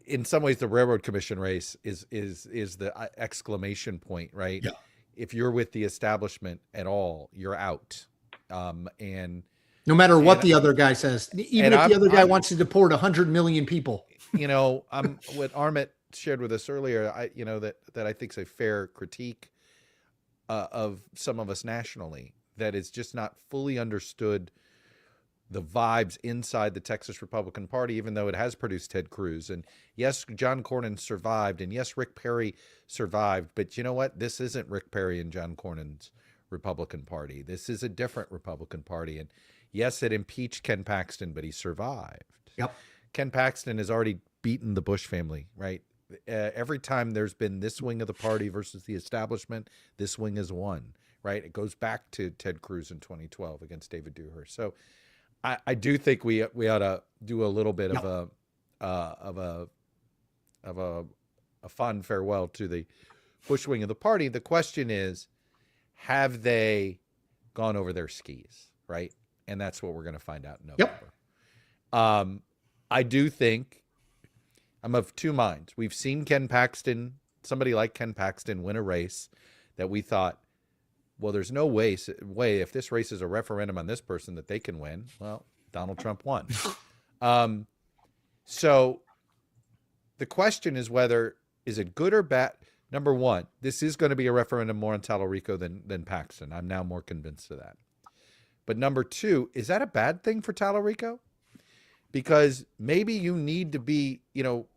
in some ways, the Railroad Commission race is the exclamation point, right? Yeah. If you're with the establishment at all, you're out. And no matter what the other guy says, even if the other guy wants to deport 100 million people, what Armit shared with us earlier, that I think is a fair critique of some of us nationally, that is just not fully understood the vibes inside the Texas Republican Party, even though it has produced Ted Cruz. And yes, John Cornyn survived. And yes, Rick Perry survived. But you know what? This isn't Rick Perry and John Cornyn's Republican Party. This is a different Republican Party. And yes, it impeached Ken Paxton, but he survived. Yep. Ken Paxton has already beaten the Bush family, right? Every time there's been this wing of the party versus the establishment, this wing has won, right? It goes back to Ted Cruz in 2012 against David Dewhurst. So I do think we ought to do a little bit of a fond farewell to the Bush wing of the party. The question is, have they gone over their skis, right? And that's what we're going to find out in November. Yep. I do think I'm of two minds. We've seen somebody like Ken Paxton win a race that we thought, well, there's no way if this race is a referendum on this person that they can win. Well, Donald Trump won. So the question is is it good or bad? Number one, this is going to be a referendum more on Tallarico than Paxton. I'm now more convinced of that. But number two, is that a bad thing for Tallarico? Because maybe you need to be,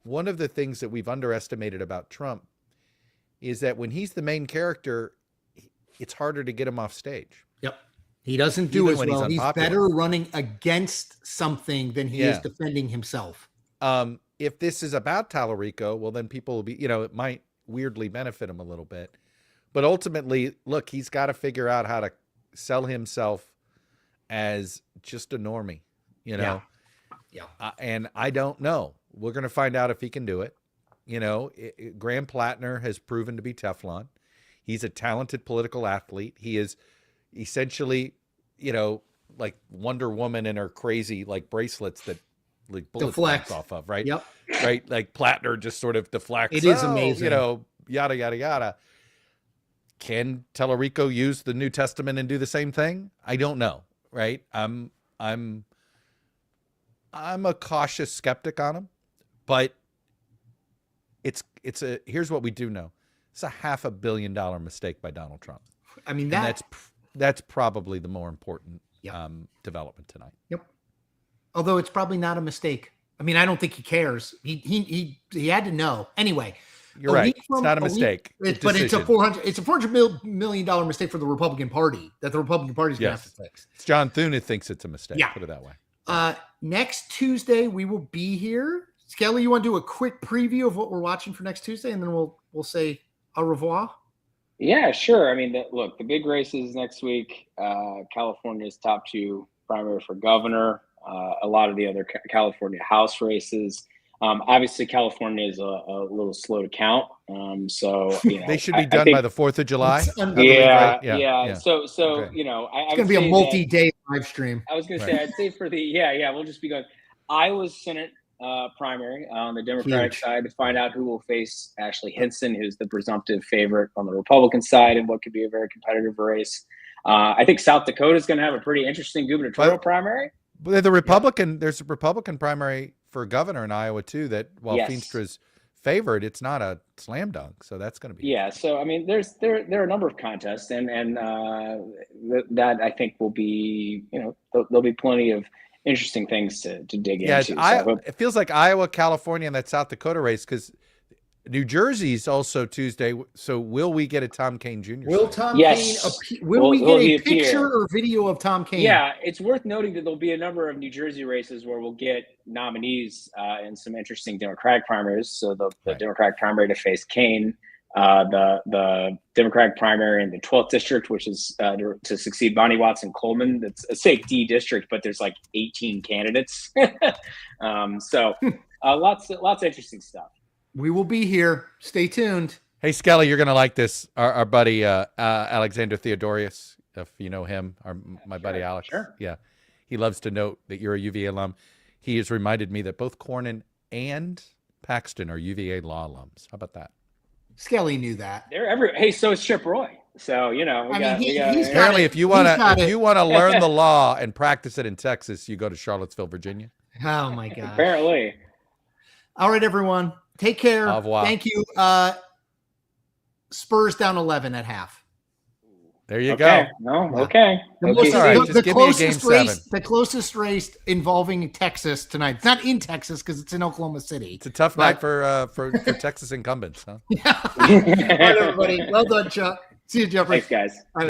one of the things that we've underestimated about Trump is that when he's the main character, it's harder to get him off stage. Yep. He doesn't do as well. He's better running against something than he is defending himself. If this is about Tallarico, well, then people will be, it might weirdly benefit him a little bit. But ultimately, look, he's got to figure out how to sell himself as just a normie, Yeah. And I don't know. We're going to find out if he can do it. Graham Plattner has proven to be Teflon. He's a talented political athlete. He is essentially, like Wonder Woman and her crazy bracelets that bullets bounce off of, right? Yep. Right. Like Plattner just sort of deflects. It is amazing. Yada, yada, yada. can Tellerico use the New Testament and do the same thing? I don't know. Right. I'm a cautious skeptic on him, but here's what we do know. It's a $500 million mistake by Donald Trump. I mean, that's probably the more important Yep. Development tonight. Yep. Although it's probably not a mistake. I mean, I don't think he cares. He had to know. Anyway, you're right. It's not a mistake. But it's a $400 million mistake for the Republican Party that the Republican Party is going to have to fix. It's John Thune who thinks it's a mistake. Yeah. Put it that way. Next Tuesday we will be here. Skelly, you want to do a quick preview of what we're watching for next Tuesday, and then we'll say au revoir. Yeah, sure. I mean, look, the big races next week. California's top 2 primary for governor. A lot of the other California House races. Obviously, California is a little slow to count. So they should be done by the 4th of July. Yeah. So okay. It's going to be a multi-day live stream. I was going to say, I'd say for we'll just be going. Iowa's Senate primary on the Democratic side to find out who will face Ashley Hinson, who's the presumptive favorite on the Republican side, and what could be a very competitive race. I think South Dakota is going to have a pretty interesting gubernatorial primary. But there's a Republican primary for governor in Iowa too. That while Feenstra's favored, it's not a slam dunk. So that's going to be So I mean, there are a number of contests, and that I think will be there'll be plenty of interesting things to dig into. It feels like Iowa, California, and that South Dakota race, because New Jersey's also Tuesday. So will we get a Tom Kane Jr.? Will Tom Kane will we get a picture or video of Tom Kane? Yeah, it's worth noting that there'll be a number of New Jersey races where we'll get nominees in some interesting Democratic primaries. So the Democratic primary to face Kane, the Democratic primary in the 12th district, which is to succeed Bonnie Watson Coleman. That's a safe D district, but there's like 18 candidates. So lots of interesting stuff. We will be here. Stay tuned. Hey, Skelly, you're going to like this. Our buddy Alexander Theodorius, if you know him, my buddy Alex. Sure. Yeah. He loves to note that you're a UVA alum. He has reminded me that both Cornyn and Paxton are UVA law alums. How about that? Skelly knew that. Hey, so is Chip Roy. So, apparently if you want to learn the law and practice it in Texas, you go to Charlottesville, Virginia. Oh my gosh. Apparently. All right, everyone. Take care. Au revoir. Thank you. Spurs down 11 at half. There you go. No, okay. The closest race involving Texas tonight. It's not in Texas because it's in Oklahoma City. It's a tough night for Texas incumbents, huh? Yeah. All right, everybody. Well done, Chuck. See you, Jeffrey. Thanks, guys.